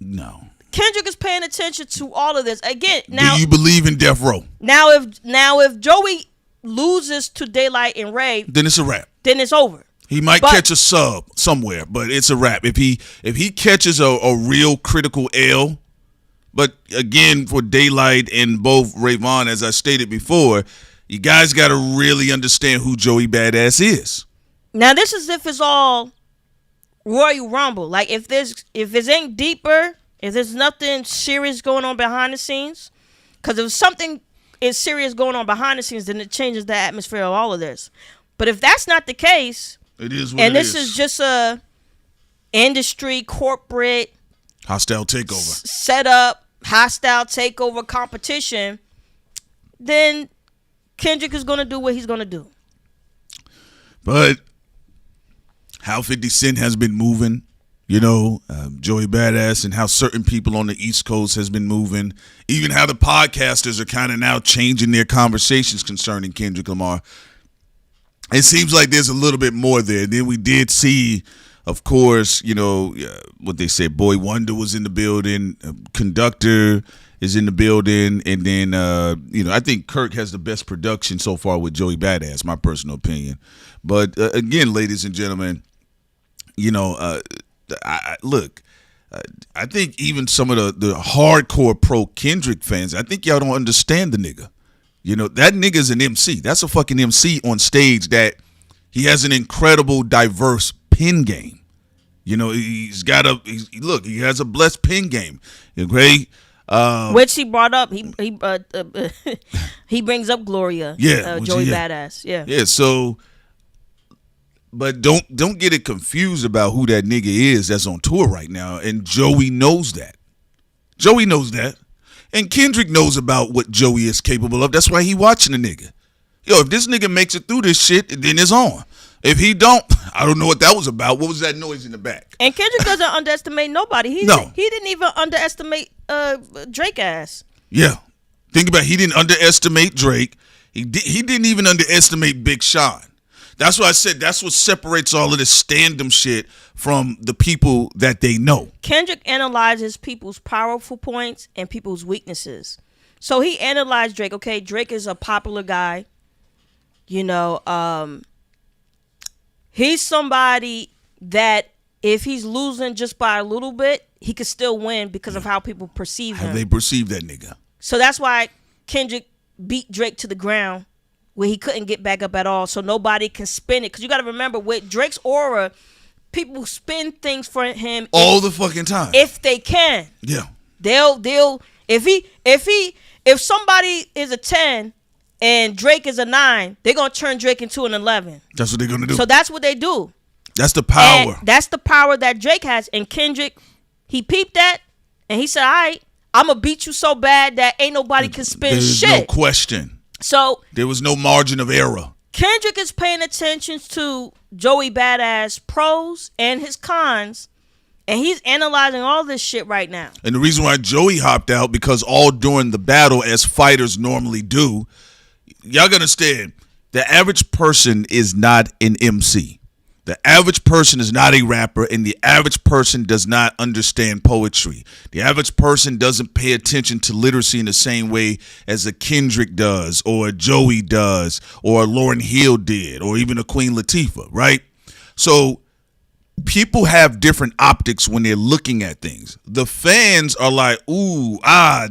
No. Kendrick is paying attention to all of this again. Now, do you believe in death row? Now, if Joey loses to Daylyt and Ray, then it's a wrap. Then it's over. He might catch a sub somewhere, but it's a wrap. If he catches a real critical L, but again for Daylyt and both Ray Vaughn, as I stated before, you guys got to really understand who Joey Badass is. Now this is if it's all Royal Rumble. Like if it ain't deeper. If there's nothing serious going on behind the scenes, because if something is serious going on behind the scenes, then it changes the atmosphere of all of this. But if that's not the case, it is what and it this is just a industry corporate hostile takeover setup, hostile takeover competition, then Kendrick is going to do what he's going to do. But how 50 Cent has been moving. Joey Badass and how certain people on the East Coast has been moving. Even how the podcasters are kind of now changing their conversations concerning Kendrick Lamar. It seems like there's a little bit more there. Then we did see, of course, what they said, Boy Wonder was in the building, Conductor is in the building, and then, I think Kirk has the best production so far with Joey Badass, my personal opinion. But again, ladies and gentlemen, I think even some of the hardcore pro Kendrick fans, I think y'all don't understand the nigga. That nigga's an MC. That's a fucking MC on stage that he has an incredible, diverse pen game. He has a blessed pen game. Great. Which he brought up. He brings up Gloria. Yeah. Joey Badass. Yeah. Yeah, so... But don't get it confused about who that nigga is that's on tour right now. And Joey knows that. And Kendrick knows about what Joey is capable of. That's why he watching the nigga. If this nigga makes it through this shit, then it's on. If he don't, I don't know what that was about. What was that noise in the back? And Kendrick doesn't underestimate nobody. He didn't even underestimate Drake ass. Yeah. Think about it. He didn't underestimate Drake. He didn't even underestimate Big Sean. That's why I said that's what separates all of this standum shit from the people that they know. Kendrick analyzes people's powerful points and people's weaknesses. So he analyzed Drake. Okay, Drake is a popular guy. He's somebody that if he's losing just by a little bit, he could still win because of how people perceive him. How they perceive that nigga. So that's why Kendrick beat Drake to the ground where he couldn't get back up at all, so nobody can spin it. Because you got to remember, with Drake's aura, people spin things for him all the fucking time if they can. Yeah, they'll if somebody is a 10 and Drake is a 9, they're gonna turn Drake into an 11. That's what they're gonna do. So that's what they do. That's the power. And that's the power that Drake has. And Kendrick, he peeped that and he said, "All right, I'm gonna beat you so bad that ain't nobody can spin shit." There's no question. So there was no margin of error. Kendrick is paying attention to Joey Badass pros and his cons, and he's analyzing all this shit right now. And the reason why Joey hopped out, because all during the battle, as fighters normally do, y'all gotta understand, the average person is not an MC. The average person is not a rapper, and the average person does not understand poetry. The average person doesn't pay attention to literacy in the same way as a Kendrick does, or a Joey does, or a Lauryn Hill did, or even a Queen Latifah, right? So people have different optics when they're looking at things. The fans are like, ooh,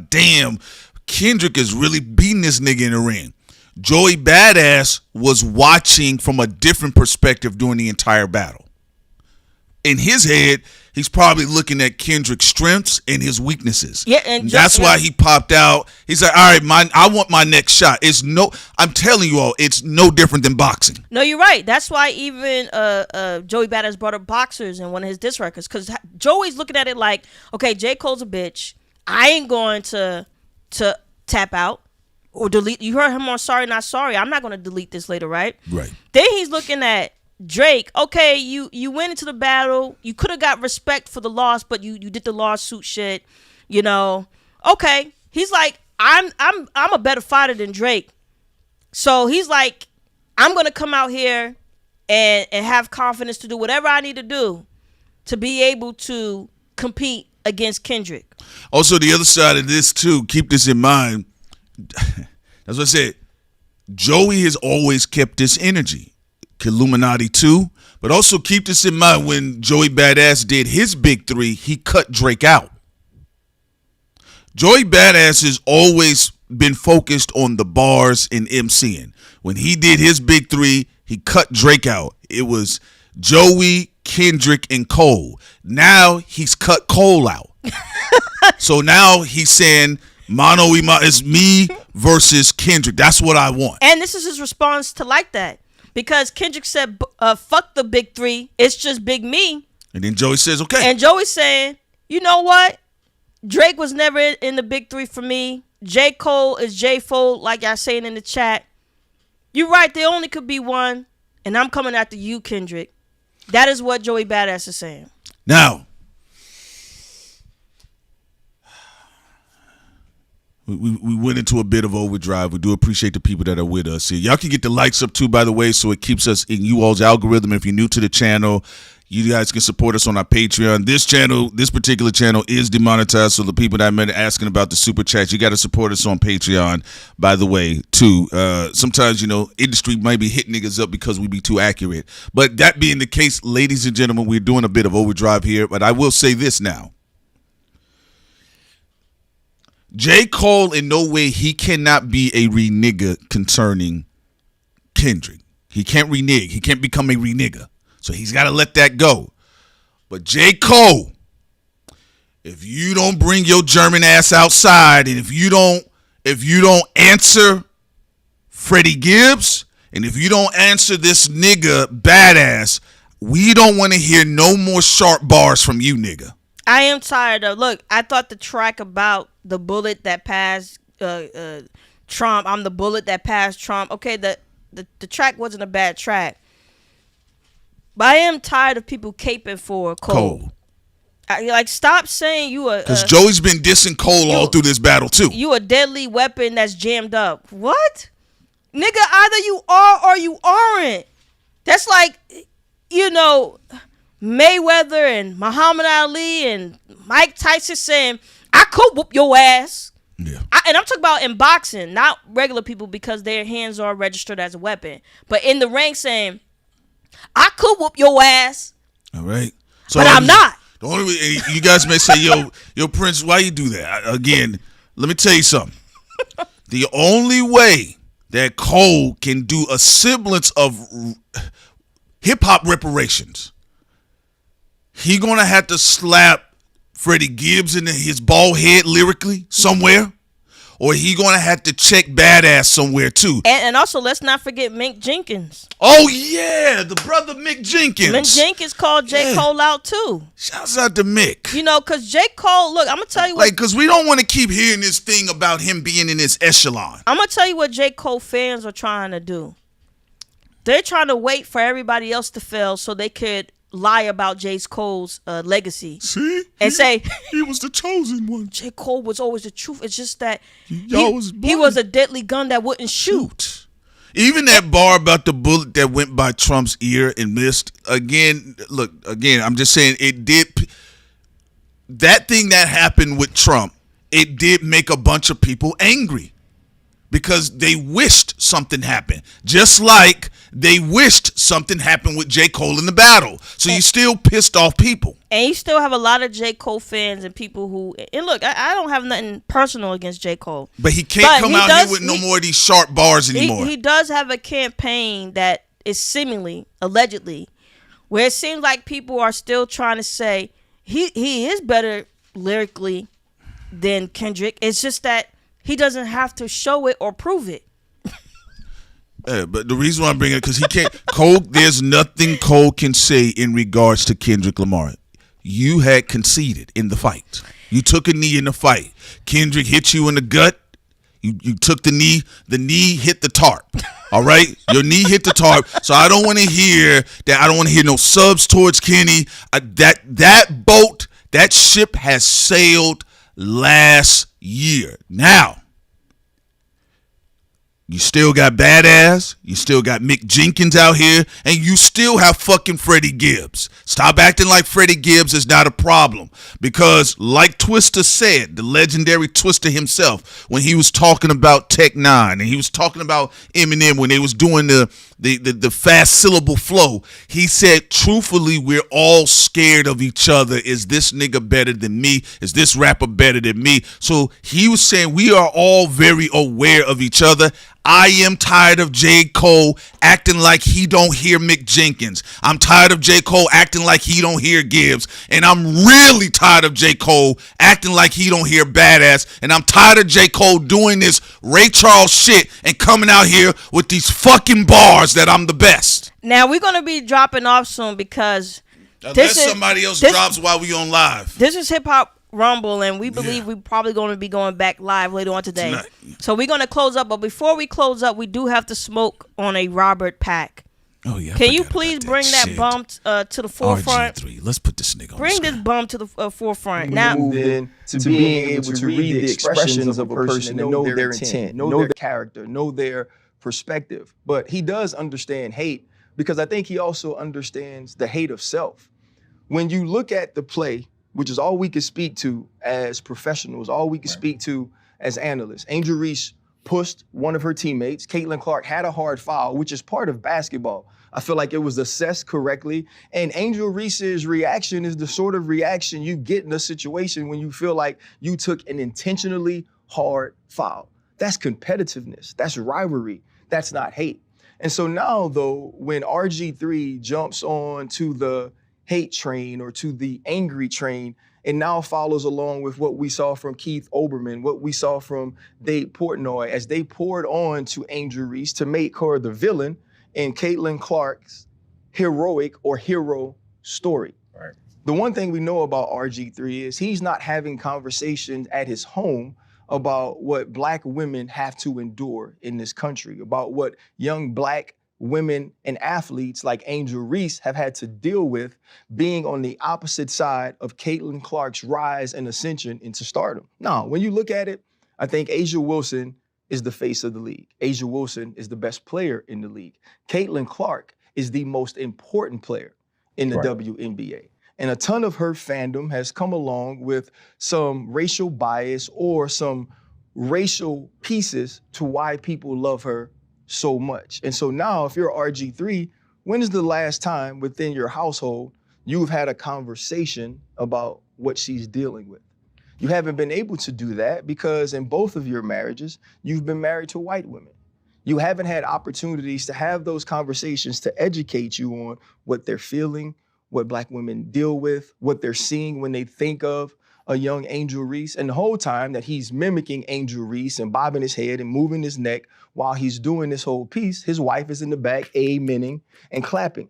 damn, Kendrick is really beating this nigga in the ring. Joey Badass was watching from a different perspective during the entire battle. In his head, he's probably looking at Kendrick's strengths and his weaknesses. Yeah, and that's why he popped out. He's like, all right, I want my next shot. I'm telling you all, it's no different than boxing. No, you're right. That's why even Joey Badass brought up boxers in one of his diss records, because Joey's looking at it like, okay, J. Cole's a bitch. I ain't going to tap out or delete. You heard him on Sorry Not Sorry. I'm not going to delete this later, right? Right. Then he's looking at Drake. Okay, you went into the battle. You could have got respect for the loss, but you did the lawsuit shit, Okay. He's like, I'm a better fighter than Drake. So he's like, I'm gonna come out here and have confidence to do whatever I need to do to be able to compete against Kendrick. Also, the other side of this too, keep this in mind. That's what I said. Joey has always kept this energy. Illuminati too. But also keep this in mind, when Joey Badass did his big 3, he cut Drake out. Joey Badass has always been focused on the bars and MCing. When he did his big 3, he cut Drake out. It was Joey, Kendrick, and Cole. Now he's cut Cole out. So now he's saying mono is me versus Kendrick. That's what I want. And this is his response to like that. Because Kendrick said, fuck the big 3. It's just big me. And then Joey says, okay. And Joey's saying, you know what? Drake was never in the big 3 for me. J. Cole is J-Fold, like y'all saying in the chat. You're right. There only could be one. And I'm coming after you, Kendrick. That is what Joey Badass is saying. Now, we went into a bit of overdrive. We do appreciate the people that are with us here. Y'all can get the likes up too, by the way, so it keeps us in you all's algorithm. If you're new to the channel, you guys can support us on our Patreon. This particular channel is demonetized, so the people that have been asking about the super chats, you got to support us on Patreon, by the way, too. Sometimes, industry might be hitting niggas up because we be too accurate. But that being the case, ladies and gentlemen, we're doing a bit of overdrive here, but I will say this now. J. Cole, in no way, he cannot be a renigga concerning Kendrick. He can't renege. He can't become a renigga. So he's got to let that go. But J. Cole, if you don't bring your German ass outside, and if you don't answer Freddie Gibbs, and if you don't answer this nigga Badass, we don't want to hear no more sharp bars from you, nigga. I am tired of. Look, I thought the track about the bullet that passed Trump. I'm the bullet that passed Trump. Okay, the track wasn't a bad track, but I am tired of people caping for Cole. Stop saying you a. Because Joey's been dissing Cole all through this battle too. You a deadly weapon that's jammed up. What, nigga? Either you are or you aren't. That's like, Mayweather and Muhammad Ali and Mike Tyson saying, I could whoop your ass. Yeah. And I'm talking about in boxing, not regular people, because their hands are registered as a weapon. But in the ring saying, I could whoop your ass. All right. So but I'm not. The only way, you guys may say, yo, Prince, why you do that? Again, let me tell you something. The only way that Cole can do a semblance of hip-hop reparations, he gonna have to slap Freddie Gibbs in his bald head lyrically somewhere, or he gonna have to check Badass somewhere too. And also, let's not forget Mick Jenkins. Oh yeah, the brother Mick Jenkins. Mick Jenkins called J. Cole out too. Shouts out to Mick. Because J. Cole, look, I'm gonna tell you what. Because we don't want to keep hearing this thing about him being in this echelon. I'm gonna tell you what J. Cole fans are trying to do. They're trying to wait for everybody else to fail so they could lie about J. Cole's legacy. See? Say he was the chosen one. J. Cole was always the truth. It's just that he was a deadly gun that wouldn't shoot. Even that bar about the bullet that went by Trump's ear and missed. Again, I'm just saying it did. That thing that happened with Trump, it did make a bunch of people angry because they wished something happened. Just like they wished something happened with J. Cole in the battle. So you still pissed off people. And you still have a lot of J. Cole fans and people who... And look, I don't have nothing personal against J. Cole. But he can't come out here with no more of these sharp bars anymore. He does have a campaign that is seemingly, allegedly, where it seems like people are still trying to say he is better lyrically than Kendrick. It's just that he doesn't have to show it or prove it. Yeah, but the reason why I bring it, because he can't. Cole, there's nothing Cole can say in regards to Kendrick Lamar. You had conceded in the fight. You took a knee in the fight. Kendrick hit you in the gut. You took the knee. The knee hit the tarp. All right? Your knee hit the tarp. So I don't want to hear that. I don't want to hear no subs towards Kenny. That boat, that ship has sailed last year. Now, You still got Badass, you still got Mick Jenkins out here, and you still have fucking Freddie Gibbs. Stop acting like Freddie Gibbs is not a problem. Because like Twista said, the legendary Twista himself, when he was talking about Tech 9 and he was talking about Eminem when they was doing the fast syllable flow, he said, truthfully, we're all scared of each other. Is this nigga better than me? Is this rapper better than me? So he was saying we are all very aware of each other. I am tired of J. Cole acting like he don't hear Mick Jenkins. I'm tired of J. Cole acting like he don't hear Gibbs. And I'm really tired of J. Cole acting like he don't hear Badass. And I'm tired of J. Cole doing this Ray Charles shit and coming out here with these fucking bars that I'm the best. Now, we're going to be dropping off soon because unless somebody else drops while we on live. This is Hip Hop Rumble, and we believe we're probably going to be going back live later on today. Tonight. So we're going to close up, but before we close up, we do have to smoke on a Robert pack. Oh yeah. Can you please bring that bum to the forefront? RG3. Let's put this nigga on. Bring this bum to the forefront. Now, then to being able to read the expressions of a person and know their intent, know their character, know their perspective. But he does understand hate because I think he also understands the hate of self. When you look at the play, which is all we can speak to as professionals, all we can speak to as analysts. Angel Reese pushed one of her teammates. Caitlin Clark had a hard foul, which is part of basketball. I feel like it was assessed correctly. And Angel Reese's reaction is the sort of reaction you get in a situation when you feel like you took an intentionally hard foul. That's competitiveness. That's rivalry. That's not hate. And so now, though, when RG3 jumps on to the hate train or to the angry train, and now follows along with what we saw from Keith Olbermann, what we saw from Dave Portnoy, as they poured on to Angel Reese to make her the villain in Caitlin Clark's heroic or hero story. Right. The one thing we know about RG3 is he's not having conversations at his home about what Black women have to endure in this country, about what young Black women and athletes like Angel Reese have had to deal with being on the opposite side of Caitlin Clark's rise and ascension into stardom. Now, when you look at it, I think A'ja Wilson is the face of the league. A'ja Wilson is the best player in the league. Caitlin Clark is the most important player in the WNBA. And a ton of her fandom has come along with some racial bias or some racial pieces to why people love her so much. And so now if you're RG3, when is the last time within your household you've had a conversation about what she's dealing with? You haven't been able to do that because in both of your marriages, you've been married to white women. You haven't had opportunities to have those conversations to educate you on what they're feeling, what Black women deal with, what they're seeing when they think of a young Angel Reese. And the whole time that he's mimicking Angel Reese and bobbing his head and moving his neck while he's doing this whole piece, his wife is in the back amening and clapping.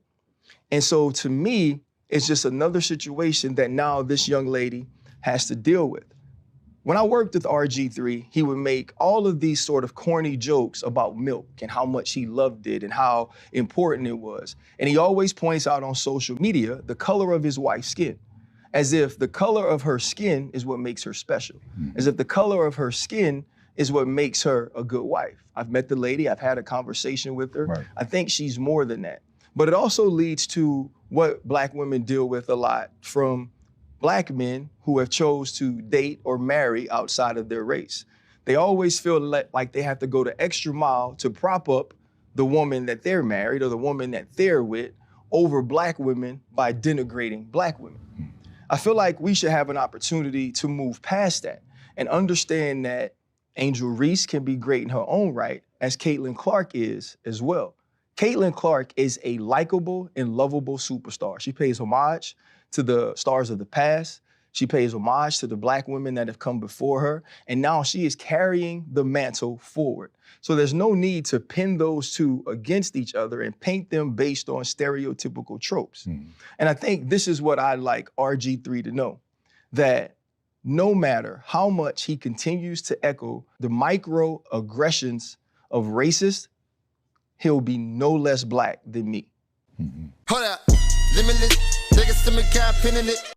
And so to me, it's just another situation that now this young lady has to deal with. When I worked with RG3, he would make all of these sort of corny jokes about milk and how much he loved it and how important it was. And he always points out on social media the color of his wife's skin, as if the color of her skin is what makes her special, as if the color of her skin is what makes her a good wife. I've met the lady, I've had a conversation with her. Right. I think she's more than that. But it also leads to what Black women deal with a lot from Black men who have chose to date or marry outside of their race. They always feel like they have to go the extra mile to prop up the woman that they're married or the woman that they're with over Black women by denigrating Black women. I feel like we should have an opportunity to move past that and understand that Angel Reese can be great in her own right, as Caitlin Clark is as well. Caitlin Clark is a likable and lovable superstar. She pays homage to the stars of the past. She pays homage to the Black women that have come before her. And now she is carrying the mantle forward. So there's no need to pin those two against each other and paint them based on stereotypical tropes. And I think this is what I'd like RG3 to know, that no matter how much he continues to echo the microaggressions of racists, he'll be no less Black than me. Hold up, limitless, take a stomach cap, pinning it.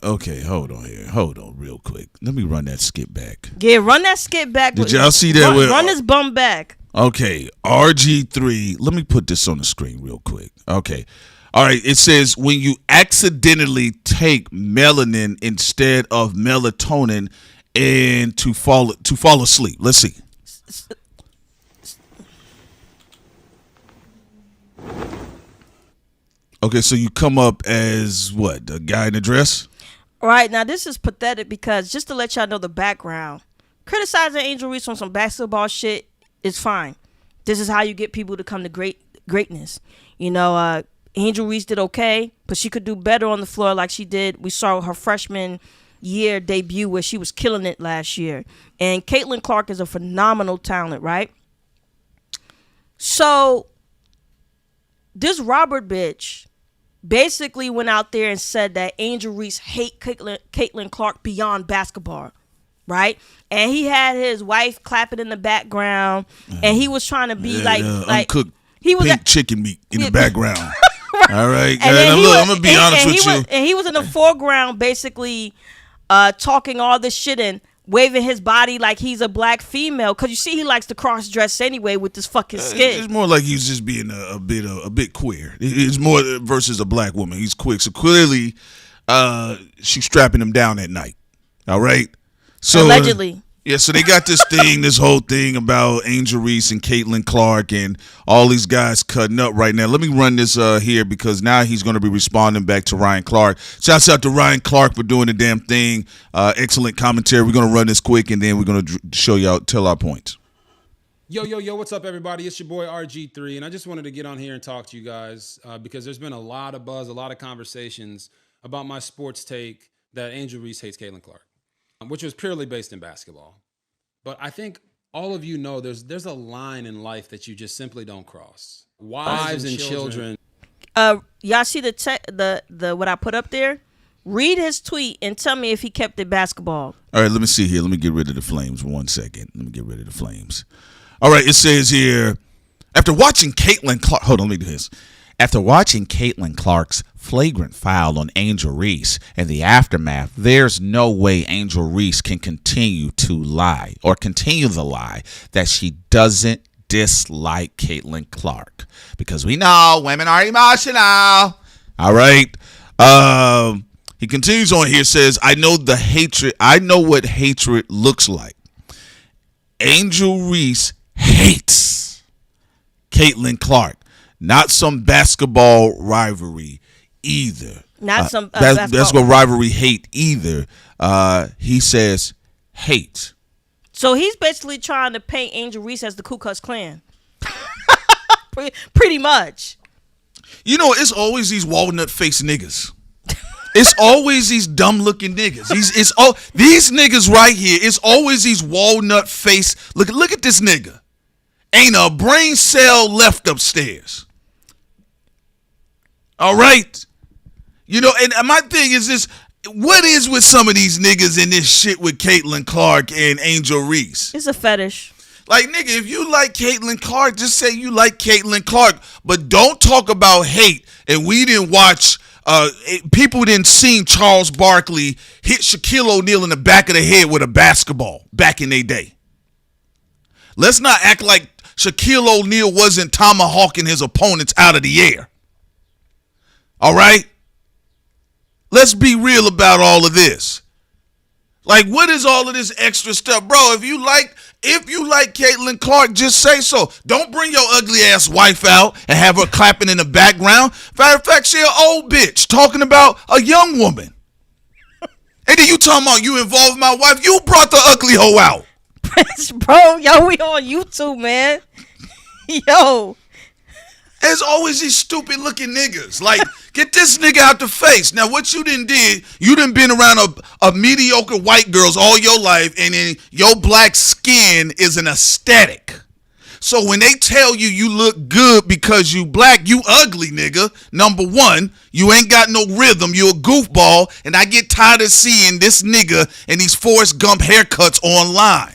Okay, hold on real quick. Let me run that skit back. Yeah, run that skit back. Did y'all see that? Run this bum back. Okay, RG3. Let me put this on the screen real quick. Okay. All right, it says when you accidentally take melanin instead of melatonin and to fall asleep. Let's see. Okay, so you come up as what? A guy in a dress? All right, now this is pathetic because just to let y'all know the background, criticizing Angel Reese on some basketball shit is fine. This is how you get people to come to greatness. You know, Angel Reese did okay, but she could do better on the floor like she did. We saw her freshman year debut where she was killing it last year. And Caitlin Clark is a phenomenal talent, right? So this Robert bitch basically went out there and said that Angel Reese hate Caitlin Clark beyond basketball, right? And he had his wife clapping in the background, and he was trying to be like uncooked he was pink chicken meat in the background. All right, and then I'm gonna be honest with you. And he was in the foreground, basically talking all this shit and waving his body like he's a black female, because you see he likes to cross dress anyway with this fucking skin. It's more like he's just being a bit queer. It's more versus a black woman. He's quick, so clearly she's strapping him down at night. All right, so allegedly. Yeah, so they got this whole thing about Angel Reese and Caitlin Clark and all these guys cutting up right now. Let me run this here because now he's going to be responding back to Ryan Clark. Shouts out to Ryan Clark for doing the damn thing. Excellent commentary. We're going to run this quick and then we're going to tell our points. Yo, what's up, everybody? It's your boy RG3, and I just wanted to get on here and talk to you guys because there's been a lot of buzz, a lot of conversations about my sports take that Angel Reese hates Caitlin Clark, which was purely based in basketball. But I think all of you know there's a line in life that you just simply don't cross. Wives and children. Y'all see the what I put up there? Read his tweet and tell me if he kept it basketball. All right, let me see here. Let me get rid of the flames 1 second. Let me get rid of the flames. All right, it says here, after watching Caitlin Clark, hold on, let me do this. After watching Caitlin Clark's flagrant foul on Angel Reese and the aftermath, there's no way Angel Reese can continue the lie that she doesn't dislike Caitlin Clark, because we know women are emotional. All right. He continues on here, says, I know what hatred looks like. Angel Reese hates Caitlin Clark. Not some basketball rivalry either. Not some basketball rivalry hate either. He says hate. So he's basically trying to paint Angel Reese as the Ku Klux Klan. Pretty much. You know, it's always these walnut faced niggas. It's always these dumb looking niggas. These niggas right here. It's always these walnut faced. Look at this nigga. Ain't a brain cell left upstairs. All right. You know, and my thing is this. What is with some of these niggas in this shit with Caitlin Clark and Angel Reese? It's a fetish. Like, nigga, if you like Caitlin Clark, just say you like Caitlin Clark. But don't talk about hate. And we didn't watch, people didn't see Charles Barkley hit Shaquille O'Neal in the back of the head with a basketball back in their day. Let's not act like Shaquille O'Neal wasn't tomahawking his opponents out of the air. All right? Let's be real about all of this. Like, what is all of this extra stuff? Bro, if you like Caitlin Clark, just say so. Don't bring your ugly ass wife out and have her clapping in the background. Matter of fact, she an old bitch talking about a young woman. And then you talking about you involved my wife. You brought the ugly hoe out. Bro, yo, we on YouTube, man. Yo. There's always these stupid looking niggas. Like, get this nigga out the face. Now, what you done did, you done been around a mediocre white girls all your life, and then your black skin is an aesthetic. So when they tell you you look good because you black, you ugly, nigga. Number one, you ain't got no rhythm. You a goofball, and I get tired of seeing this nigga and these Forrest Gump haircuts online.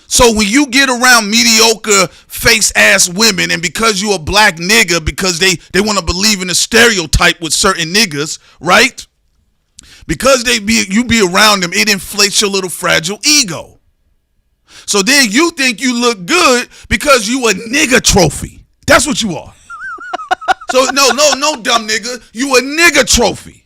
So when you get around mediocre face ass women, and because you a black nigga, because they want to believe in a stereotype with certain niggas, right? Because you be around them, it inflates your little fragile ego. So then you think you look good because you a nigga trophy. That's what you are. So no, dumb nigga. You a nigga trophy.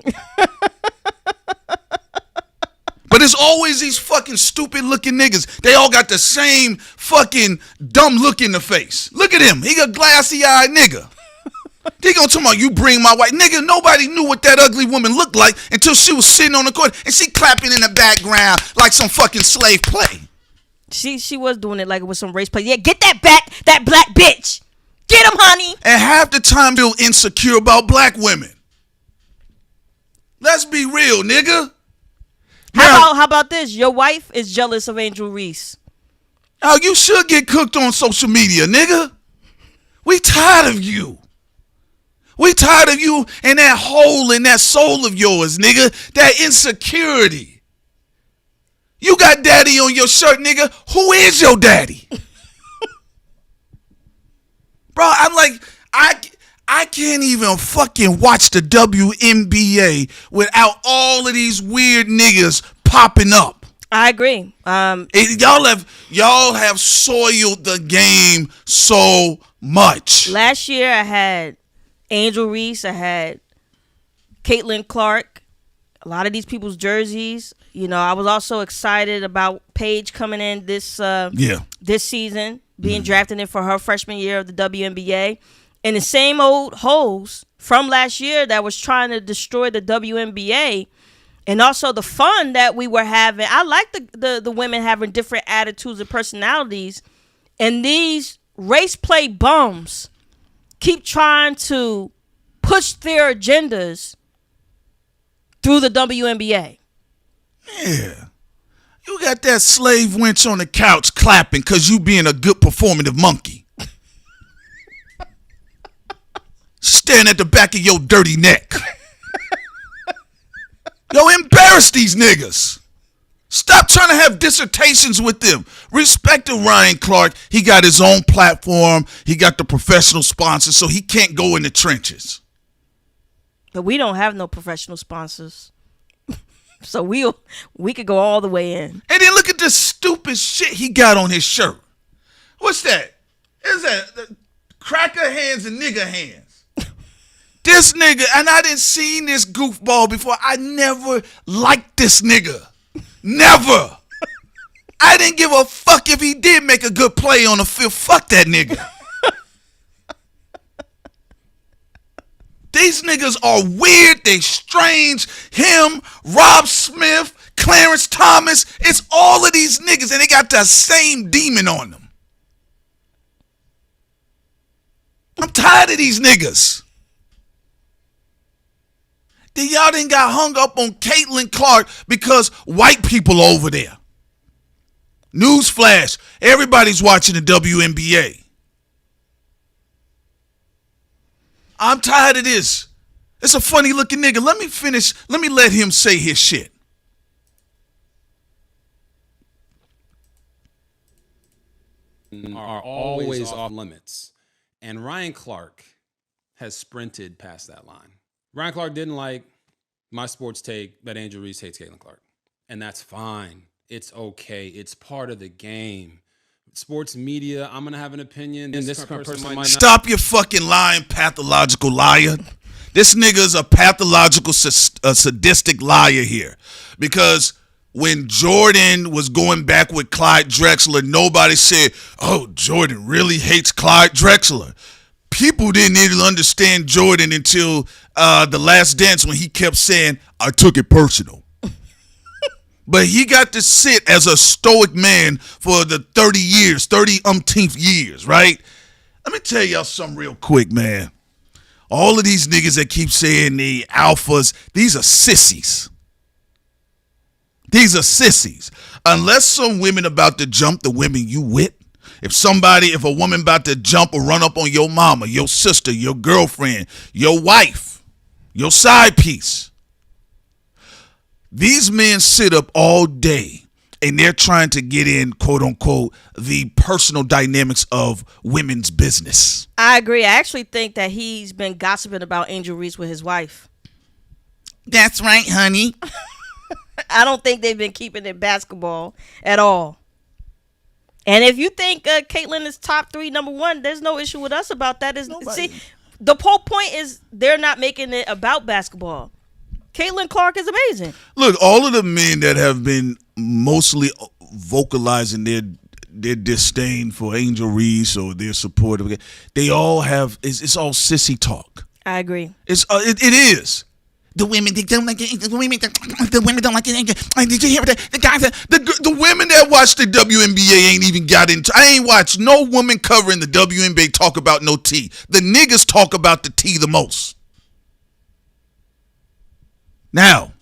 But it's always these fucking stupid looking niggas. They all got the same fucking dumb look in the face. Look at him. He a glassy eyed nigga. They gonna talk about you bring my wife. Nigga, nobody knew what that ugly woman looked like until she was sitting on the court and she clapping in the background like some fucking slave play. She was doing it like it was some race play. Yeah, get that black bitch. Get him, honey. And half the time feel insecure about black women. Let's be real, nigga. How about this? Your wife is jealous of Angel Reese. Oh, you should get cooked on social media, nigga. We tired of you. We tired of you and that hole in that soul of yours, nigga. That insecurity. You got daddy on your shirt, nigga. Who is your daddy? Bro, I'm like, I can't even fucking watch the WNBA without all of these weird niggas popping up. I agree. Y'all have soiled the game so much. Last year I had Angel Reese, I had Caitlin Clark, a lot of these people's jerseys. You know, I was also excited about Paige coming in this season, being drafted in for her freshman year of the WNBA. And the same old hoes from last year that was trying to destroy the WNBA, and also the fun that we were having. I like the women having different attitudes and personalities, and these race play bums keep trying to push their agendas through the WNBA. Yeah. You got that slave wench on the couch clapping because you being a good performative monkey. Staring at the back of your dirty neck. Yo, embarrass these niggas. Stop trying to have dissertations with them. Respect to Ryan Clark. He got his own platform. He got the professional sponsors, so he can't go in the trenches. But we don't have no professional sponsors. So we could go all the way in. And then look at this stupid shit he got on his shirt. What's that? Is that cracker hands and nigga hands? This nigga, and I didn't seen this goofball before. I never liked this nigga. Never. I didn't give a fuck if he did make a good play on the field. Fuck that nigga. These niggas are weird. They strange. Him, Rob Smith, Clarence Thomas. It's all of these niggas, and they got the same demon on them. I'm tired of these niggas. Then y'all done got hung up on Caitlin Clark because white people over there. Newsflash, everybody's watching the WNBA. I'm tired of this. It's a funny looking nigga. Let me finish. Let me let him say his shit. Are always off limits. And Ryan Clark has sprinted past that line. Ryan Clark didn't like my sports take that Angel Reese hates Caitlin Clark. And that's fine. It's okay. It's part of the game. Sports media, I'm going to have an opinion. And this person might not. Stop your fucking lying, pathological liar. This nigga's a pathological, sadistic liar here. Because when Jordan was going back with Clyde Drexler, nobody said, oh, Jordan really hates Clyde Drexler. People didn't even understand Jordan until The Last Dance when he kept saying, I took it personal. But he got to sit as a stoic man for the 30-umpteenth years, right? Let me tell y'all something real quick, man. All of these niggas that keep saying they alphas, these are sissies. These are sissies. Unless some women about to jump the women you with, if a woman about to jump or run up on your mama, your sister, your girlfriend, your wife, your side piece, these men sit up all day and they're trying to get in, quote unquote, the personal dynamics of women's business. I agree. I actually think that he's been gossiping about Angel Reese with his wife. That's right, honey. I don't think they've been keeping it basketball at all. And if you think Caitlyn is top 3, number 1, there's no issue with us about that. See, the whole point is they're not making it about basketball. Caitlin Clark is amazing. Look, all of the men that have been mostly vocalizing their disdain for Angel Reese or their support of it, they all have it's all sissy talk. I agree. It is. The women they don't like it. The women don't like it. Did you hear that? The guys, the women that watch the WNBA ain't even got into. I ain't watched no woman covering the WNBA talk about no tea. The niggas talk about the tea the most. Now,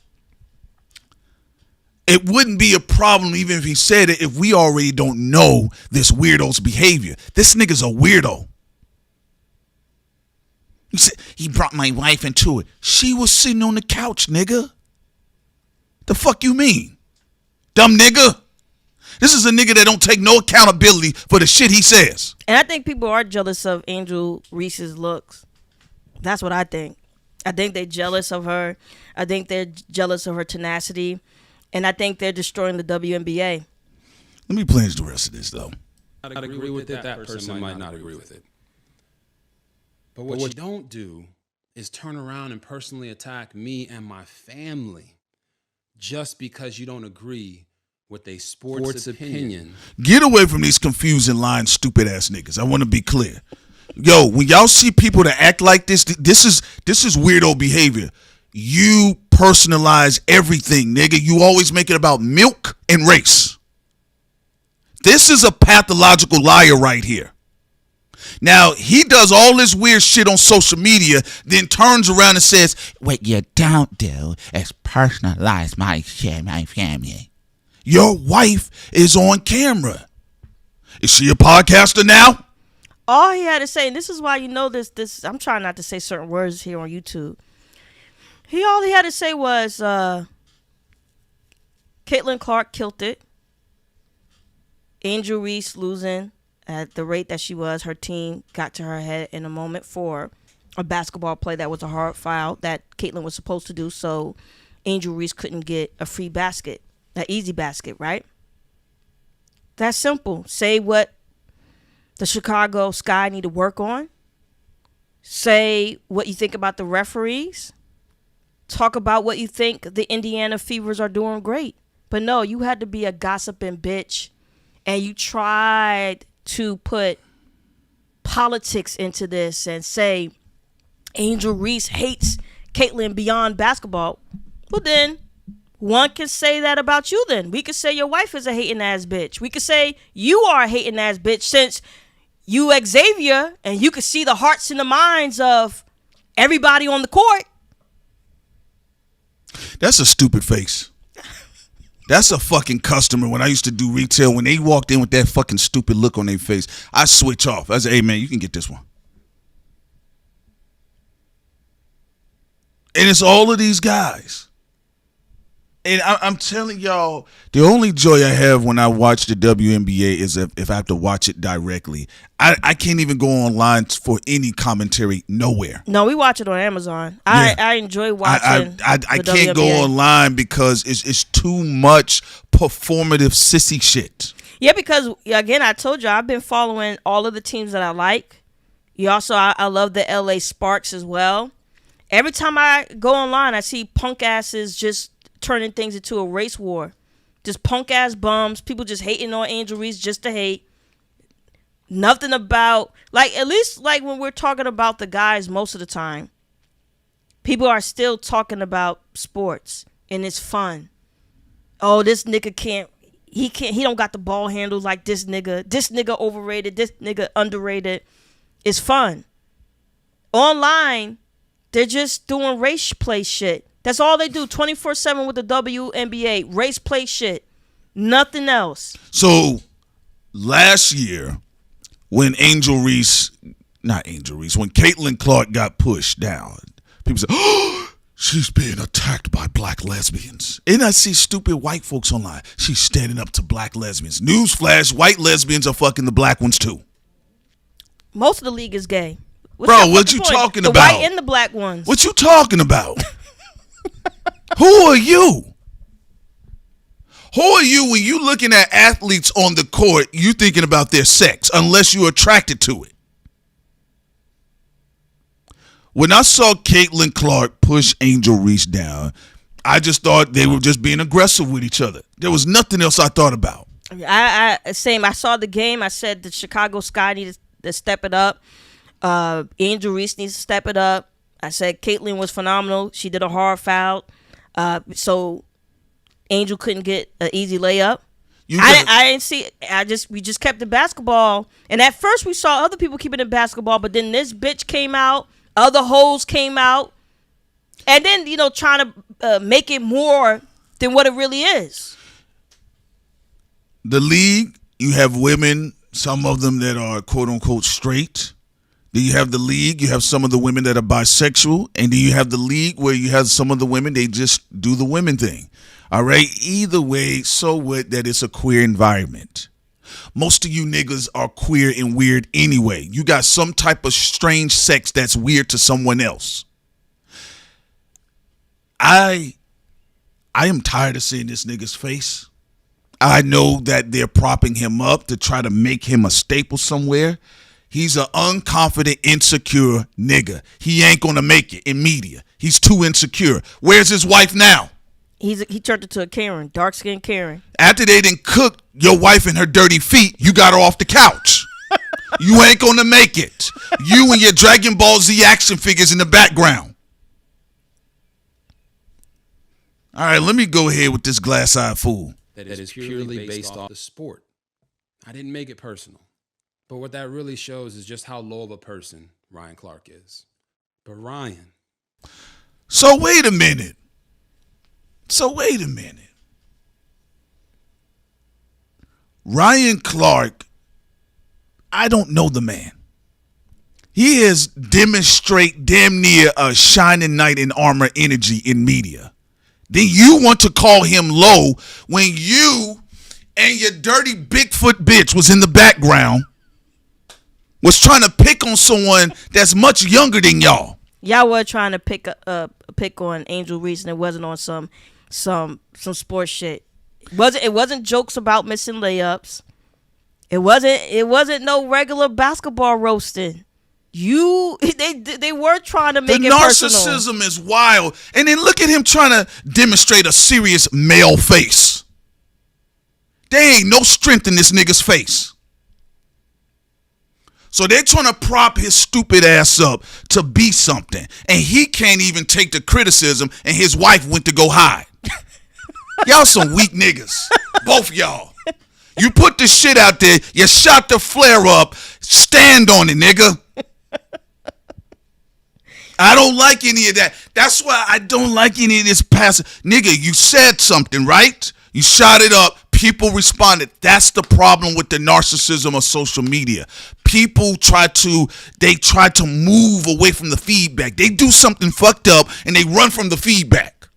it wouldn't be a problem even if he said it if we already don't know this weirdo's behavior. This nigga's a weirdo. He said, he brought my wife into it. She was sitting on the couch, nigga. The fuck you mean? Dumb nigga. This is a nigga that don't take no accountability for the shit he says. And I think people are jealous of Angel Reese's looks. That's what I think. I think they're jealous of her. I think they're jealous of her tenacity. And I think they're destroying the WNBA. Let me play the rest of this, though. I agree with it. That person might not agree with it. But what you don't do is turn around and personally attack me and my family just because you don't agree with a sports opinion. Get away from these confusing, lying, stupid ass niggas. I want to be clear. Yo, when y'all see people that act like this is weirdo behavior. You personalize everything, nigga. You always make it about milk and race. This is a pathological liar right here. Now, he does all this weird shit on social media, then turns around and says, what you don't do is personalize my shit, my family. Your wife is on camera. Is she a podcaster now? All he had to say, and this is why you know this, I'm trying not to say certain words here on YouTube. All he had to say was, Caitlin Clark killed it. Angel Reese losing at the rate that she was. Her team got to her head in a moment for a basketball play that was a hard foul that Caitlin was supposed to do, so Angel Reese couldn't get a free basket, an easy basket, right? That's simple. Say what the Chicago Sky need to work on. Say what you think about the referees. Talk about what you think the Indiana Fevers are doing great. But no, you had to be a gossiping bitch, and you tried to put politics into this and say Angel Reese hates Caitlyn beyond basketball. Well, then one can say that about you. Then we could say your wife is a hating ass bitch. We could say you are a hating ass bitch since you Xavier and you could see the hearts and the minds of everybody on the court. That's a stupid face. That's a fucking customer. When I used to do retail, when they walked in with that fucking stupid look on their face, I switch off. I say, hey, man, you can get this one. And it's all of these guys. And I'm telling y'all, the only joy I have when I watch the WNBA is if I have to watch it directly. I can't even go online for any commentary nowhere. No, we watch it on Amazon. I enjoy watching I can't go online because it's too much performative sissy shit. Yeah, because, again, I told you, I've been following all of the teams that I like. I love the LA Sparks as well. Every time I go online, I see punk asses just turning things into a race war. Just punk ass bums. People just hating on Angel Reese just to hate. Nothing about, at least when we're talking about the guys most of the time, people are still talking about sports and it's fun. Oh, this nigga he don't got the ball handles like this nigga. This nigga overrated. This nigga underrated. It's fun. Online, they're just doing race play shit. That's all they do 24/7 with the WNBA. Race play shit. Nothing else. So last year, when when Caitlin Clark got pushed down, people said, oh, she's being attacked by black lesbians. And I see stupid white folks online. She's standing up to black lesbians. Newsflash, white lesbians are fucking the black ones too. Most of the league is gay. Bro, what you talking about? The white and the black ones. What you talking about? Who are you? Who are you when you looking at athletes on the court, you thinking about their sex, unless you're attracted to it? When I saw Caitlin Clark push Angel Reese down, I just thought they were just being aggressive with each other. There was nothing else I thought about. Same. I saw the game. I said the Chicago Sky needs to step it up. Angel Reese needs to step it up. I said Caitlin was phenomenal. She did a hard foul. So Angel couldn't get an easy layup. I didn't see it. We just kept the basketball. And at first we saw other people keeping the basketball, but then this bitch came out, other hoes came out, and then, trying to make it more than what it really is. The league, you have women, some of them that are quote unquote straight. Then you have the league, you have some of the women that are bisexual, and then you have the league where you have some of the women, they just do the women thing. All right, either way, so what that it's a queer environment. Most of you niggas are queer and weird anyway. You got some type of strange sex that's weird to someone else. I am tired of seeing this nigga's face. I know that they're propping him up to try to make him a staple somewhere. He's an unconfident, insecure nigga. He ain't gonna make it in media. He's too insecure. Where's his wife now? He turned into a Karen, dark-skinned Karen. After they didn't cook your wife and her dirty feet, you got her off the couch. You ain't gonna make it. You and your Dragon Ball Z action figures in the background. All right, let me go ahead with this glass-eyed fool. That is purely based off the sport. I didn't make it personal. But what that really shows is just how low of a person Ryan Clark is. But Ryan. So wait a minute. Ryan Clark, I don't know the man. He is demonstrate damn near a shining knight in armor energy in media. Then you want to call him low when you and your dirty Bigfoot bitch was in the background, was trying to pick on someone that's much younger than y'all. Y'all were trying to pick on Angel Reese, and it wasn't on some sports shit. It wasn't jokes about missing layups. It wasn't no regular basketball roasting. They were trying to make it personal. The narcissism is wild. And then look at him trying to demonstrate a serious male face. There ain't no strength in this nigga's face. So they're trying to prop his stupid ass up to be something. And he can't even take the criticism, and his wife went to go hide. Y'all some weak niggas. Both y'all. You put the shit out there, you shot the flare up, stand on it, nigga. I don't like any of that. That's why I don't like any of this passive. Nigga, you said something, right? You shot it up. People responded. That's the problem with the narcissism of social media. People try to move away from the feedback. They do something fucked up and they run from the feedback.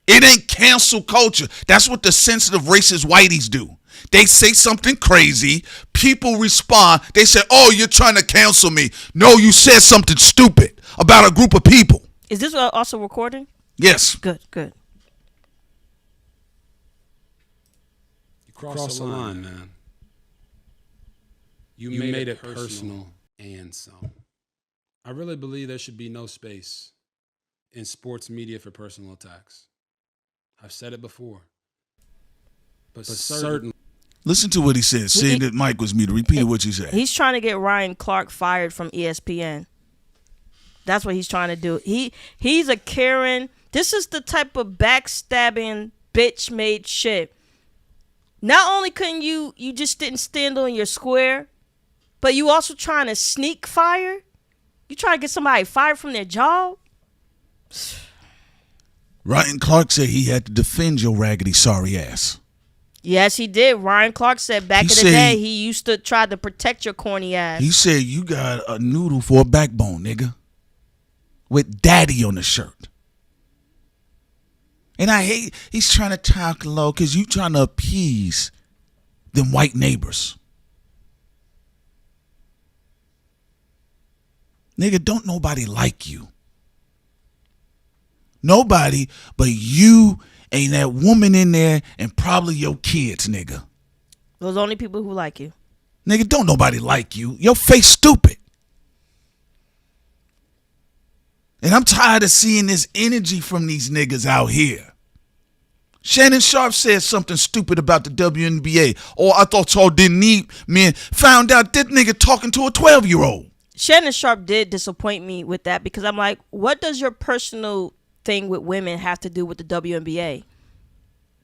It ain't cancel culture. That's what the sensitive racist whiteys do. They say something crazy. People respond. They say, oh, you're trying to cancel me. No, you said something stupid about a group of people. Is this also recording? Yes. Good. You crossed the line, man. You made it personal and some. I really believe there should be no space in sports media for personal attacks. I've said it before. But certainly. Listen to what he said. Seeing that Mike was muted. Repeat what you said. He's trying to get Ryan Clark fired from ESPN. That's what he's trying to do. He's a Karen. This is the type of backstabbing, bitch-made shit. Not only couldn't you just didn't stand on your square, but you also trying to sneak fire? You trying to get somebody fired from their job? Ryan Clark said he had to defend your raggedy sorry ass. Yes, he did. Ryan Clark said back in the day he used to try to protect your corny ass. He said you got a noodle for a backbone, nigga. With daddy on the shirt. And I hate he's trying to talk low because you trying to appease them white neighbors. Nigga, don't nobody like you. Nobody but you and that woman in there and probably your kids, nigga. Those only people who like you. Nigga, don't nobody like you. Your face stupid. And I'm tired of seeing this energy from these niggas out here. Shannon Sharp said something stupid about the WNBA. Or I thought y'all didn't need men. Found out that nigga talking to a 12-year-old. Shannon Sharp did disappoint me with that because I'm like, what does your personal thing with women have to do with the WNBA?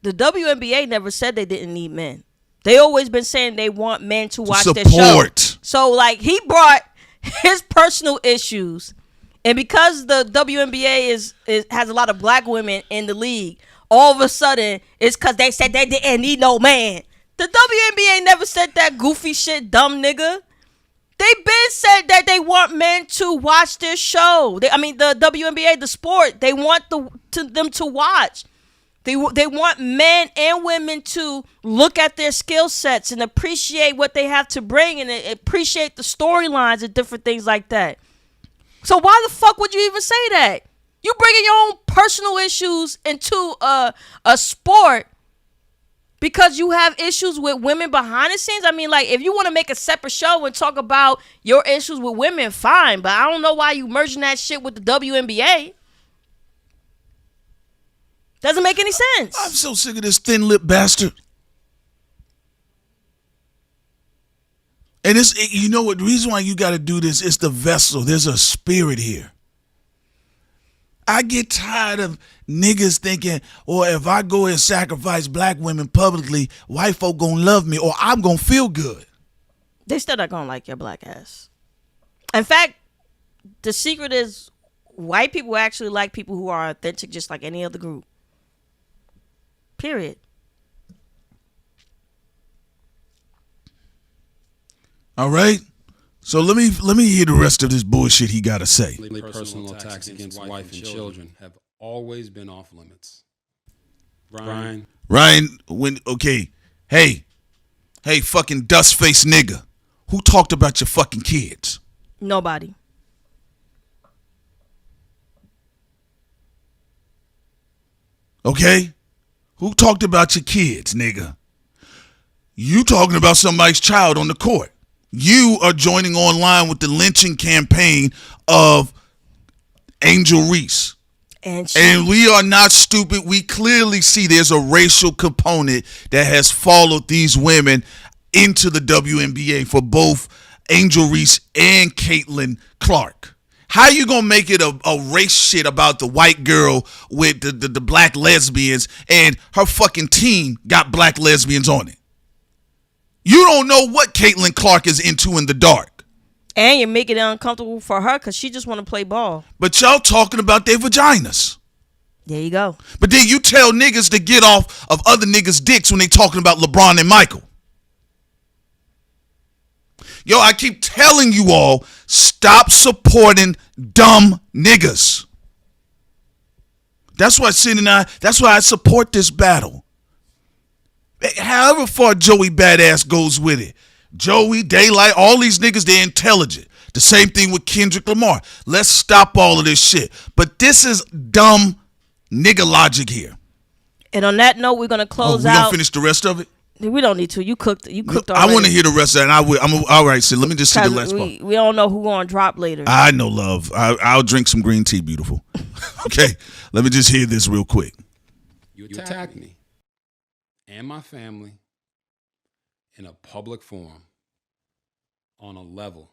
The WNBA never said they didn't need men. They always been saying they want men to watch their show. So like he brought his personal issues, and because the WNBA has a lot of black women in the league, all of a sudden it's because they said they didn't need no man. The WNBA never said that goofy shit, dumb nigga. They been said that they want men to watch their show. The WNBA, the sport, they want them to watch. They want men and women to look at their skill sets and appreciate what they have to bring and appreciate the storylines and different things like that. So why the fuck would you even say that? You bringing your own personal issues into a sport because you have issues with women behind the scenes? I mean, like, if you want to make a separate show and talk about your issues with women, fine. But I don't know why you merging that shit with the WNBA. Doesn't make any sense. I'm so sick of this thin-lipped bastard. And you know what? The reason why you got to do this is the vessel. There's a spirit here. I get tired of niggas thinking, or if I go and sacrifice black women publicly, white folk gonna love me, or I'm gonna feel good. They still not gonna like your black ass. In fact, the secret is white people actually like people who are authentic, just like any other group. Period. All right. So let me hear the rest of this bullshit he got to say. Personal attacks against wife and children have always been off limits. Ryan, hey, fucking dust face nigga, who talked about your fucking kids? Nobody. Okay, who talked about your kids, nigga? You talking about somebody's child on the court. You are joining online with the lynching campaign of Angel Reese. And we are not stupid. We clearly see there's a racial component that has followed these women into the WNBA for both Angel Reese and Caitlin Clark. How you gonna make it a race shit about the white girl with the black lesbians and her fucking team got black lesbians on it? You don't know what Caitlin Clark is into in the dark. And you're making it uncomfortable for her because she just want to play ball. But y'all talking about their vaginas. There you go. But then you tell niggas to get off of other niggas' dicks when they talking about LeBron and Michael. Yo, I keep telling you all, stop supporting dumb niggas. That's why that's why I support this battle. However far Joey Badass goes with it. Joey, Daylyt, all these niggas, they're intelligent. The same thing with Kendrick Lamar. Let's stop all of this shit. But this is dumb nigga logic here. And on that note, we're going to close out. We don't finish the rest of it? We don't need to. You cooked already. I want to hear the rest of it. All right, so let me just see the last part. We don't know who going to drop later. I know, love. I'll drink some green tea, beautiful. Okay, let me just hear this real quick. You attacked me and my family in a public forum on a level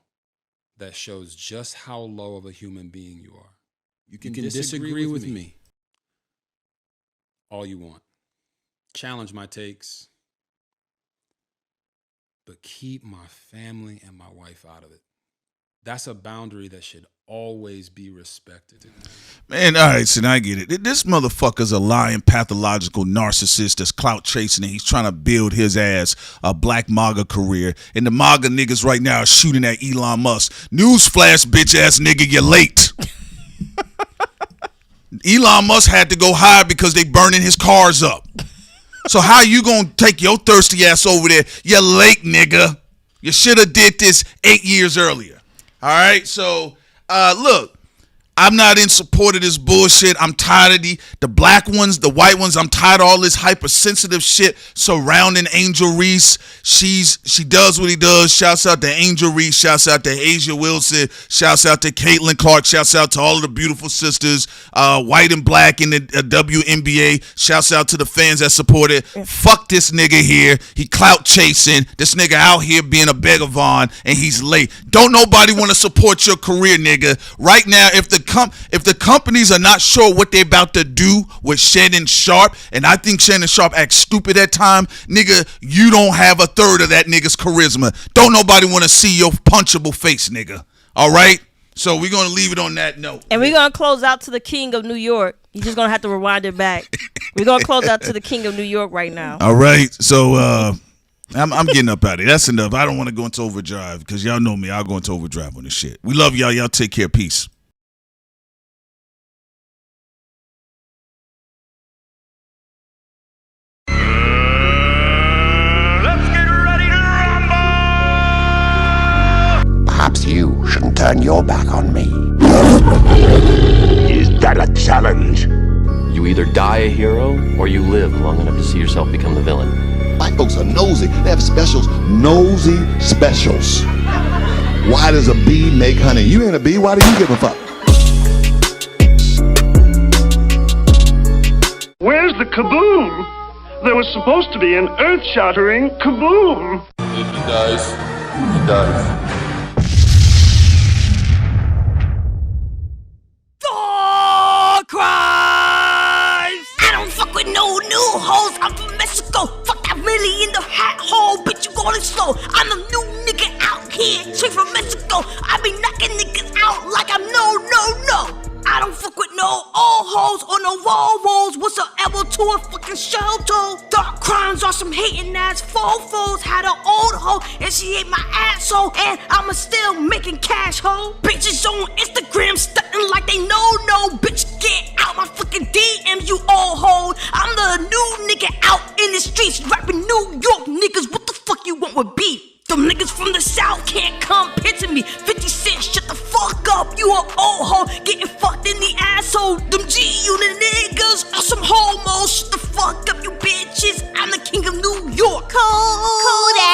that shows just how low of a human being you are. You can disagree with me all you want. Challenge my takes, but keep my family and my wife out of it. That's a boundary that should always be respected. Man, all right, so now I get it. This motherfucker's a lying, pathological narcissist that's clout chasing, and he's trying to build his ass a black MAGA career. And the MAGA niggas right now are shooting at Elon Musk. Newsflash, bitch ass nigga, you're late. Elon Musk had to go higher because they burning his cars up. So how you gonna take your thirsty ass over there? You're late, nigga. You should have did this 8 years earlier. All right, so look, I'm not in support of this bullshit. I'm tired of the black ones, the white ones. I'm tired of all this hypersensitive shit surrounding Angel Reese. She does what he does. Shouts out to Angel Reese. Shouts out to Asia Wilson. Shouts out to Caitlin Clark. Shouts out to all of the beautiful sisters, white and black in the WNBA. Shouts out to the fans that support it. Fuck this nigga here. He clout chasing. This nigga out here being a beggar Vaughn, and he's late. Don't nobody want to support your career, nigga. Right now, if the companies are not sure what they're about to do with Shannon Sharp, and I think Shannon Sharp acts stupid at time, nigga, you don't have a third of that nigga's charisma. Don't nobody want to see your punchable face, nigga. All right? So we're going to leave it on that note. And we're going to close out to the King of New York. You're just going to have to rewind it back. We're going to close out to the King of New York right now. All right. So I'm getting up out of here. That's enough. I don't want to go into overdrive because y'all know me. I'll go into overdrive on this shit. We love y'all. Y'all take care. Peace. Perhaps you shouldn't turn your back on me. Is that a challenge? You either die a hero or you live long enough to see yourself become the villain. White folks are nosy. They have specials. Nosy specials. Why does a bee make honey? You ain't a bee. Why do you give a fuck? Where's the kaboom? There was supposed to be an earth-shattering kaboom. If he dies, he dies. Crimes! I don't fuck with no new hoes. I'm from Mexico. Fuck that really in the hat hole. Bitch, you going slow. I'm the new nigga out here. Straight from Mexico. I be knocking niggas out like I'm no. I don't fuck with no old hoes or no Volvos whatsoever to a fucking shelter. Dark crimes are some hating ass fofos. Had an old hoe and she ate my asshole. And I'ma still making cash hoe. Bitches on Instagram stunting like they know. Bitch, get out my fucking DM, you old hoe. I'm the new nigga out in the streets rapping New York niggas. What the fuck you want with beef? Them niggas from the South can't come picture me. 50 Cent, shut the fuck up. You a old hoe, getting fucked in the asshole. Them G-Unit niggas are some homos. Shut the fuck up, you bitches. I'm the king of New York. Kodak.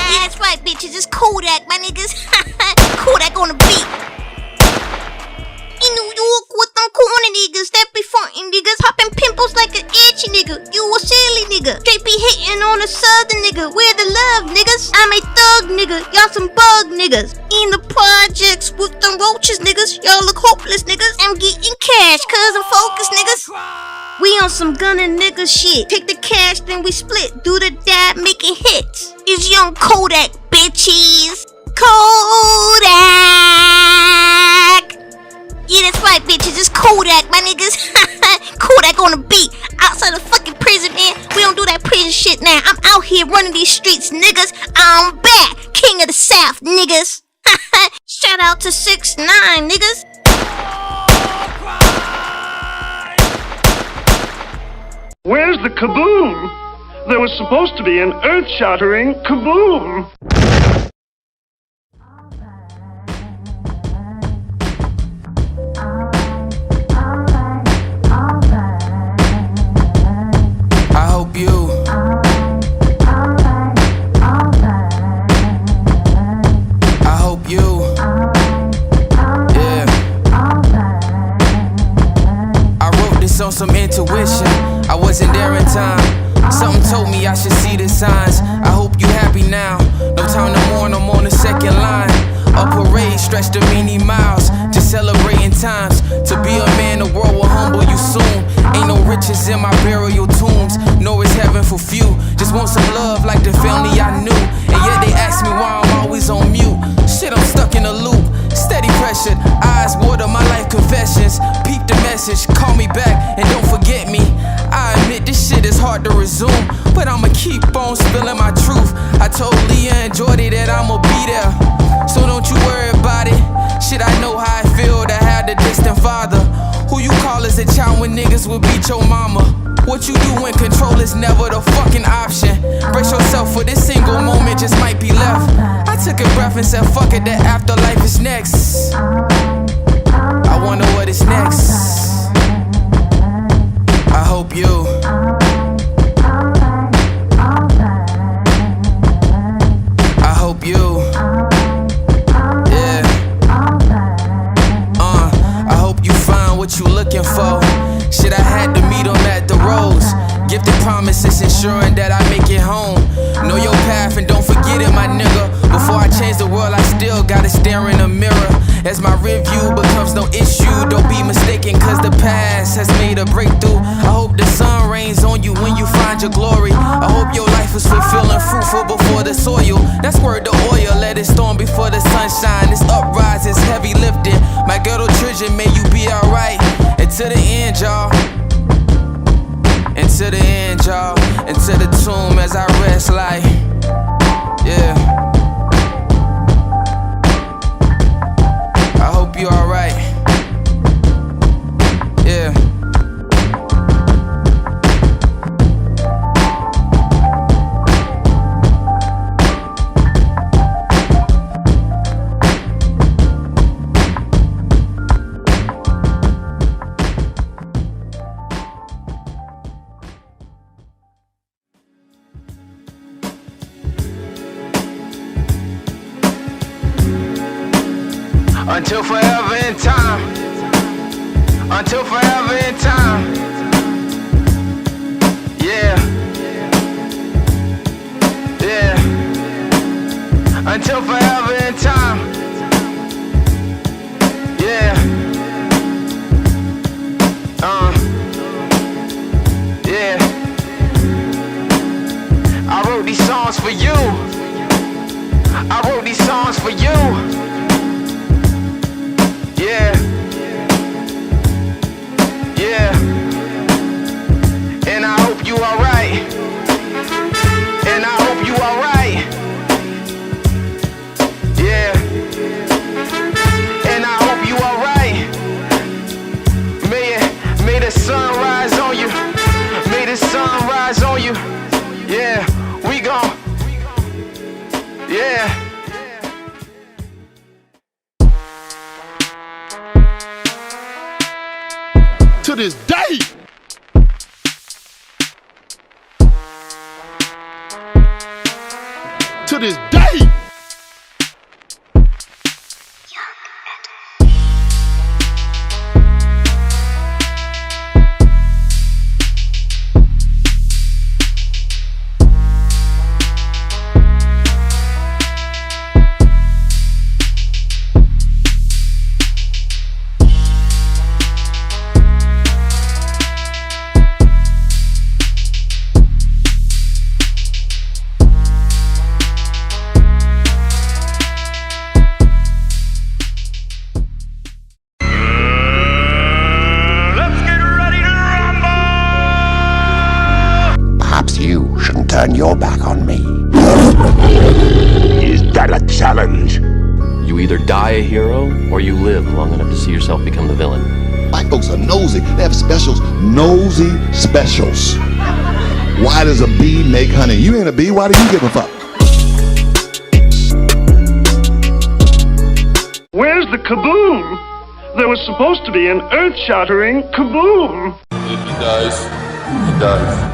Yeah, that's right, bitches. It's Kodak, my niggas. Kodak on the beat. In New York with them corny niggas that be frontin' niggas, popping pimples like an itchy nigga. You a silly nigga, straight be hitting on a southern nigga. Where the love, niggas? I'm a thug nigga, y'all some bug niggas. In the projects with them roaches, niggas. Y'all look hopeless, niggas. I'm getting cash, cause I'm focused, niggas. We on some gunning nigga shit. Take the cash, then we split. Do the dab, making hits. It's young Kodak, bitches. Kodak. Yeah, that's right, bitches. It's Kodak, my niggas. Kodak on the beat. Outside the fucking prison, man. We don't do that prison shit now. I'm out here running these streets, niggas. I'm back. King of the South, niggas. Shout out to 6ix9ine, niggas. Where's the kaboom? There was supposed to be an earth-shattering kaboom. On some intuition, I wasn't there in time. Something told me I should see the signs. I hope you happy now. No time to mourn, I'm on the second line. A parade stretched to many miles, just celebrating times. To be a man, the world will humble you soon. Ain't no riches in my burial tombs, nor is heaven for few. Just want some love like the family I knew. And yet they ask me why I'm always on mute. Shit, I'm stuck in a loop. Steady pressured, eyes water, my life confessions. Peep the message, call me back and don't forget me. I admit this shit is hard to resume, but I'ma keep on spilling my truth. I told Leah and Jordy that I'ma be there, so don't you worry about it. Shit, I know how I feel to have the distant father who you call his was a child when niggas would beat your mama. What you do when control is never the fucking option. Brace yourself for this single moment just might be left. I took a breath and said fuck it, that afterlife is next. I wonder what is next. I hope you. I hope you. Yeah. I hope you find what you looking for. Shit, I had to meet 'em at the Rose. Gifted promises ensuring that I make it home. Know your path and don't forget it, my nigga. Before I change the world, I still gotta stare in the mirror. As my review becomes no issue, don't be mistaken, cause the past has made a breakthrough. I hope the sun rains on you when you find your glory. I hope your life is fulfilling, fruitful before the soil. That's word the oil, let it storm before the sunshine. This uprise is heavy lifting. My ghetto children, may you be alright. Until the end, y'all. Until the end, y'all. Until the tomb as I rest like, yeah. I hope you alright. Yeah. Until forever in time. Until forever in time. Yeah. Yeah. Until forever in time. Yeah. Yeah. I wrote these songs for you. I wrote these songs for you. Yeah. Yeah. And I hope you alright. And I hope you alright. Yeah. And I hope you alright. May the sun rise on you. May the sun rise on you. Yeah. We gon'. Yeah. To this day. To this day. Turn your back on me. Is that a challenge? You either die a hero or you live long enough to see yourself become the villain. Black folks are nosy. They have specials. Nosy specials. Why does a bee make honey? You ain't a bee. Why do you give a fuck? Where's the kaboom? There was supposed to be an earth-shattering kaboom. If he dies, he dies.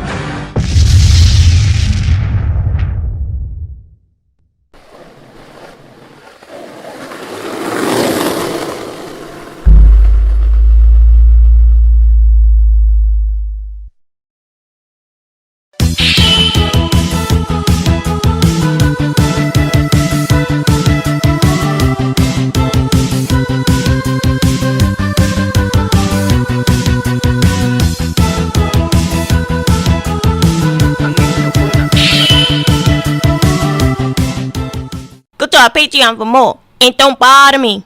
Go to our Patreon for more. And don't bother me.